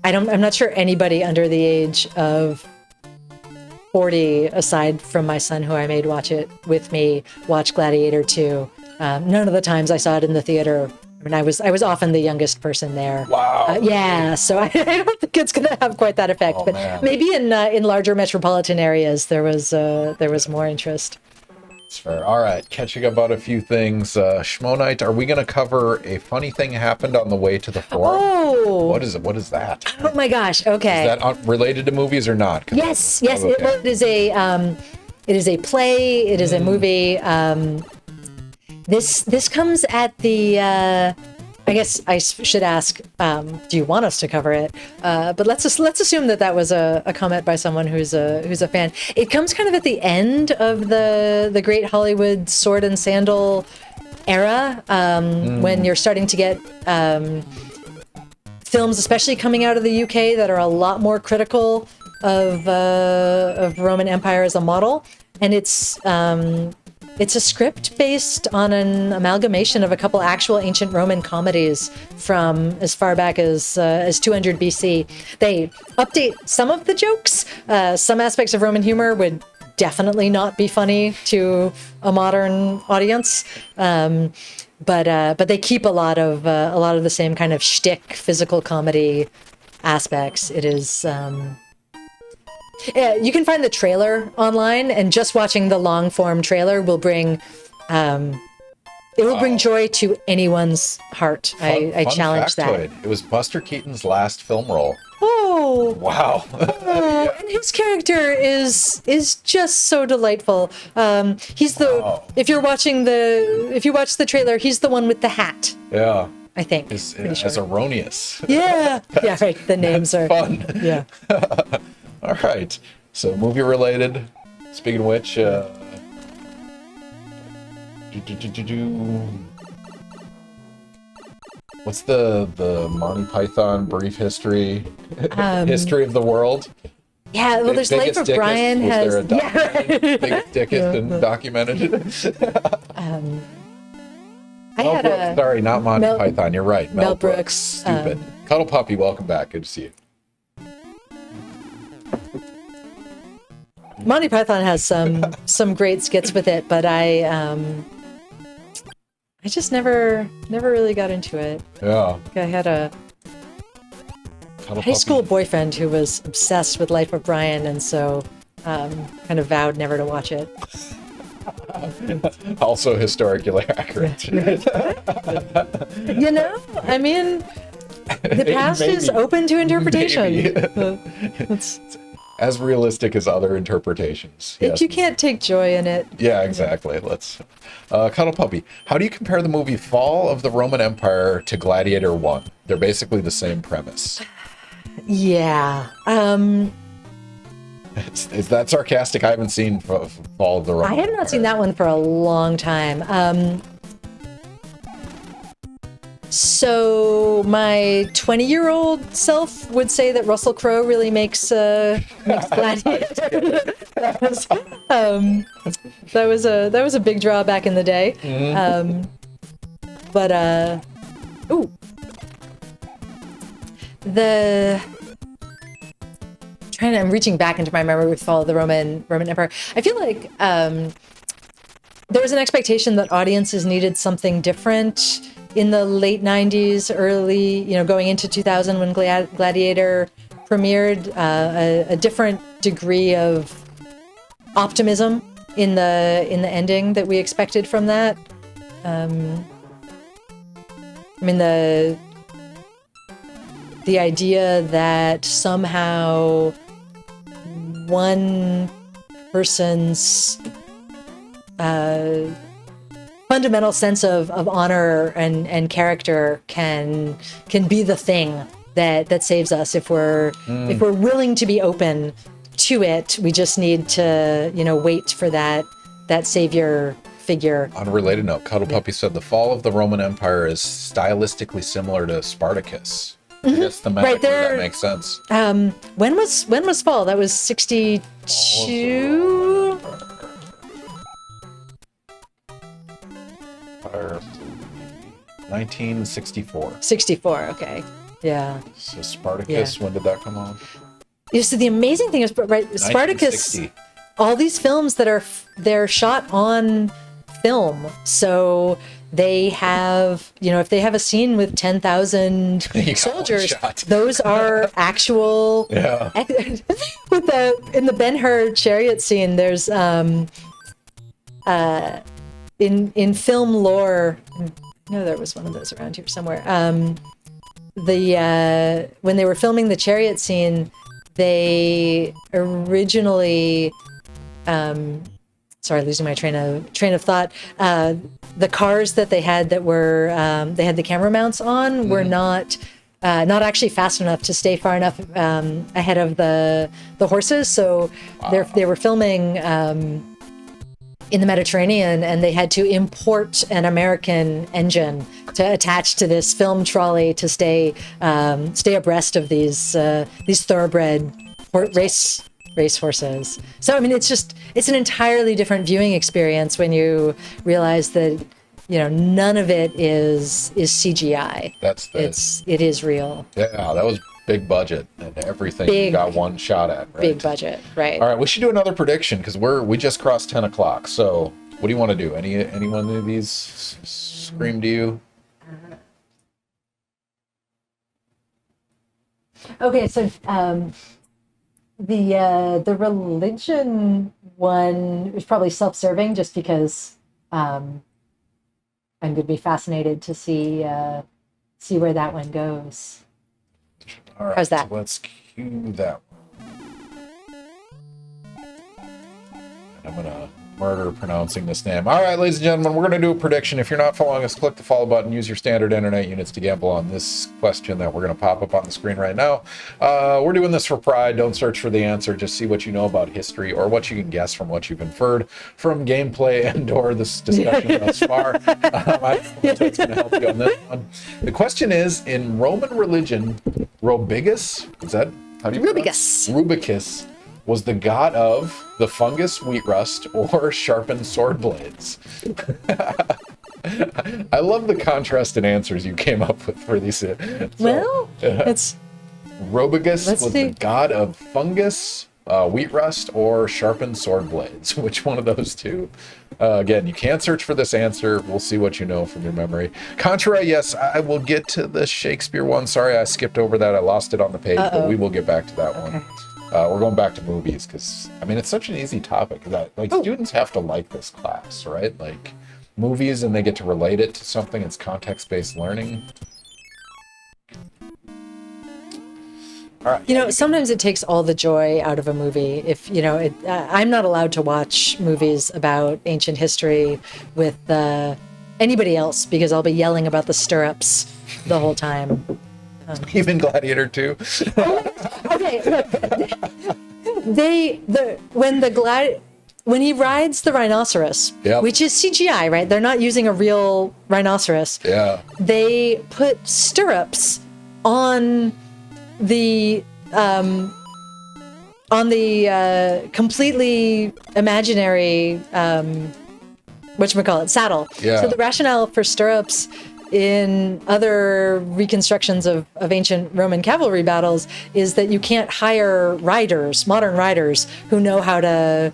I'm not sure anybody under the age of 40, aside from my son, who I made watch it with me, watch Gladiator 2. None of the times I saw it in the theater, I mean, I was often the youngest person there. Wow. So I don't think it's going to have quite that effect. But maybe in larger metropolitan areas, there was more interest. That's fair. All right, catching up on a few things. Schmo Night, are we going to cover a funny thing happened on the way to the forum? Oh. What is it? What is that? Oh my gosh. Okay. Is that related to movies or not? Yes. Okay. It is a play. It is a movie. This comes at the. I guess I should ask. Do you want us to cover it? But let's assume that was a comment by someone who's a fan. It comes kind of at the end of the great Hollywood sword and sandal era, when you're starting to get films, especially coming out of the UK, that are a lot more critical of Roman Empire as a model, and it's It's a script based on an amalgamation of a couple actual ancient Roman comedies from as far back as 200 BC. They update some of the jokes. Some aspects of Roman humor would definitely not be funny to a modern audience. But they keep a lot of the same kind of shtick physical comedy aspects. It is. Yeah, you can find the trailer online, and just watching the long form trailer will bring joy to anyone's heart. I challenge factoid. that. It was Buster Keaton's last film role. Oh Wow. oh, and his character is just so delightful. He's the if you watch the trailer, he's the one with the hat. Yeah. I think. As Sure. erroneous. Yeah. Yeah, right. The names are fun. Yeah. All right. So movie related. Speaking of which, what's the Monty Python brief history? History of the world? Yeah, well, there's Life of Biggest Brian Dickest? has. Was there a Biggest Dickest and documented? I had a. Sorry, not Monty Python. You're right. Mel Brooks. Brooks, Stupid. Cuddle Puppy, welcome back. Good to see you. Monty Python has some great skits with it, but I just never really got into it. Yeah. I had a Cuddle high Puppy. school boyfriend who was obsessed with Life of Brian, and so kind of vowed never to watch it. Also historically accurate. You know, I mean, the past is Maybe. open to interpretation. Maybe. It's, As realistic as other interpretations. Yes. You can't take joy in it. Yeah, exactly. Let's Cuddle Puppy. How do you compare the movie Fall of the Roman Empire to Gladiator 1? They're basically the same premise. Yeah. Is that sarcastic? I haven't seen Fall of the Roman I have not seen that one for a long time. So my 20-year-old self would say that Russell Crowe really makes Gladiator. That was a big draw back in the day. I'm reaching back into my memory with Fall of the Roman Empire. I feel like there was an expectation that audiences needed something different in the late 90s, early, going into 2000 when Gladiator premiered, a different degree of optimism in the ending that we expected from that. I mean, the idea that somehow one person's fundamental sense of honor and character can be the thing that saves us if we're willing to be open to it. We just need to wait for that savior figure. On a related note, Cuddle Puppy said the Fall of the Roman Empire is stylistically similar to Spartacus. I guess thematically Right there, that makes sense. When was Fall? That was 62. 1964. 64. Okay. Yeah. So Spartacus, when did that come on? So the amazing thing is, right, Spartacus. 1960. All these films that they're shot on film, so they have, if they have a scene with 10,000 soldiers, those are actual. Yeah. In the Ben-Hur chariot scene, there's in film lore. I know there was one of those around here somewhere. When they were filming the chariot scene, they originally. Sorry, losing my train of thought. The cars that they had that were they had the camera mounts on were not actually fast enough to stay far enough ahead of the horses. So they were filming in the Mediterranean, and they had to import an American engine to attach to this film trolley to stay abreast of these thoroughbred race racehorses. So, I mean, it's an entirely different viewing experience when you realize that, none of it is CGI. It is real. Yeah, that was big budget and everything. You got one shot at, right? Big budget, right? All right, we should do another prediction because we just crossed 10 o'clock. So, what do you want to do? Any one of these scream to you? Okay, so the religion one is probably self-serving, just because I'm going to be fascinated to see where that one goes. All right, how's that? So let's cue that one. And I'm gonna murder pronouncing this name. All right, ladies and gentlemen, we're going to do a prediction. If you're not following us, click the follow button. Use your standard internet units to gamble on this question that we're going to pop up on the screen right now. We're doing this for pride. Don't search for the answer. Just see what you know about history or what you can guess from what you've inferred from gameplay and or this discussion thus far. I think it's going to help you on this one. The question is, in Roman religion, Robigus, is that how do you pronounce it? Rubicus was the god of the fungus, wheat rust, or sharpened sword blades. I love the contrasted answers you came up with for these. It's Robigus was the god of fungus, wheat rust, or sharpened sword blades. Which one of those two? Again, you can't search for this answer. We'll see what you know from your memory. Contra, yes, I will get to the Shakespeare one. Sorry, I skipped over that. I lost it on the page, but we will get back to that one. We're going back to movies because, I mean, it's such an easy topic that, students have to like this class, right? Like, movies, and they get to relate it to something. It's context-based learning. All right. Sometimes it takes all the joy out of a movie. If, I'm not allowed to watch movies about ancient history with anybody else because I'll be yelling about the stirrups the whole time. Even Gladiator 2. Okay, look. When he rides the rhinoceros, which is CGI, right? They're not using a real rhinoceros. Yeah. They put stirrups on the completely imaginary saddle. Yeah. So the rationale for stirrups in other reconstructions of ancient Roman cavalry battles is that you can't hire modern riders who know how to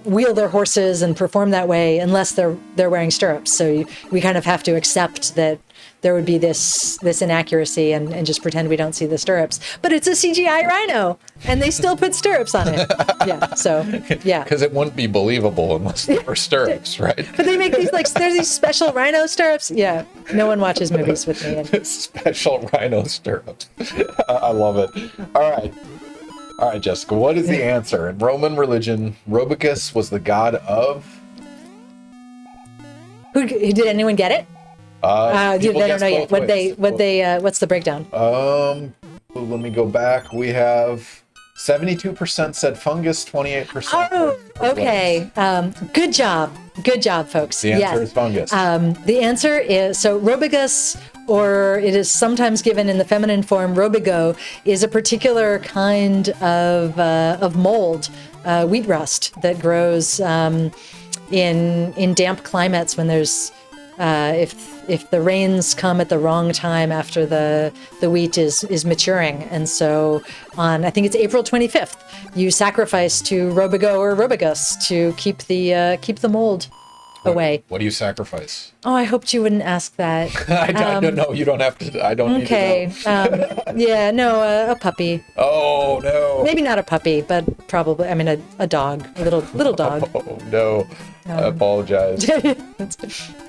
wheel their horses and perform that way unless they're wearing stirrups. So we kind of have to accept that there would be this inaccuracy and just pretend we don't see the stirrups. But it's a CGI rhino, and they still put stirrups on it. Yeah. Because it wouldn't be believable unless there were stirrups, right? But they make these, there's these special rhino stirrups. Yeah, no one watches movies with me. Special rhino stirrups. I love it. All right, Jessica, what is the answer? In Roman religion, Robicus was the god of... Did anyone get it? They don't know yet. What's the breakdown? Let me go back. We have 72% said fungus, 28%. Oh, okay. Good job, folks. The answer is fungus. The answer is, so Robigus, or it is sometimes given in the feminine form Robigo, is a particular kind of mold, wheat rust, that grows in damp climates when there's if the rains come at the wrong time after the wheat is maturing. And so on, I think it's April 25th, you sacrifice to Robigo or Robigus to keep the mold away. What do you sacrifice? Oh, I hoped you wouldn't ask that. I don't know. You don't have to. I don't need to know. A puppy. Oh, no. Maybe not a puppy, but probably, a dog, a little dog. Oh, no. I apologize.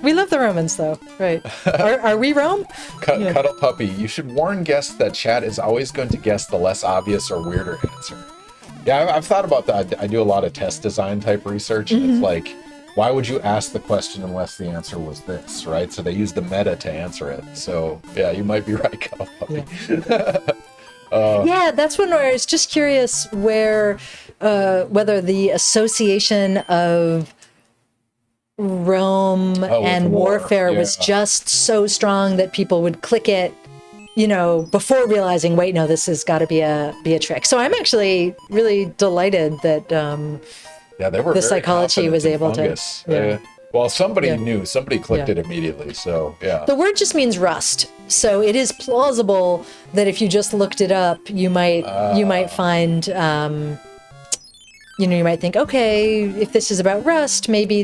We love the Romans, though, right? Are we Rome? Cuddle puppy. You should warn guests that chat is always going to guess the less obvious or weirder answer. Yeah, I've thought about that. I do a lot of test design type research, and it's like, why would you ask the question unless the answer was this, right? So they use the meta to answer it. So, yeah, you might be right, Cuddle puppy. Yeah, that's one where I was just curious whether the association of Rome and warfare was just so strong that people would click it before realizing, wait, no, this has got to be a trick. So I'm actually really delighted that they were the very psychology was confident in able fungus. to. Well, somebody Yeah. knew. Somebody clicked Yeah. it immediately. So, yeah. The word just means rust. So it is plausible that if you just looked it up, you might find, you might think, okay, if this is about rust, maybe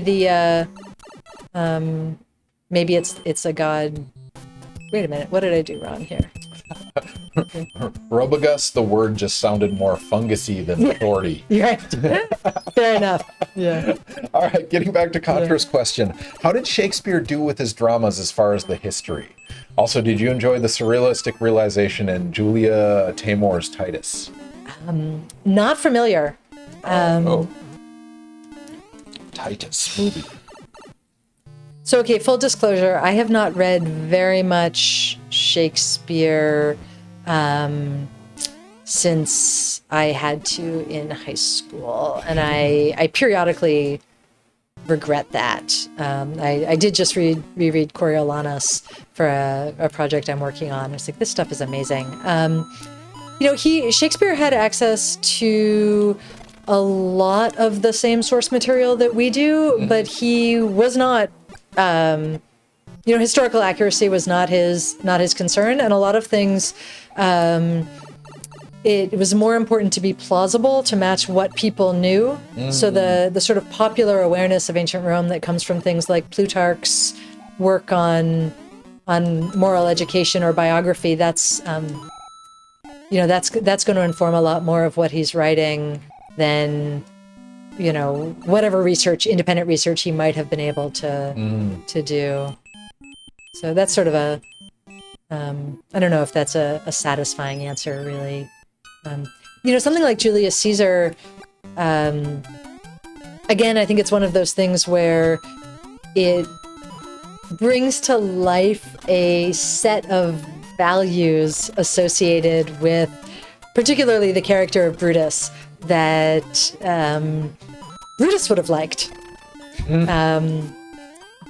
maybe it's a god. Wait a minute, what did I do wrong here? Robogus, the word just sounded more fungusy than thorny. Right. Fair enough. Yeah. All right, getting back to Contra's question. How did Shakespeare do with his dramas as far as the history? Also, did you enjoy the surrealistic realization in Julia Taymor's Titus? Not familiar. Titus movie. So, okay, full disclosure, I have not read very much Shakespeare since I had to in high school, and I periodically regret that. I did just reread Coriolanus for a project I'm working on. I was like, this stuff is amazing. Shakespeare had access to a lot of the same source material that we do, but he was not. Historical accuracy was not his concern, and a lot of things. It was more important to be plausible, to match what people knew. So the sort of popular awareness of ancient Rome that comes from things like Plutarch's work on moral education or biography, that's going to inform a lot more of what he's writing than whatever independent research he might have been able to do. So that's sort of I don't know if that's a satisfying answer, really. Something like Julius Caesar, again, I think it's one of those things where it brings to life a set of values associated with particularly the character of Brutus that Brutus would have liked,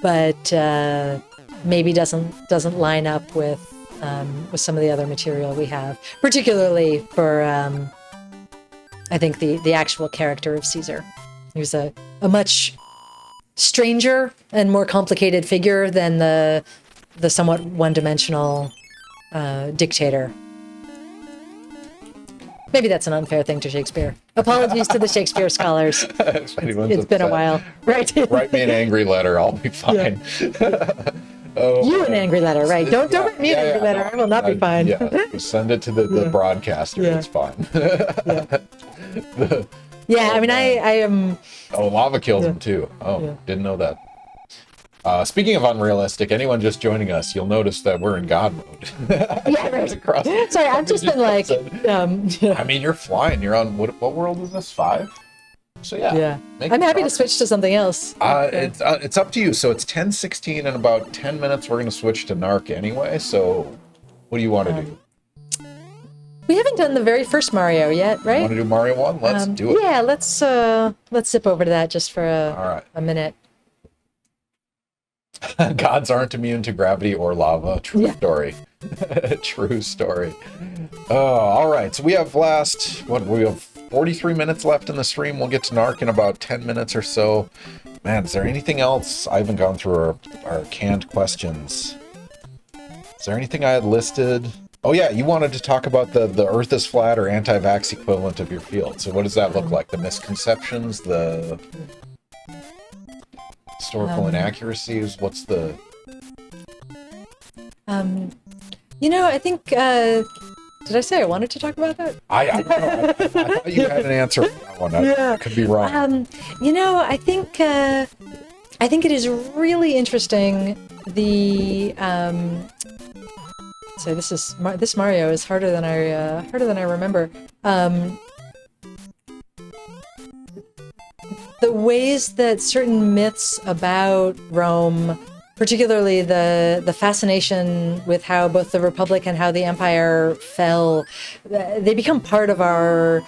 but maybe doesn't line up with some of the other material we have, particularly for I think the actual character of Caesar. He was a much stranger and more complicated figure than the somewhat one-dimensional dictator. Maybe that's an unfair thing to Shakespeare. Apologies to the Shakespeare scholars. It's been a while. Right. Write me an angry letter. I'll be fine. You an angry letter, right? Don't write me an angry letter. No, I will not be fine. Send it to the broadcaster. It's fine. I mean, I am. Oh, lava kills him too. Oh, didn't know that. Speaking of unrealistic, anyone just joining us, you'll notice that we're in God mode. Right. Sorry, I've just been like. I mean, you're flying. You're on what world is this? 5? So I'm happy to switch to something else. It's up to you. So it's 10:16 in about 10 minutes. We're going to switch to NARC anyway. So what do you want to do? We haven't done the very first Mario yet, right? Want to do Mario 1? Let's do it. Yeah, let's zip over to that just for a minute. Gods aren't immune to gravity or lava. True story. True story. Oh, all right. So we have we have 43 minutes left in the stream. We'll get to NARC in about 10 minutes or so. Man, is there anything else? I haven't gone through our canned questions. Is there anything I had listed? Oh yeah, you wanted to talk about the Earth is flat or anti-vax equivalent of your field. So what does that look like? The misconceptions, the historical inaccuracies? What's the... I think... did I say I wanted to talk about that? I don't know. I thought you had an answer for that one. I could be wrong. I think it is really interesting. So this Mario is harder than I remember. The ways that certain myths about Rome, particularly the fascination with how both the Republic and how the Empire fell, they become part of our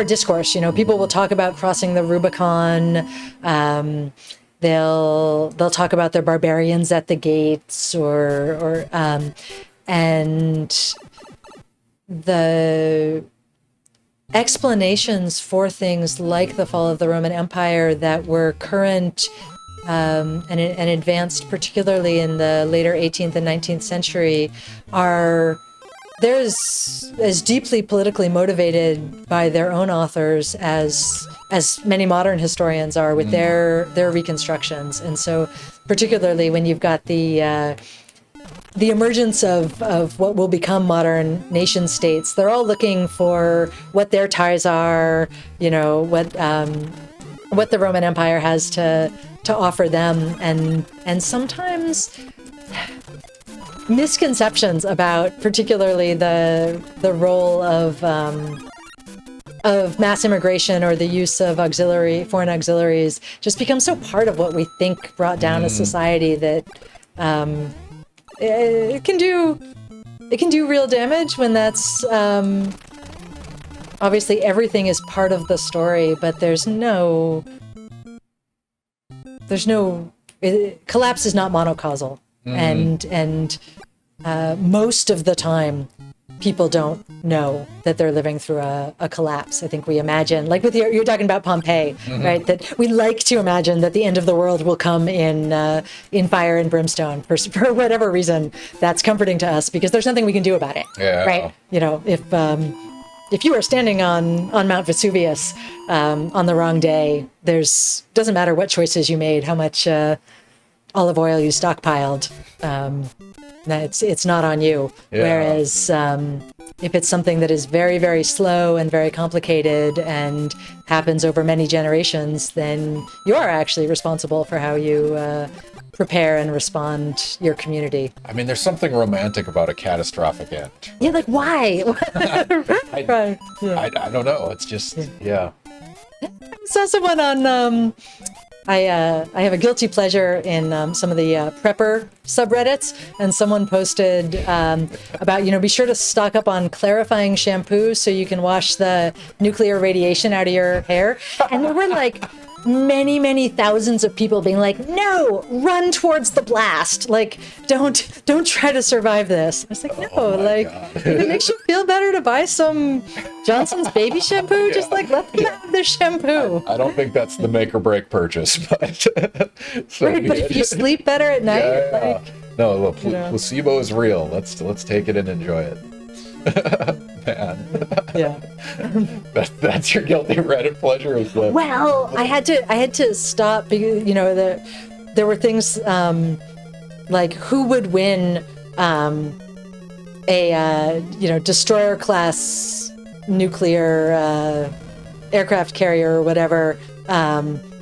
discourse. People will talk about crossing the Rubicon. They'll talk about their barbarians at the gates, and the explanations for things like the fall of the Roman Empire that were current and advanced, particularly in the later 18th and 19th century, they're as deeply politically motivated by their own authors as many modern historians are with their reconstructions. And so particularly when you've got the emergence of what will become modern nation states, they're all looking for what their ties are, what the Roman Empire has to offer them, and sometimes misconceptions about particularly the role of mass immigration or the use of foreign auxiliaries just become so part of what we think brought down a society that it can do real damage when that's obviously everything is part of the story, but collapse is not monocausal. And most of the time, people don't know that they're living through a collapse. I think we imagine, like you're talking about Pompeii, right? That we like to imagine that the end of the world will come in fire and brimstone for whatever reason. That's comforting to us because there's nothing we can do about it, right? If you are standing on Mount Vesuvius on the wrong day, doesn't matter what choices you made, how much olive oil you stockpiled. It's not on you. Yeah. Whereas if it's something that is very, very slow and very complicated and happens over many generations, then you are actually responsible for how you prepare and respond your community. I mean, there's something romantic about a catastrophic end. Yeah, like why? I don't know. It's just, yeah. I saw someone on... I have a guilty pleasure in some of the prepper subreddits, and someone posted about, be sure to stock up on clarifying shampoo so you can wash the nuclear radiation out of your hair. And there were like many, many thousands of people being like, no, run towards the blast. Like, don't try to survive this. I was like, no, if it makes you feel better to buy some Johnson's baby shampoo, just let them have their shampoo. I don't think that's the make or break purchase, but right, but if you sleep better at night, no, look, placebo is real. Let's take it and enjoy it. Man. Yeah. That's your guilty Reddit pleasure. Well, I had to stop because there were things like who would win a destroyer class nuclear aircraft carrier or whatever,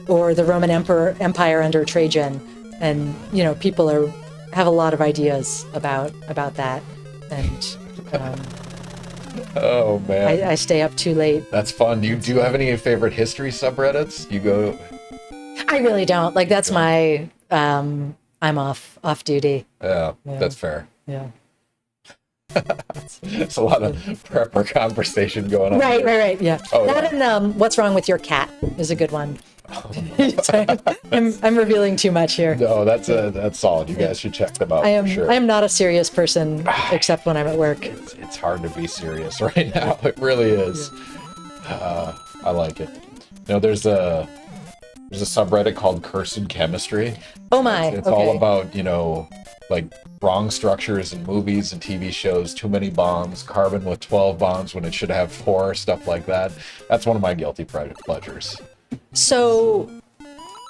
or the Roman Empire under Trajan, and people have a lot of ideas about that, and. Oh man! I stay up too late. That's fun. Do you have any favorite history subreddits? You go? I really don't. Like that's my I'm off duty. Yeah, that's fair. Yeah. It's a lot of prepper conversation going on. Right. Yeah. Oh, that and what's wrong with your cat is a good one. I'm revealing too much here. No, that's solid. You guys should check them out. For sure. I am not a serious person except when I'm at work. It's hard to be serious right now. It really is. I like it. There's a subreddit called Cursed Chemistry. Oh my! It's all about like wrong structures in movies and TV shows, too many bonds, carbon with 12 bonds when it should have 4, stuff like that. That's one of my guilty pleasures. So,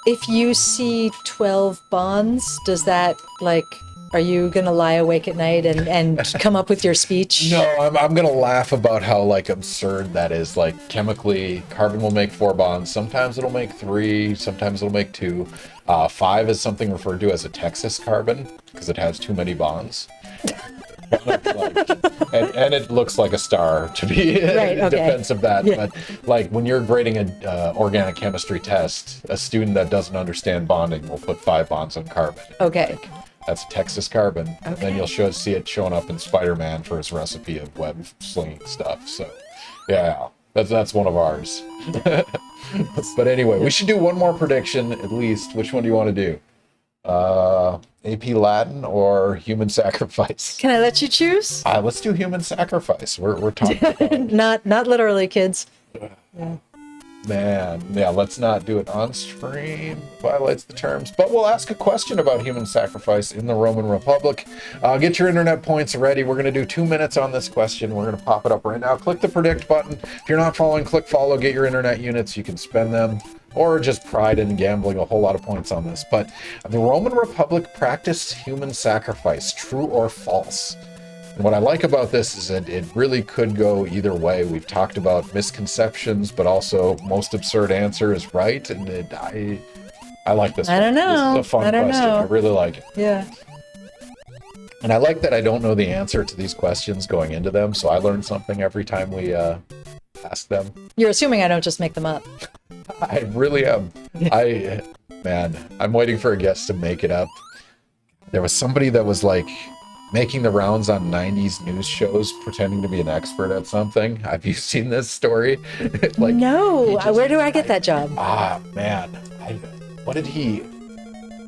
if you see 12 bonds, does that, are you going to lie awake at night and come up with your speech? No, I'm going to laugh about how, absurd that is. Chemically, carbon will make 4 bonds. Sometimes it'll make 3, sometimes it'll make 2. 5 is something referred to as a Texas carbon, because it has too many bonds. And it looks like a star to be in defense of that. Yeah. But when you're grading an organic chemistry test, a student that doesn't understand bonding will put 5 bonds on carbon. Okay. That's Texas carbon. Okay. And then you'll see it showing up in Spider-Man for his recipe of web slinging stuff. So yeah, that's one of ours. But anyway, we should do one more prediction at least. Which one do you want to do? AP Latin or human sacrifice? Can I let you choose? Let's do human sacrifice. We're talking about Not literally, kids. man. Yeah, let's not do it on stream. Violates the terms. But we'll ask a question about human sacrifice in the Roman Republic. Get your internet points ready. We're going to do 2 minutes on this question. We're going to pop it up right now. Click the predict button. If you're not following, click follow. Get your internet units. You can spend them, or just pride in gambling a whole lot of points on this. But the Roman Republic practiced human sacrifice, true or false? And what I like about this is that it really could go either way. We've talked about misconceptions, but also most absurd answer is right. And I like this one. I don't know. This is a fun question. I really like it. Yeah. And I like that I don't know the answer to these questions going into them, so I learn something every time we ask them. You're assuming I don't just make them up. I really am. I'm waiting for a guest to make it up. There was somebody that was like making the rounds on 90s news shows pretending to be an expert at something. Have you seen this story? Like, no. Where do I get that job? Man.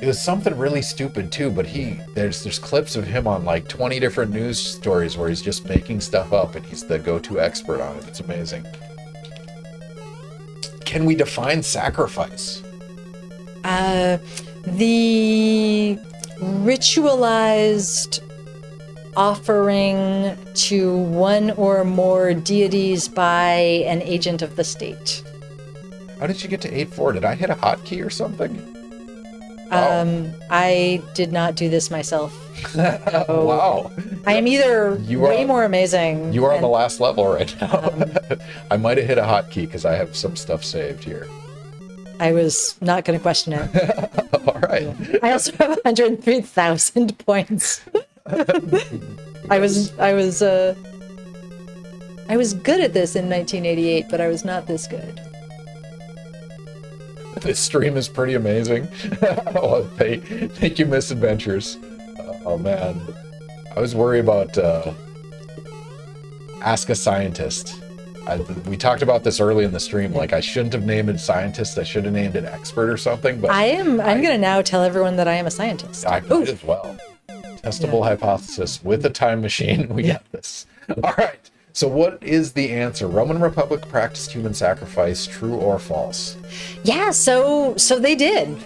It was something really stupid too, but there's clips of him on like 20 different news stories where he's just making stuff up and he's the go-to expert on it. It's amazing. Can we define sacrifice? The ritualized offering to one or more deities by an agent of the state. How did you get to 8-4? Did I hit a hotkey or something? I did not do this myself. Wow. I am either way more amazing. You are on the last level right now. I might have hit a hotkey because I have some stuff saved here. I was not going to question it. All right. Yeah. I also have 103,000 points. I was good at this in 1988, but I was not this good. This stream is pretty amazing. Well, thank you, Misadventures. Oh man, I was worried about Ask a Scientist. We talked about this early in the stream. Like, I shouldn't have named it scientist. I should have named it expert or something. But I'm going to now tell everyone that I am a scientist. I might as well. Testable hypothesis with a time machine. We got this. All right. So what is the answer? Roman Republic practiced human sacrifice, true or false? Yeah, so they did.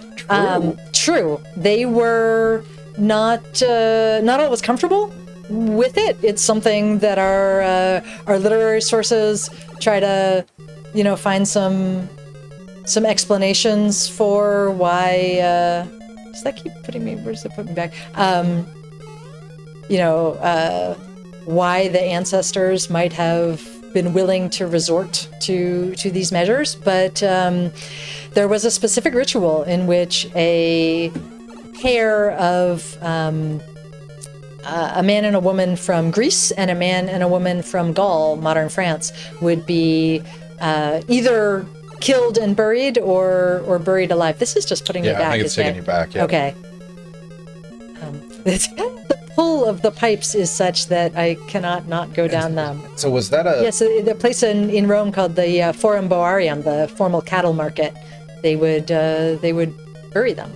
True. They were not always comfortable with it. It's something that our literary sources try to, find some explanations for why. Does that keep putting me? Where does it put me back? Why the ancestors might have been willing to resort to these measures, but there was a specific ritual in which a pair of a man and a woman from Greece and a man and a woman from Gaul, modern France, would be either killed and buried or buried alive. This is just putting me back. Yeah, I think it's taking you back. Yeah. Okay. The pull of the pipes is such that I cannot not go down them. So was that a... Yes, the place in Rome called the Forum Boarium, the formal cattle market. They would bury them.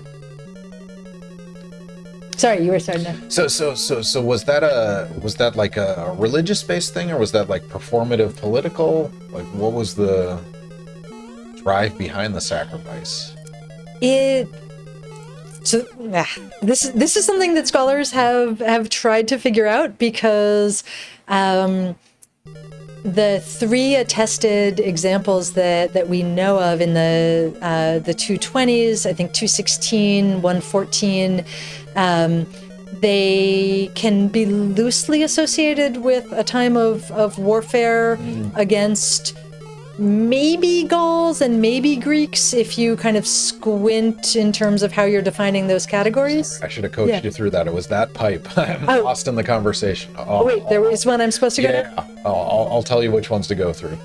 Sorry, you were starting to... So was that like a religious based thing, or was that like performative political? Like, what was the drive behind the sacrifice? This is something that scholars have tried to figure out, because the three attested examples that we know of in the 220s, I think 216, 114, they can be loosely associated with a time of warfare against maybe Gauls and maybe Greeks, if you kind of squint in terms of how you're defining those categories. I should have coached you through that. It was that pipe. I'm lost in the conversation. Wait, there is one I'm supposed to go to? Yeah, I'll tell you which ones to go through.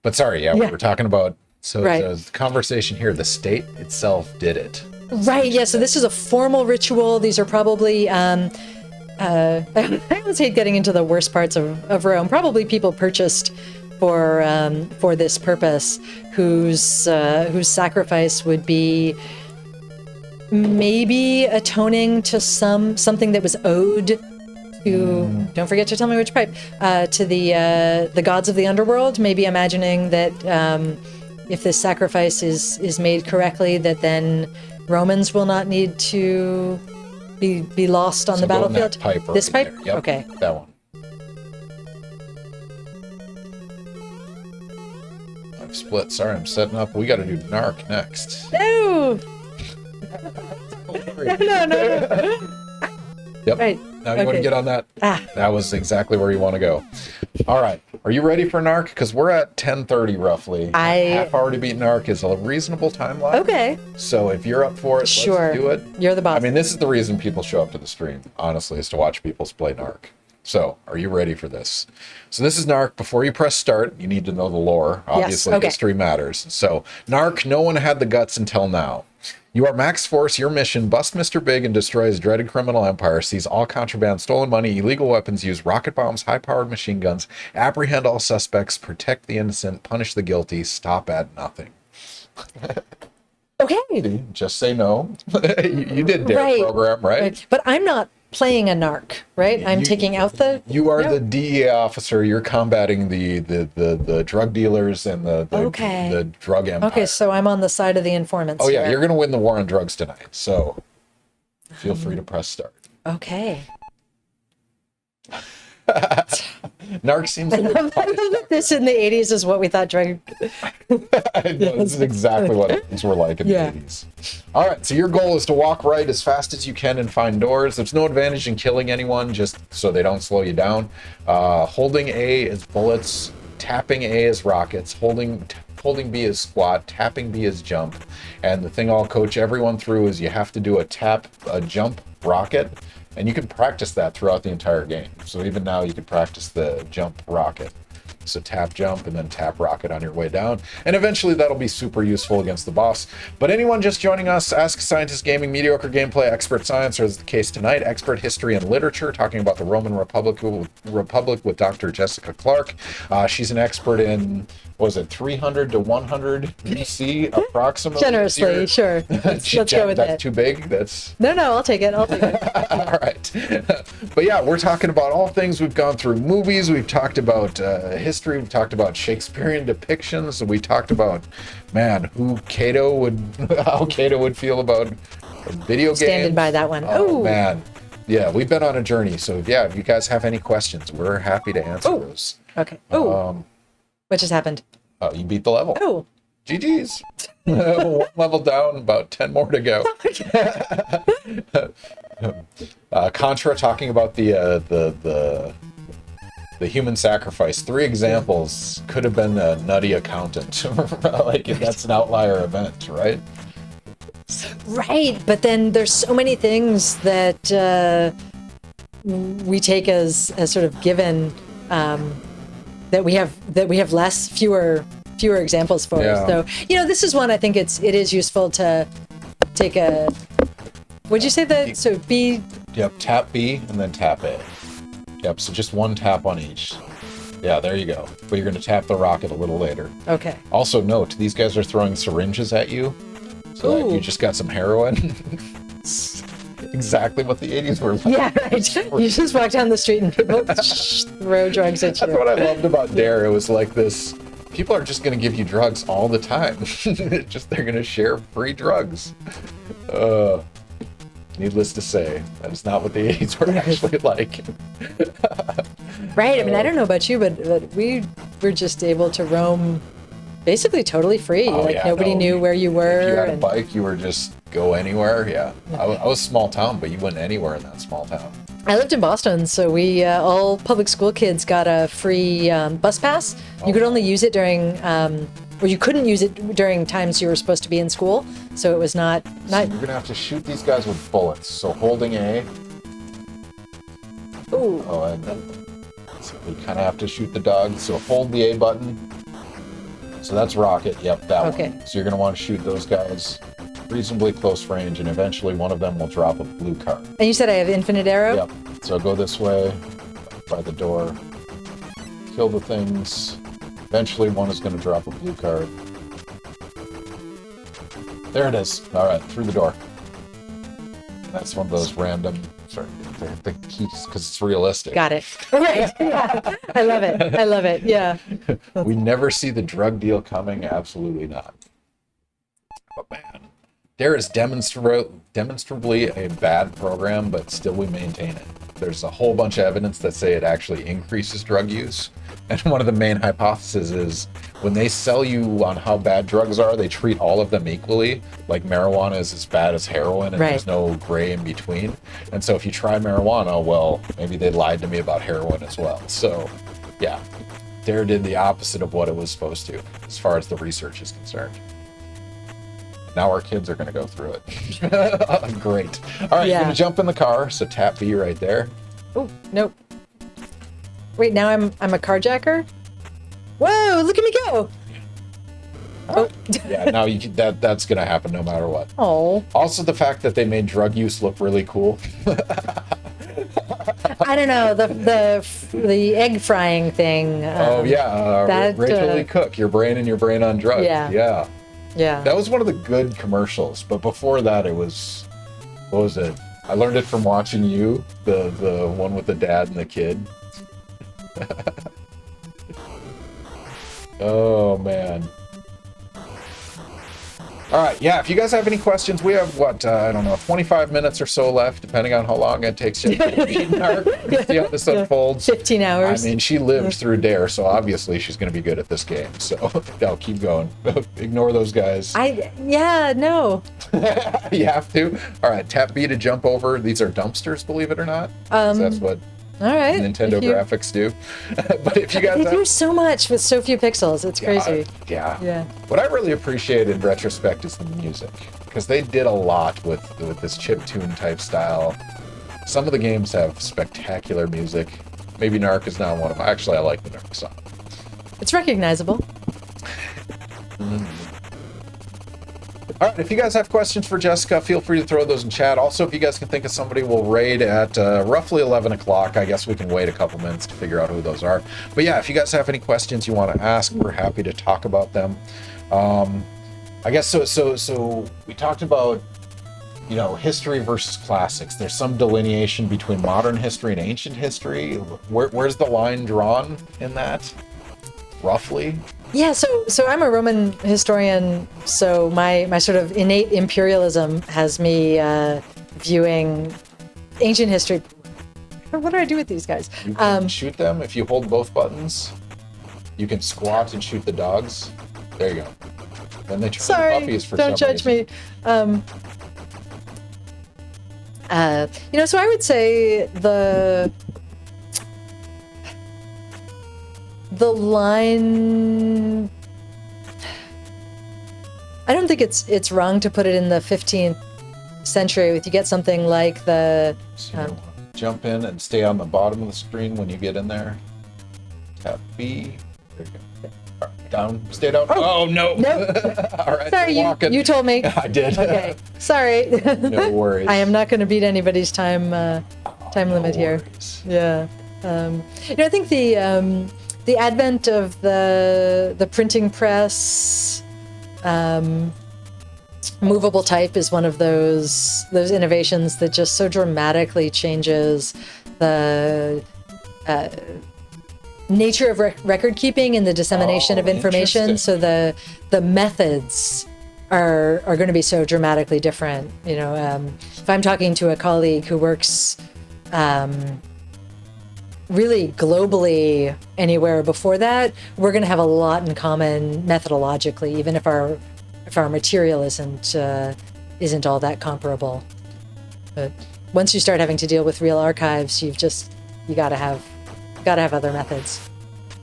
But sorry, we were talking about, the conversation here, the state itself did it. Right, yeah, so this is a formal ritual. These are probably... I always hate getting into the worst parts of Rome. Probably people purchased for this purpose, whose sacrifice would be maybe atoning to something that was owed to, don't forget to tell me which pipe, to the gods of the underworld. Maybe imagining that if this sacrifice is made correctly, that then Romans will not need to be lost on the go in that battlefield. pipe This right pipe? there. Yep, Okay. that one. I've split. Sorry, I'm setting up. We got to do NARC next. No! No. Yep. Right. Now you want to get on that? That was exactly where you want to go. All right. Are you ready for NARC? Because we're at 10:30 roughly. Half hour to beat NARC is a reasonable timeline. Okay. So if you're up for it, Sure. let's do it. You're the boss. I mean, this is the reason people show up to the stream, honestly, is to watch people play NARC. So, are you ready for this? So this is NARC. Before you press start, you need to know the lore. Obviously, Yes, okay. history matters. So, NARC, no one had the guts until now. You are Max Force. Your mission, bust Mr. Big and destroy his dreaded criminal empire, seize all contraband, stolen money, illegal weapons, use rocket bombs, high-powered machine guns, apprehend all suspects, protect the innocent, punish the guilty, stop at nothing. Okay. Just say no. You did DARE Right. program, right? But I'm not playing a narc, right? I'm taking out the... You are No. the DEA officer. You're combating the drug dealers and the drug empire. Okay, so I'm on the side of the informants. Oh yeah, here. you're gonna win the war on drugs tonight. So feel free to press start. Okay. NARC seems I like love that this in the 80s is what we thought drug... this is exactly what things were like in Yeah. the 80s. All right, so your goal is to walk right as fast as you can and find doors. There's no advantage in killing anyone, just so they don't slow you down. Holding A is bullets, tapping A is rockets, holding B is squat, tapping B is jump. And the thing I'll coach everyone through is you have to do a jump, rocket, and you can practice that throughout the entire game. So even now you can practice the jump, rocket. So tap, jump, and then tap, rocket on your way down. And eventually that'll be super useful against the boss. But anyone just joining us, Ask a Scientist Gaming, mediocre gameplay, expert science, or as the case tonight, expert history and literature, talking about the Roman Republic with Dr. Jessica Clark. She's an expert in, was it 300 to 100 BC approximately? Generously, sure. Let's go with that's that. too big? That's... No, I'll take it. All right. But yeah, we're talking about all things. We've gone through movies. We've talked about history. We've talked about Shakespearean depictions. We talked about, man, how Cato would feel about video games. Standing by that one. Oh, Ooh. man. Yeah, we've been on a journey. So yeah, if you guys have any questions, we're happy to answer those. Okay. Oh. What just happened? You beat the level. Oh. GG's. One level down, about 10 more to go. Contra talking about the human sacrifice. 3 examples. Could have been a nutty accountant. Like that's an outlier event, right? Right, but then there's so many things that we take as sort of given, that we have fewer examples for. Yeah. So this is one I think it is useful to take a. Would you say that? So B. Yep. Tap B and then tap A. Yep. So just one tap on each. Yeah, there you go. But you're going to tap the rocket a little later. Okay. Also note, these guys are throwing syringes at you. So like, you just got some heroin. Exactly what the 80s were like. Yeah, right. You just walk down the street and people throw drugs at you. That's what I loved about DARE. It was like this, people are just going to give you drugs all the time. They're going to share free drugs. Needless to say, that is not what the 80s were actually like. Right. I mean, I don't know about you, but we were just able to roam basically totally free. Nobody knew where you were. If you had a bike, you were just go anywhere. Yeah. I was small town, but you went anywhere in that small town. I lived in Boston, so we all public school kids got a free bus pass. You could only use it during, or you couldn't use it during times you were supposed to be in school. So it was not. So you're gonna have to shoot these guys with bullets. So holding A. Ooh. Oh, and so we kind of have to shoot the dog. So hold the A button. So that's rocket. Yep, that one. So you're gonna want to shoot those guys reasonably close range, and eventually one of them will drop a blue card. And you said I have infinite arrow? Yep. So go this way, by the door, kill the things, Eventually one is going to drop a blue card. There it is. All right, through the door. That's one of those random, sorry, the keys, because it's realistic. Got it. Right. Yeah. I love it. I love it. Yeah. We never see the drug deal coming. Absolutely not. But man, there is demonstrably a bad program, but still we maintain it. There's a whole bunch of evidence that say it actually increases drug use. And one of the main hypotheses is when they sell you on how bad drugs are, they treat all of them equally. Like marijuana is as bad as heroin, and Right. there's no gray in between. And so if you try marijuana, well, maybe they lied to me about heroin as well. So yeah, Dare did the opposite of what it was supposed to, as far as the research is concerned. Now our kids are going to go through it. Great. All right, Yeah. you're going to jump in the car, so tap B right there. Oh, nope. Wait, now I'm a carjacker? Whoa, look at me go. Oh. Yeah, now that's going to happen no matter what. Oh. Also, the fact that they made drug use look really cool. I don't know, the egg frying thing. Oh, yeah. that, Rachel Lee Cook, your brain and your brain on drugs. Yeah. Yeah. Yeah. That was one of the good commercials, but before that it was, what was it? I learned it from watching you, the one with the dad and the kid. Oh man. All right, yeah, if you guys have any questions, we have what, I don't know, 25 minutes or so left, depending on how long it takes you to beat NARC. See how this unfolds. 15 hours. I mean, she lived through Dare, so obviously she's going to be good at this game. So, no, keep going. Ignore those guys. Yeah, no. You have to. All right, tap B to jump over. These are dumpsters, believe it or not. That's what All right. Nintendo graphics do. But if you guys They do so much with so few pixels. It's crazy. Yeah. Yeah. What I really appreciate in retrospect is the music, because they did a lot with this chiptune type style. Some of the games have spectacular music. Maybe NARC is not one of them. Actually, I like the NARC song. It's recognizable. All right, if you guys have questions for Jessica, feel free to throw those in chat. Also, if you guys can think of somebody, we'll raid at roughly 11 o'clock. I guess we can wait a couple minutes to figure out who those are. But yeah, if you guys have any questions you want to ask, we're happy to talk about them. I guess so we talked about, you know, history versus classics. There's some delineation between modern history and ancient history. Where's the line drawn in that, roughly? Yeah, so I'm a Roman historian, so my sort of innate imperialism has me viewing ancient history. What do I do with these guys? You can shoot them if you hold both buttons. You can squat and shoot the dogs. There you go. Then they turn Sorry, puppies for don't some judge reason. me. You know, so I would say the line, I don't think it's wrong to put it in the 15th century. If you get something like the So jump in and stay on the bottom of the screen when you get in there. Tap B. There you go. All right, down. Stay down. Oh no. No. All right. Sorry, we're walking. you told me. I did. Okay, sorry. No worries. I am not going to beat anybody's time limit here. worries. Yeah. You know, I think the advent of the printing press, movable type is one of those innovations that just so dramatically changes the nature of record keeping and the dissemination of information. Interesting. So the methods are going to be so dramatically different. You know, if I'm talking to a colleague who works really globally anywhere before that, we're going to have a lot in common methodologically, even if our material isn't all that comparable. But once you start having to deal with real archives, you gotta have other methods.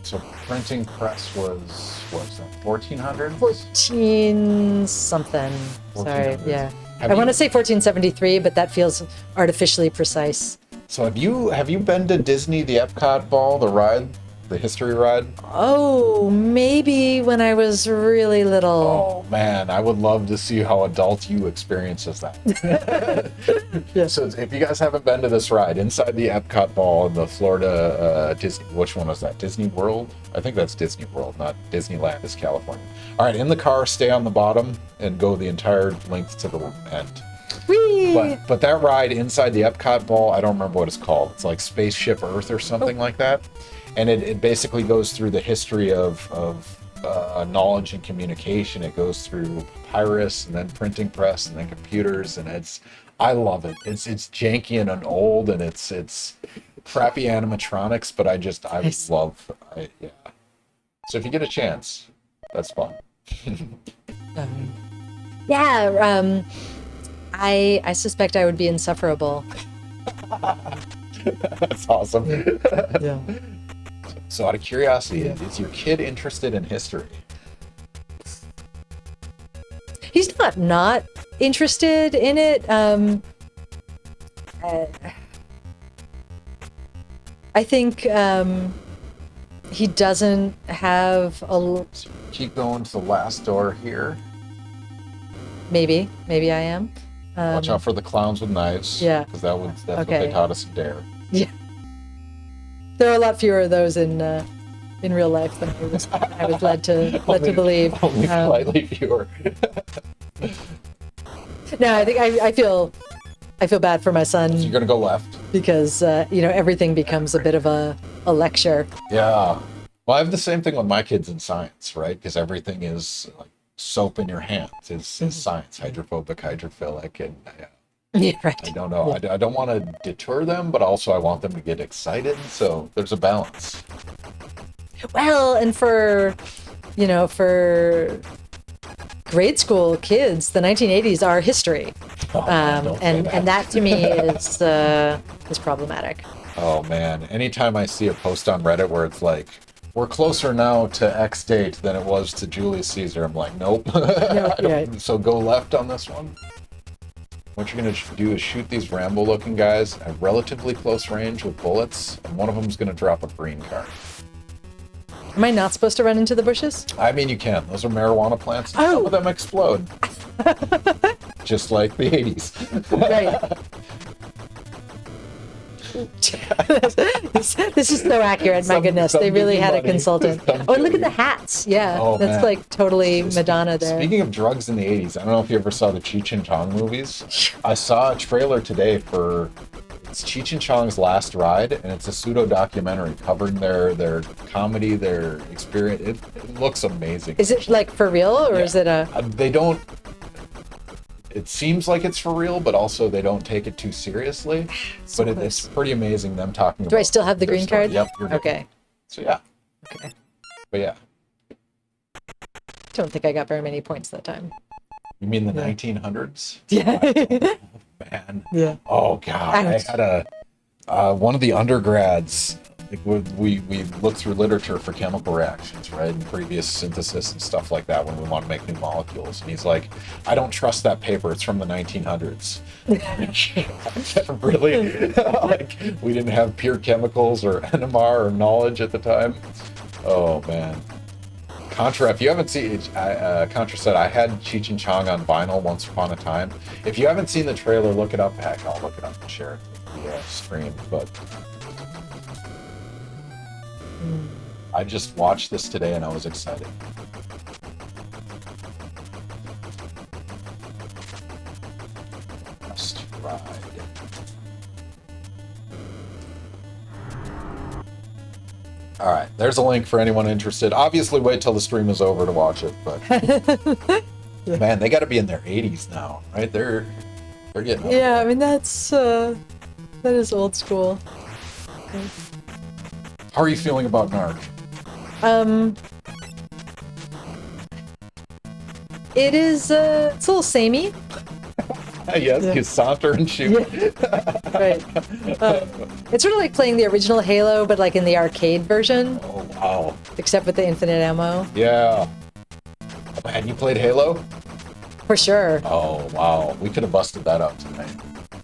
So printing press was, what was that, 1400s? 14 something. Sorry, 1400s. yeah. Have I want you- to say 1473, but that feels artificially precise. So have you been to Disney, the Epcot ball, the ride the history ride? Oh, maybe when I was really little. Oh man, I would love to see how adult you experiences that. Yeah. So if you guys haven't been to this ride, inside the Epcot ball in the Florida Disney, which one was that? Disney World? I think that's Disney World, not Disneyland is California. All right, in the car, stay on the bottom and go the entire length to the end. Whee! But that ride inside the Epcot ball, I don't remember what it's called. It's like Spaceship Earth or something like that. And it basically goes through the history of knowledge and communication. It goes through papyrus and then printing press and then computers, and I love it. It's janky and old, and it's crappy animatronics, but I Nice. love yeah. So if you get a chance, that's fun. Yeah, I suspect I would be insufferable. That's awesome. Yeah. So out of curiosity, is your kid interested in history? He's not interested in it. I think he doesn't have a. So keep going to the last door here. Maybe I am. Watch out for the clowns with knives. Yeah. Because that's what Okay. they taught us in Dare. Yeah. There are a lot fewer of those in real life than I was led to believe. Only slightly fewer. No, I think I feel bad for my son So you're gonna go left. because everything becomes a bit of a lecture. Yeah. Well, I have the same thing with my kids in science, right? Because everything is like soap in your hands. Is science, hydrophobic, hydrophilic, and Yeah, right. I don't know. I don't want to deter them, but also I want them to get excited. So there's a balance. Well, and for grade school kids, the 1980s are history, Oh, man, don't say and that to me is problematic. Oh man, anytime I see a post on Reddit where it's like, we're closer now to X date than it was to Julius Caesar, I'm like, nope. I don't- yeah. So go left on this one. What you're going to do is shoot these Rambo-looking guys at relatively close range with bullets, and one of them is going to drop a green card. Am I not supposed to run into the bushes? I mean, you can. Those are marijuana plants. And Oh. Some of them explode. Just like the 80s. Right. This is so accurate. My goodness, some they really had a busybody. consultant. Some Oh, and look at busybody. the hats. Yeah, Oh, that's man. like totally Madonna there. Speaking of drugs in the 80s, I don't know if you ever saw the Cheech and Chong movies. I saw a trailer today for it's Cheech and Chong's Last Ride, and it's a pseudo documentary covering their comedy, their experience. It looks amazing. Is it like for real, or is it a? They don't. It seems like it's for real, but also they don't take it too seriously. So But it's pretty amazing them talking about. Do I still have the their green story. card? Yep. You're good. Okay. So yeah. Okay. But yeah. Don't think I got very many points that time. You mean the Yeah. 1900s? Yeah. Man. Yeah. Oh God, I Ouch. had one of the undergrads. Like we look through literature for chemical reactions, right, and previous synthesis and stuff like that when we want to make new molecules. And he's like, "I don't trust that paper. It's from the 1900s." Really? Like we didn't have pure chemicals or NMR or knowledge at the time. Oh man. Contra, if you haven't seen Contra said I had Cheech and Chong on vinyl once upon a time. If you haven't seen the trailer, look it up. Heck, I'll look it up and share it to the stream. But I just watched this today and I was excited. Last ride. All right, there's a link for anyone interested. Obviously, wait till the stream is over to watch it. But man, they got to be in their 80s now, right? They're getting up. Yeah, I mean that is old school. How are you feeling about NARC? It is it's a little samey. Yes, Yeah. you saunter and shoot. Right. It's sort of like playing the original Halo, but like in the arcade version, Oh wow, except with the infinite ammo. yeah. Man, you played Halo? For sure. Oh wow, we could have busted that up tonight.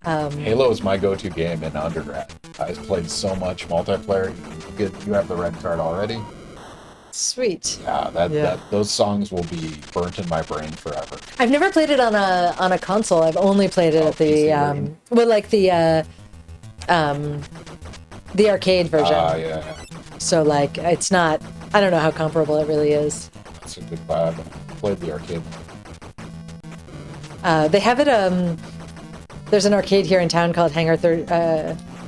Halo is my go-to game in undergrad. I played so much multiplayer. You have the red card already. Sweet. Yeah, those songs will be burnt in my brain forever. I've never played it on a console. I've only played it at the PC the arcade version. Yeah. So like it's not. I don't know how comparable it really is. That's a good vibe. I played the arcade. They have it. There's an arcade here in town called Hangar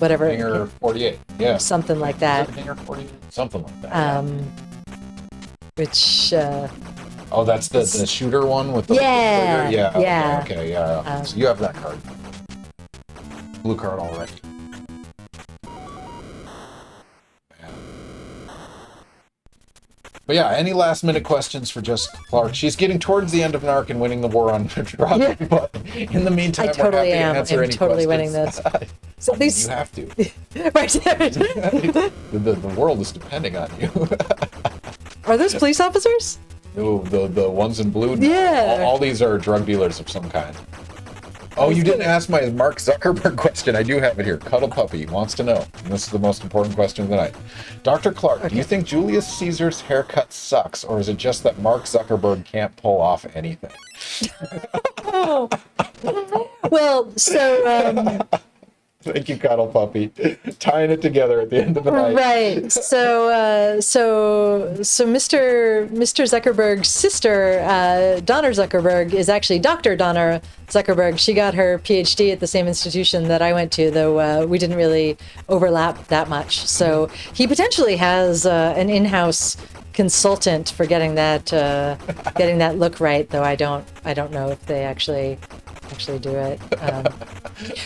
whatever. Hangar 48. Yeah. Something like that. Hangar 48. Something like that. Which. Oh, that's the shooter one with the yeah, trigger? Yeah. Okay, yeah. So you have that card. Blue card already. But yeah, any last minute questions for Jessica Clark? She's getting towards the end of NARC and winning the war on drug, Yeah. But in the meantime, I totally we're happy am. to answer I'm any totally questions. winning this. So these, You have to. right. The world is depending on you. Are those police officers? The ones in blue? Yeah. All these are drug dealers of some kind. Oh, you didn't ask my Mark Zuckerberg question. I do have it here. Cuddle Puppy wants to know. And this is the most important question of the night. Dr. Clark, do you think Julius Caesar's haircut sucks, or is it just that Mark Zuckerberg can't pull off anything? Well, so Thank you, Cuddle Puppy. Tying it together at the end of the night. right. So Mr. Zuckerberg's sister, Donna Zuckerberg, is actually Dr. Donna Zuckerberg. She got her PhD at the same institution that I went to, though we didn't really overlap that much. So he potentially has an in-house consultant for getting that look right, though I don't know if they actually do it.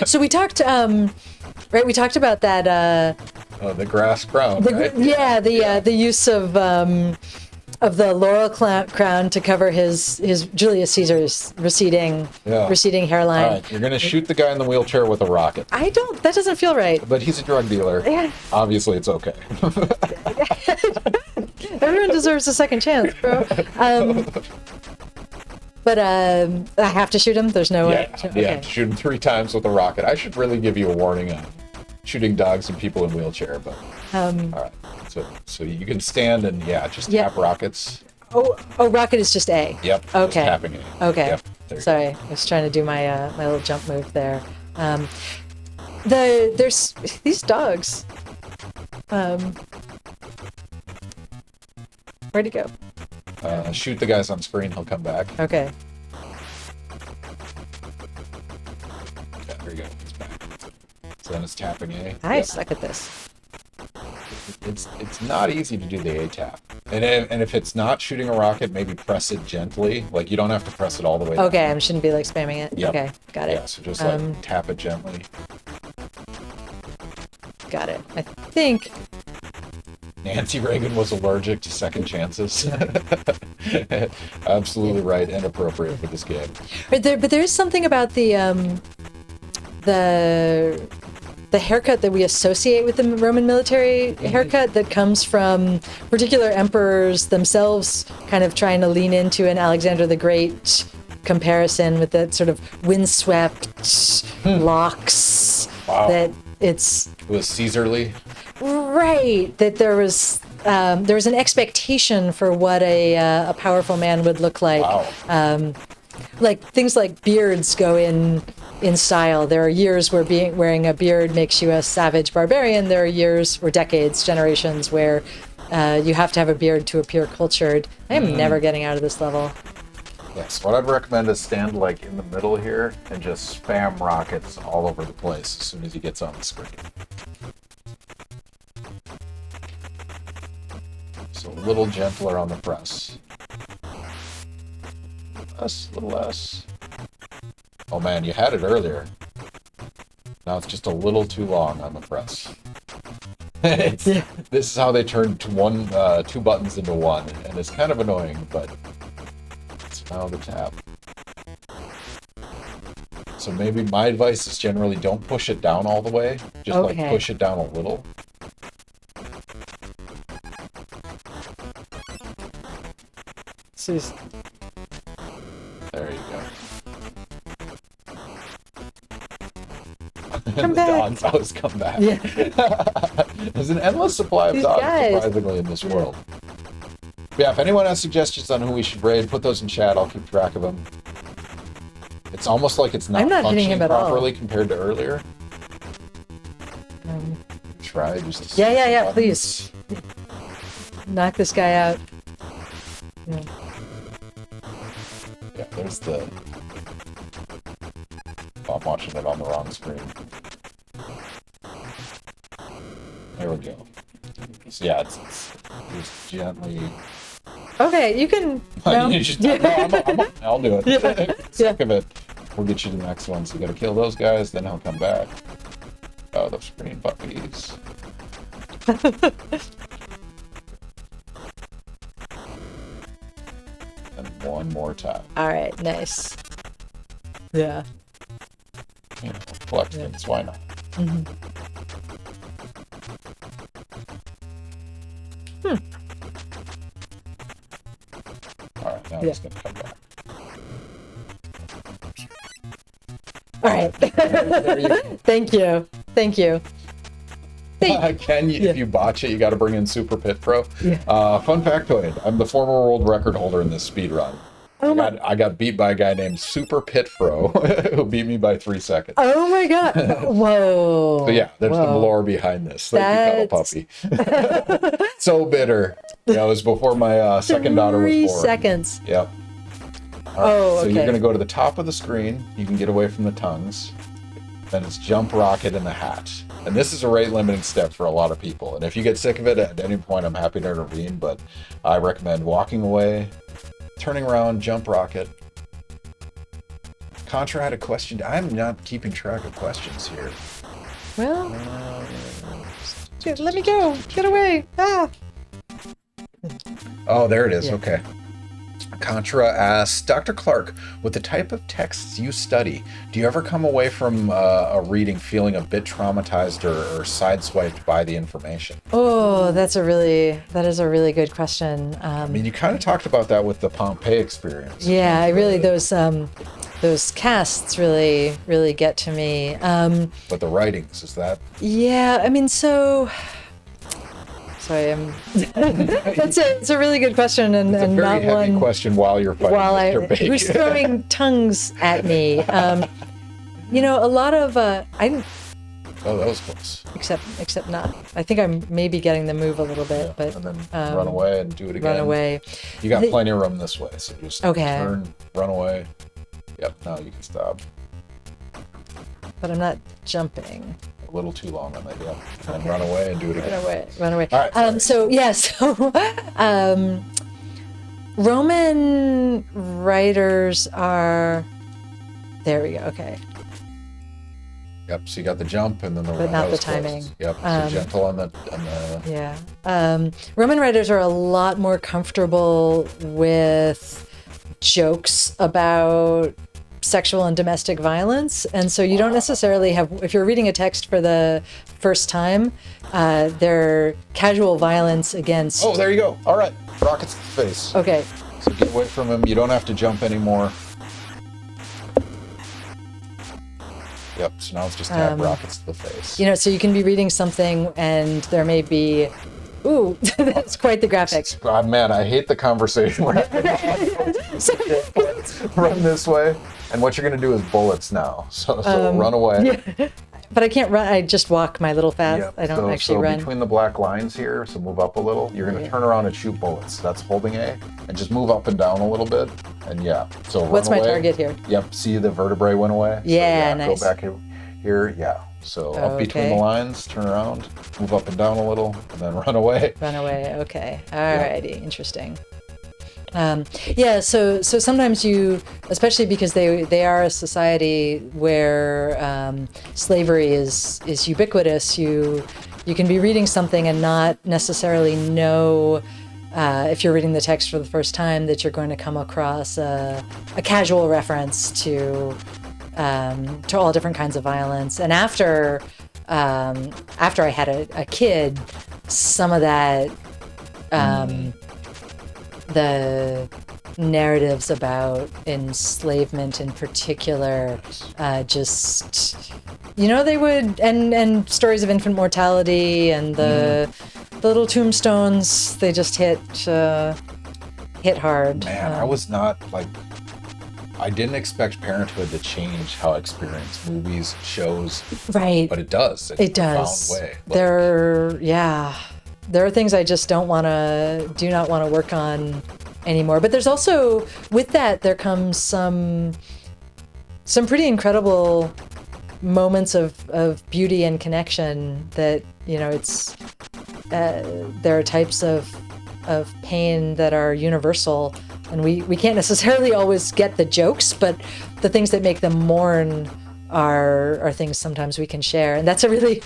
So we talked, right? We talked about that. The grass crown, right? Yeah, the use of the laurel crown to cover his Julius Caesar's receding hairline. All right, you're gonna shoot the guy in the wheelchair with a rocket. That doesn't feel right. But he's a drug dealer. Yeah. Obviously, it's okay. Everyone deserves a second chance, bro. But I have to shoot him. There's no way. Yeah. Shoot him 3 times with a rocket. I should really give you a warning on shooting dogs and people in wheelchair. But all right, so you can stand and tap rockets. Oh, rocket is just A. Yep. Okay. Just tapping it. Okay. Yep, Sorry, I was trying to do my my little jump move there. There's these dogs. Where'd he go? Shoot the guys on screen. He'll come back. Okay. Yeah, there you go. He's back. So then it's tapping A. I Yep. suck at this. It's not easy to do the A tap. And if it's not shooting a rocket, maybe press it gently. Like you don't have to press it all the way down. Okay, I shouldn't be like spamming it. Yep. Okay, got it. Yeah, so just like tap it gently. Got it. I think. Nancy Reagan was allergic to second chances. Absolutely right and appropriate for this game. But there is something about the haircut that we associate with the Roman military haircut that comes from particular emperors themselves kind of trying to lean into an Alexander the Great comparison with that sort of windswept locks. Wow. That it was Caesarly. Right, that there was an expectation for what a powerful man would look like. Wow. Like things like beards go in style. There are years where wearing a beard makes you a savage barbarian. There are years or decades, generations where you have to have a beard to appear cultured. I am never getting out of this level. Yes, what I'd recommend is stand like in the middle here and just spam rockets all over the place as soon as he gets on the screen. So a little gentler on the press. A little less. Oh man, you had it earlier. Now it's just a little too long on the press. This is how they turn 2 buttons into one, and it's kind of annoying, but it's now the tap. So maybe my advice is generally don't push it down all the way, just like push it down a little. There you go. Come the back. dogs always come back. Yeah. There's an endless supply of These dogs, guys. surprisingly, in this world. But yeah, if anyone has suggestions on who we should raid, put those in chat. I'll keep track of them. It's almost like it's not, I'm not hitting functioning him at all. properly compared to earlier. Try just to Yeah, please. Knock this guy out. Yeah. Yeah, there's the... Oh, I'm watching it on the wrong screen. There we go. So yeah, it's just gently... Okay, you can. No. You just, no, I'll do it. Yeah. Sick of it. We'll get you to the next one. So you gotta kill those guys, then he'll come back. Oh, those green puppies. And one more time. All right, nice. Yeah. You know, collect things, why not? Alright, now it's gonna come back. All right. Thank you. Thank you. Can you, if you botch it, you gotta bring in Super Pit Pro. Yeah. Fun factoid, I'm the former world record holder in this speed run. Oh I got beat by a guy named Super Pit Pro, who beat me by 3 seconds. Oh my god. Whoa. So yeah, there's some Whoa. lore behind this. Thank you, Cuddle Puppy. So bitter. Yeah, it was before my second daughter was 3 born. seconds. Yep. All right, Oh, so okay. you're going to go to the top of the screen. You can get away from the tongues. Then it's jump, rocket, and the hat. And this is a rate limiting step for a lot of people. And if you get sick of it at any point, I'm happy to intervene. But I recommend walking away, turning around, jump, rocket. Contra had a question. I'm not keeping track of questions here. Well, let me go. Get away. Ah. Oh, there it is. Yeah. Okay. Contra asks, Dr. Clark, with the type of texts you study, do you ever come away from a reading feeling a bit traumatized or sideswiped by the information? Oh, that is a really good question. I mean, you kind of talked about that with the Pompeii experience. Yeah, I really those casts really get to me. But the writings, is that? Yeah, I mean, so. Sorry, it's a really good question, and It's a very not heavy one. question while you're fighting Mr. Bake. Who's throwing tongues at me? A lot of I didn't. Oh, that was close. Except not. I think I'm maybe getting the move a little bit, Yeah, but and then run away and do it again. run away. You got plenty of room this way, so just Okay. turn, run away. Yep, now you can stop. But I'm not jumping. A little too long on that, yeah. And then run away and do it again. Run away. All right, sorry. So Roman writers are. There we go. Okay. Yep, so you got the jump and then the But run. not That the was close. timing. Yep, so gentle on the Yeah. Roman writers are a lot more comfortable with jokes about sexual and domestic violence. And so you don't necessarily have, if you're reading a text for the first time, they're casual violence against. Oh, there you go. All right, rockets to the face. Okay. So get away from him. You don't have to jump anymore. Yep, so now it's just tap rockets to the face. So you can be reading something and there may be, ooh, that's quite the graphic. God, man, I hate the conversation we're having. Run this way. And what you're going to do is bullets now. So run away. Yeah. But I can't run. I just walk my little path. Yep. I don't actually so run. Between the black lines here, so move up a little. You're going to turn around and shoot bullets. That's holding A. And just move up and down a little bit. And yeah, so What's run my away. target here? Yep, see the vertebrae went away? Yeah, so, nice. Go back here, yeah. So up between the lines, turn around, move up and down a little, and then run away. Run away. Okay. Alrighty. Interesting. So sometimes you, especially because they are a society where slavery is ubiquitous, you can be reading something and not necessarily know if you're reading the text for the first time that you're going to come across a casual reference to all different kinds of violence. And after I had a kid, some of that narratives about enslavement in particular, just, they would, and stories of infant mortality and the little tombstones, they just hit hard. Man, I was not like, I didn't expect Parenthood to change how I experience movies, shows. Right. But it does. In It a profound does. way. There are things I just do not want to work on anymore. But there's also, with that, there comes some pretty incredible moments of beauty and connection that, it's, there are types of pain that are universal, and we can't necessarily always get the jokes, but the things that make them mourn are things sometimes we can share. And that's a really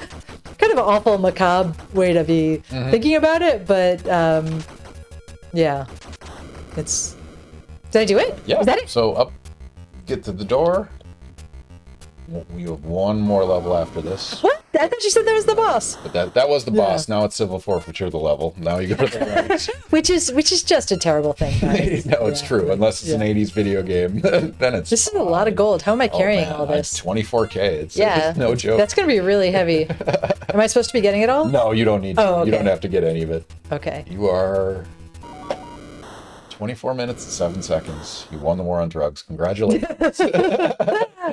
kind of awful, macabre way to be thinking about it. But yeah, it's. Did I do it? Yeah. Is that it? So up, get to the door. We have one more level after this. What? I thought you said that was the boss. But that was the boss. Now it's civil forfeiture the level. Now you go to the right. which is just a terrible thing, guys. No, it's true. Unless it's an 80s video game, then it's. This is a lot of gold. How am I carrying man, all this? 24K. It's no joke. That's going to be really heavy. Am I supposed to be getting it all? No, you don't need to. Oh, okay. You don't have to get any of it. Okay. You are 24 minutes and 7 seconds. You won the war on drugs. Congratulations.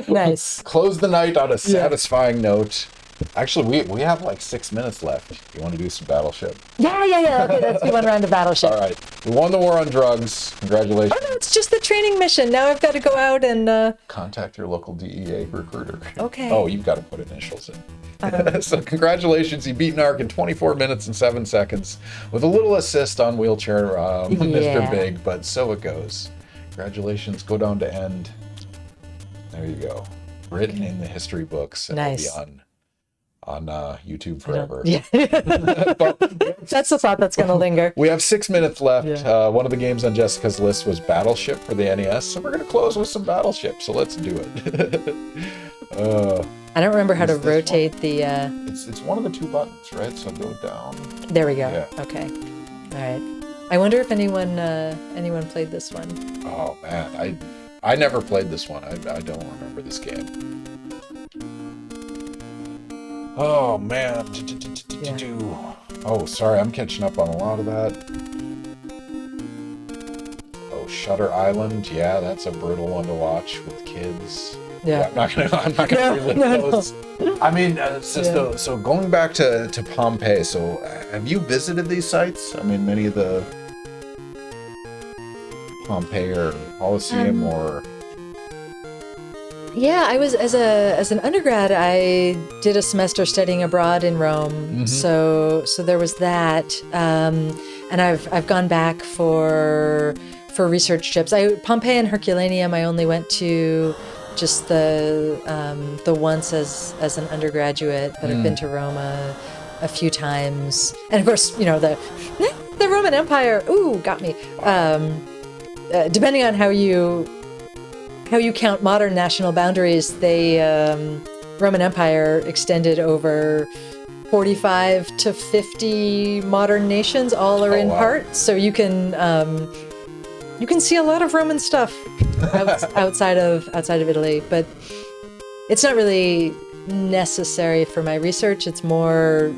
Nice. Close the night on a satisfying note. Actually, we have like 6 minutes left. You want to do some Battleship? Yeah. Okay, let's do one round of Battleship. All right. We won the war on drugs. Congratulations. Oh, no, it's just the training mission. Now I've got to go out and... Contact your local DEA recruiter. Okay. Oh, you've got to put initials in. So congratulations. You beat NARC in 24 minutes and 7 seconds with a little assist on wheelchair Mr. Big, but so it goes. Congratulations. Go down to end. There you go. Written in the history books. And Nice. It'll be on YouTube forever. Yeah. That's the thought that's going to linger. We have 6 minutes left. Yeah. One of the games on Jessica's list was Battleship for the NES, so we're going to close with some Battleship. So let's do it. I don't remember how to this rotate the... It's one of the two buttons, right? So go down. There we go. Yeah. Okay. All right. I wonder if anyone played this one. Oh man, I never played this one. I don't remember this game. Oh man. Oh, sorry, I'm catching up on a lot of that. Oh, Shutter Island. Yeah, that's a brutal one to watch with kids. Yeah. I'm not gonna relive those. I mean, so going back to Pompeii. So, have you visited these sites? I mean, many of the Pompeii or Colosseum or. Yeah, I was as an undergrad. I did a semester studying abroad in Rome, so there was that, and I've gone back for research trips. Pompeii and Herculaneum. I only went to just the once as an undergraduate, but I've been to Rome a few times, and of course, the Roman Empire. Ooh, got me. Depending on how you count modern national boundaries, they Roman Empire extended over 45 to 50 modern nations, all are in part. So you can see a lot of Roman stuff outside of Italy, but it's not really necessary for my research. It's more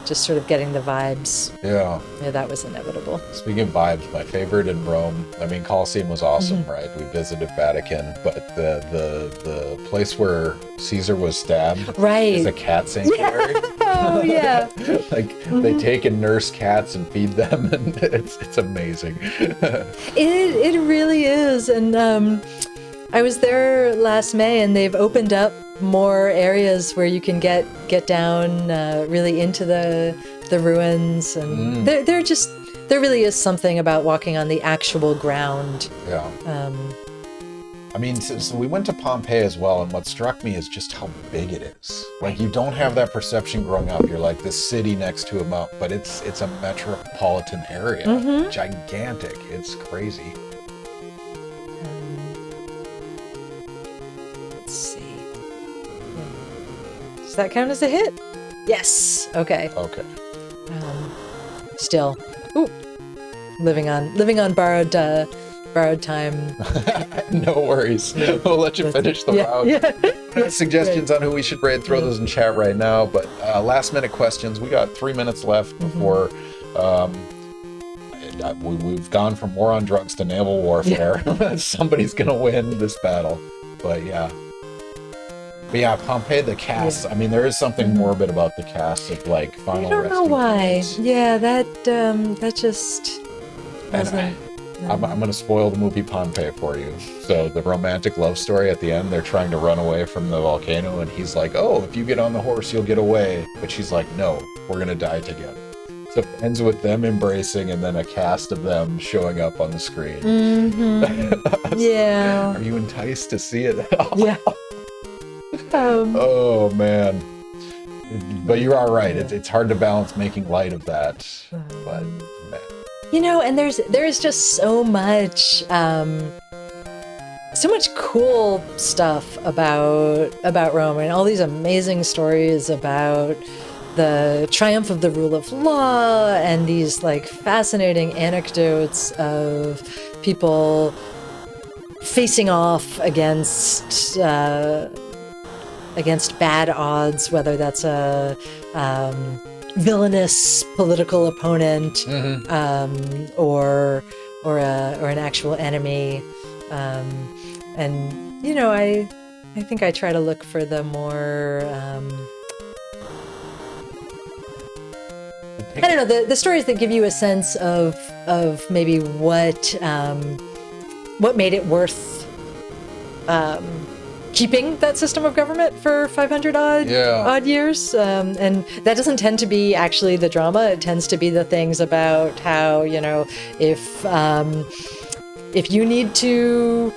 just sort of getting the vibes. Yeah, that was inevitable. Speaking of vibes, my favorite in Rome, I mean, Colosseum was awesome, right? We visited Vatican, but the place where Caesar was stabbed is a cat sanctuary. Oh, yeah. They take and nurse cats and feed them, and it's amazing. It really is. And I was there last May, and they've opened up more areas where you can get down really into the ruins, and there really is something about walking on the actual ground. Yeah. I mean, so we went to Pompeii as well, and what struck me is just how big it is. Like, you don't have that perception growing up. You're like this city next to a mountain, but it's a metropolitan area. Gigantic. It's crazy. Let's see. Does that count as a hit? Yes. Okay. Okay. Still. Ooh. living on borrowed time. No worries. We'll let you finish the round. Yeah. Suggestions on who we should raid, throw those in chat right now. But last minute questions. We got 3 minutes left before we've gone from war on drugs to naval warfare. Somebody's going to win this battle. But yeah. Pompeii, the cast. I mean, there is something morbid about the cast of like final. I don't know why. Minutes. Yeah, that just wasn't. I'm going to spoil the movie Pompeii for you. So the romantic love story at the end, they're trying to run away from the volcano, and he's like, "Oh, if you get on the horse, you'll get away." But she's like, "No, we're going to die together." So it ends with them embracing, and then a cast of them showing up on the screen. Yeah. Are you enticed to see it? Yeah. Oh man. But you are right. It's hard to balance making light of that. But man. And there is just so much cool stuff about Rome, and all these amazing stories about the triumph of the rule of law, and these like fascinating anecdotes of people facing off against bad odds, whether that's a villainous political opponent or an actual enemy, and I think I try to look for the more I don't know, the stories that give you a sense of maybe what made it worth keeping that system of government for 500 odd years. And that doesn't tend to be actually the drama. It tends to be the things about how, if you need to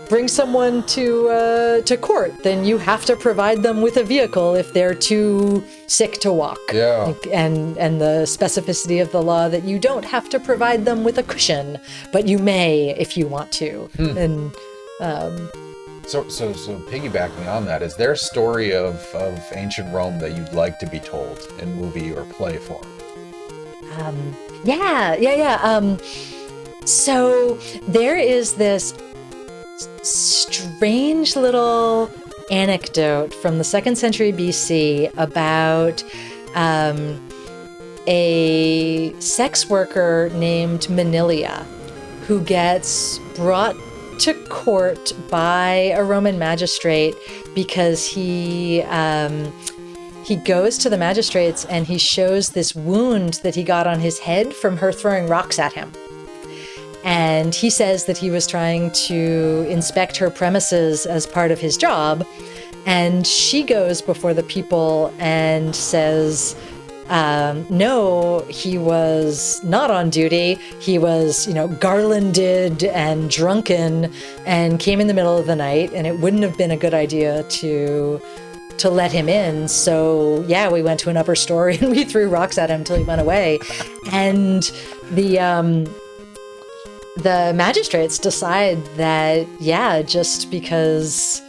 bring someone to court, then you have to provide them with a vehicle if they're too sick to walk. Yeah. And the specificity of the law that you don't have to provide them with a cushion, but you may if you want to. And So piggybacking on that, is there a story of ancient Rome that you'd like to be told in movie or play form? So there is this strange little anecdote from the 2nd century BC about a sex worker named Manilia who gets brought to court by a Roman magistrate because he goes to the magistrates and he shows this wound that he got on his head from her throwing rocks at him. And he says that he was trying to inspect her premises as part of his job. And she goes before the people and says, no, he was not on duty. He was, garlanded and drunken and came in the middle of the night, and it wouldn't have been a good idea to let him in. So yeah, we went to an upper story and we threw rocks at him till he went away. And the magistrates decide that, yeah, just because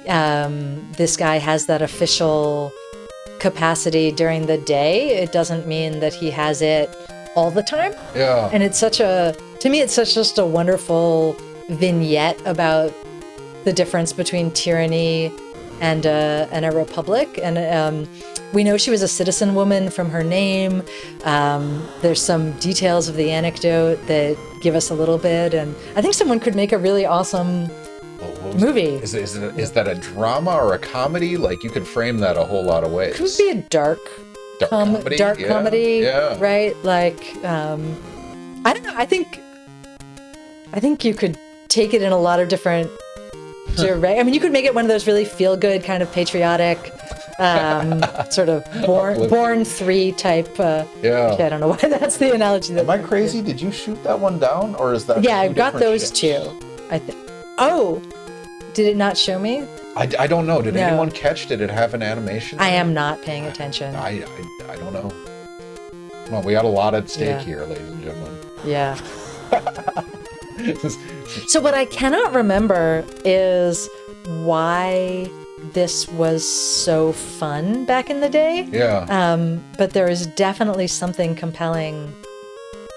this guy has that official capacity during the day, it doesn't mean that he has it all the time. Yeah. And it's to me, it's just a wonderful vignette about the difference between tyranny and a republic. And we know she was a citizen woman from her name. There's some details of the anecdote that give us a little bit, and I think someone could make a really awesome movie. Is that a drama or a comedy? Like, you could frame that a whole lot of ways. Could be a dark comedy, yeah. Right? Like, I don't know. I think you could take it in a lot of different directions. I mean, you could make it one of those really feel-good kind of patriotic, sort of Born 3 type. Yeah. I don't know why that's the analogy. Am I crazy? Did you shoot that one down, or is that? Yeah, I got those two. I think. Oh, did it not show me? I don't know. Did anyone catch? Did it have an animation? I am not paying attention. I don't know. Come on, we got a lot at stake here, ladies and gentlemen. Yeah. So what I cannot remember is why this was so fun back in the day. Yeah. But there is definitely something compelling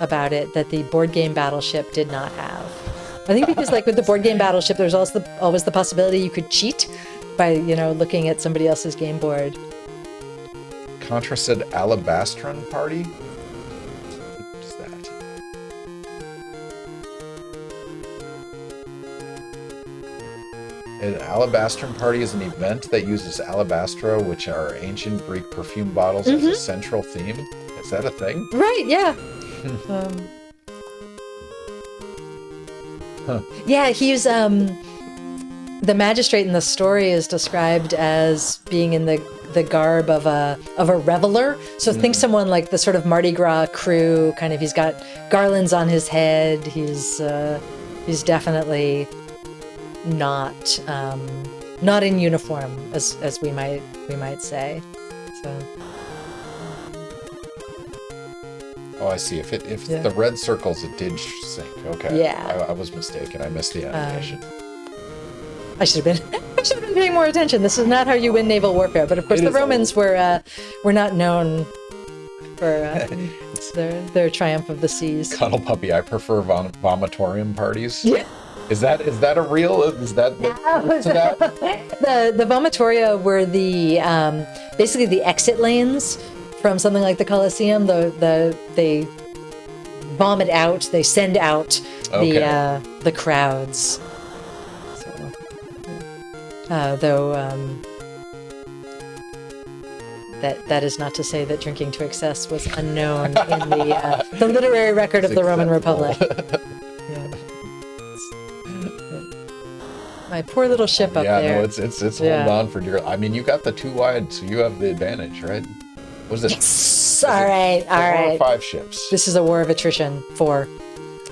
about it that the board game Battleship did not have. I think because like with the board game Battleship, there's also always the possibility you could cheat by, looking at somebody else's game board. Contra said Alabastron Party? What is that? An Alabastron Party is an event that uses alabastra, which are ancient Greek perfume bottles, as a central theme. Is that a thing? Right, yeah. Yeah, he's the magistrate in the story is described as being in the garb of a reveler. So think someone like the sort of Mardi Gras crew, kind of. He's got garlands on his head. He's definitely not in uniform, as we might say. So. Oh, I see. If the red circles, it did sync. Okay. Yeah. I was mistaken. I missed the animation. I should have been paying more attention. This is not how you win naval warfare. But of course, the Romans were not known for their triumph of the seas. Cuddle puppy. I prefer vomitorium parties. Yeah. Is that a real? Is that the vomitoria were the basically the exit lanes from something like the Colosseum. They vomit out. They send out the crowds. Though that is not to say that drinking to excess was unknown in the literary record of the Roman Republic. Yeah. My poor little ship up there. Yeah, no, it's holding on for dear. I mean, you got the 2 wide, so you have the advantage, right? What is it? Yes. All right. 4 or 5 ships. This is a war of attrition. 4.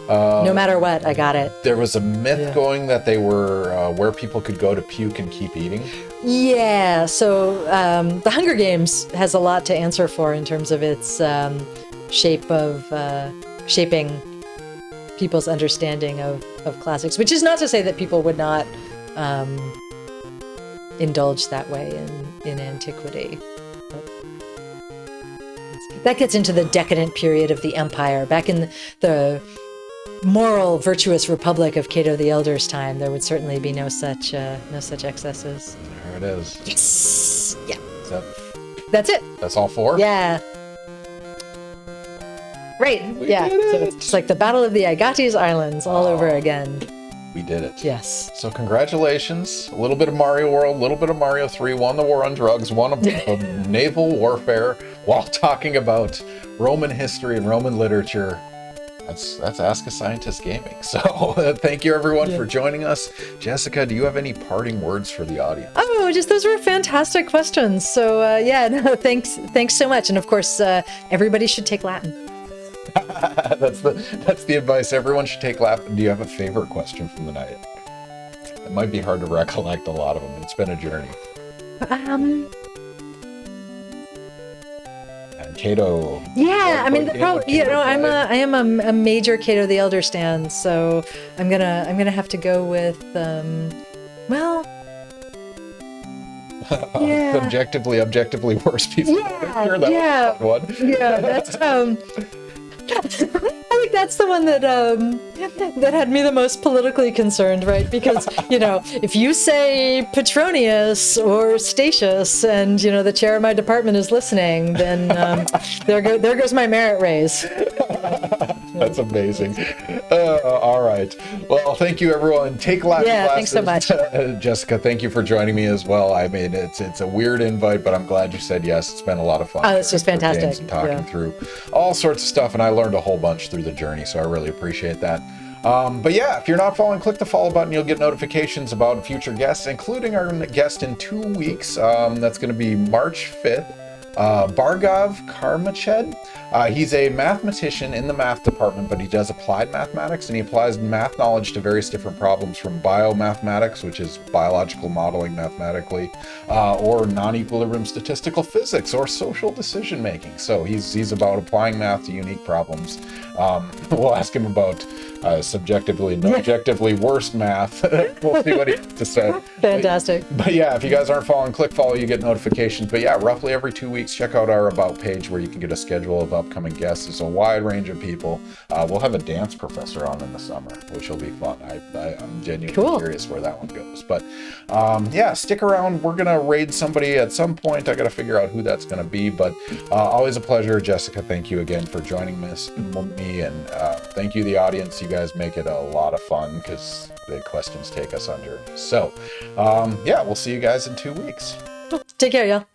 No matter what, I got it. There was a myth going that they were where people could go to puke and keep eating. Yeah, so the Hunger Games has a lot to answer for in terms of its shaping people's understanding of classics, which is not to say that people would not indulge that way in antiquity. That gets into the decadent period of the empire. Back in the moral, virtuous republic of Cato the Elder's time, there would certainly be no such excesses. There it is. Yes. Yeah. That's it. That's all 4? Yeah. Right. Yeah. So it's just like the Battle of the Agates Islands all over again. We did it. Yes. So congratulations. A little bit of Mario World, a little bit of Mario 3, won the war on drugs, won a naval warfare while talking about Roman history and Roman literature. That's Ask a Scientist Gaming. So thank you everyone for joining us. Jessica, do you have any parting words for the audience? Oh, just those were fantastic questions. So thanks so much. And of course, everybody should take Latin. That's the advice. Everyone should take Latin. Do you have a favorite question from the night? It might be hard to recollect a lot of them. It's been a journey. And Cato. Yeah, I mean, probably, I am a major Cato the Elder stan, so I'm gonna have to go with objectively worse piece of literature. That was a fun one. Yeah, that's I think that's the one that had me the most politically concerned, right? Because if you say Petronius or Statius, and the chair of my department is listening, then there goes my merit raise. That's amazing. All right. Well, thank you, everyone. Take Latin classes. Thanks so much. Jessica, thank you for joining me as well. I mean, it's a weird invite, but I'm glad you said yes. It's been a lot of fun. Oh, it's just fantastic. And talking through all sorts of stuff, and I learned a whole bunch through the journey, so I really appreciate that. But yeah, if you're not following, click the follow button. You'll get notifications about future guests, including our guest in 2 weeks. That's going to be March 5th. Bargov Karmached. He's a mathematician in the math department, but he does applied mathematics, and he applies math knowledge to various different problems, from biomathematics, which is biological modeling mathematically, or non-equilibrium statistical physics, or social decision making. So he's about applying math to unique problems. We'll ask him about subjectively and objectively worse math. We'll see what he has to say. Fantastic. But yeah, if you guys aren't following, click follow, you get notifications. But yeah, roughly every 2 weeks weeks, check out our About page where you can get a schedule of upcoming guests. It's a wide range of people. We'll have a dance professor on in the summer, which will be fun. I'm genuinely curious where that one goes. But yeah, stick around. We're going to raid somebody at some point. I got to figure out who that's going to be. But always a pleasure. Jessica, thank you again for joining me. And thank you, the audience. You guys make it a lot of fun because the questions take us under. So yeah, we'll see you guys in 2 weeks. Take care, y'all.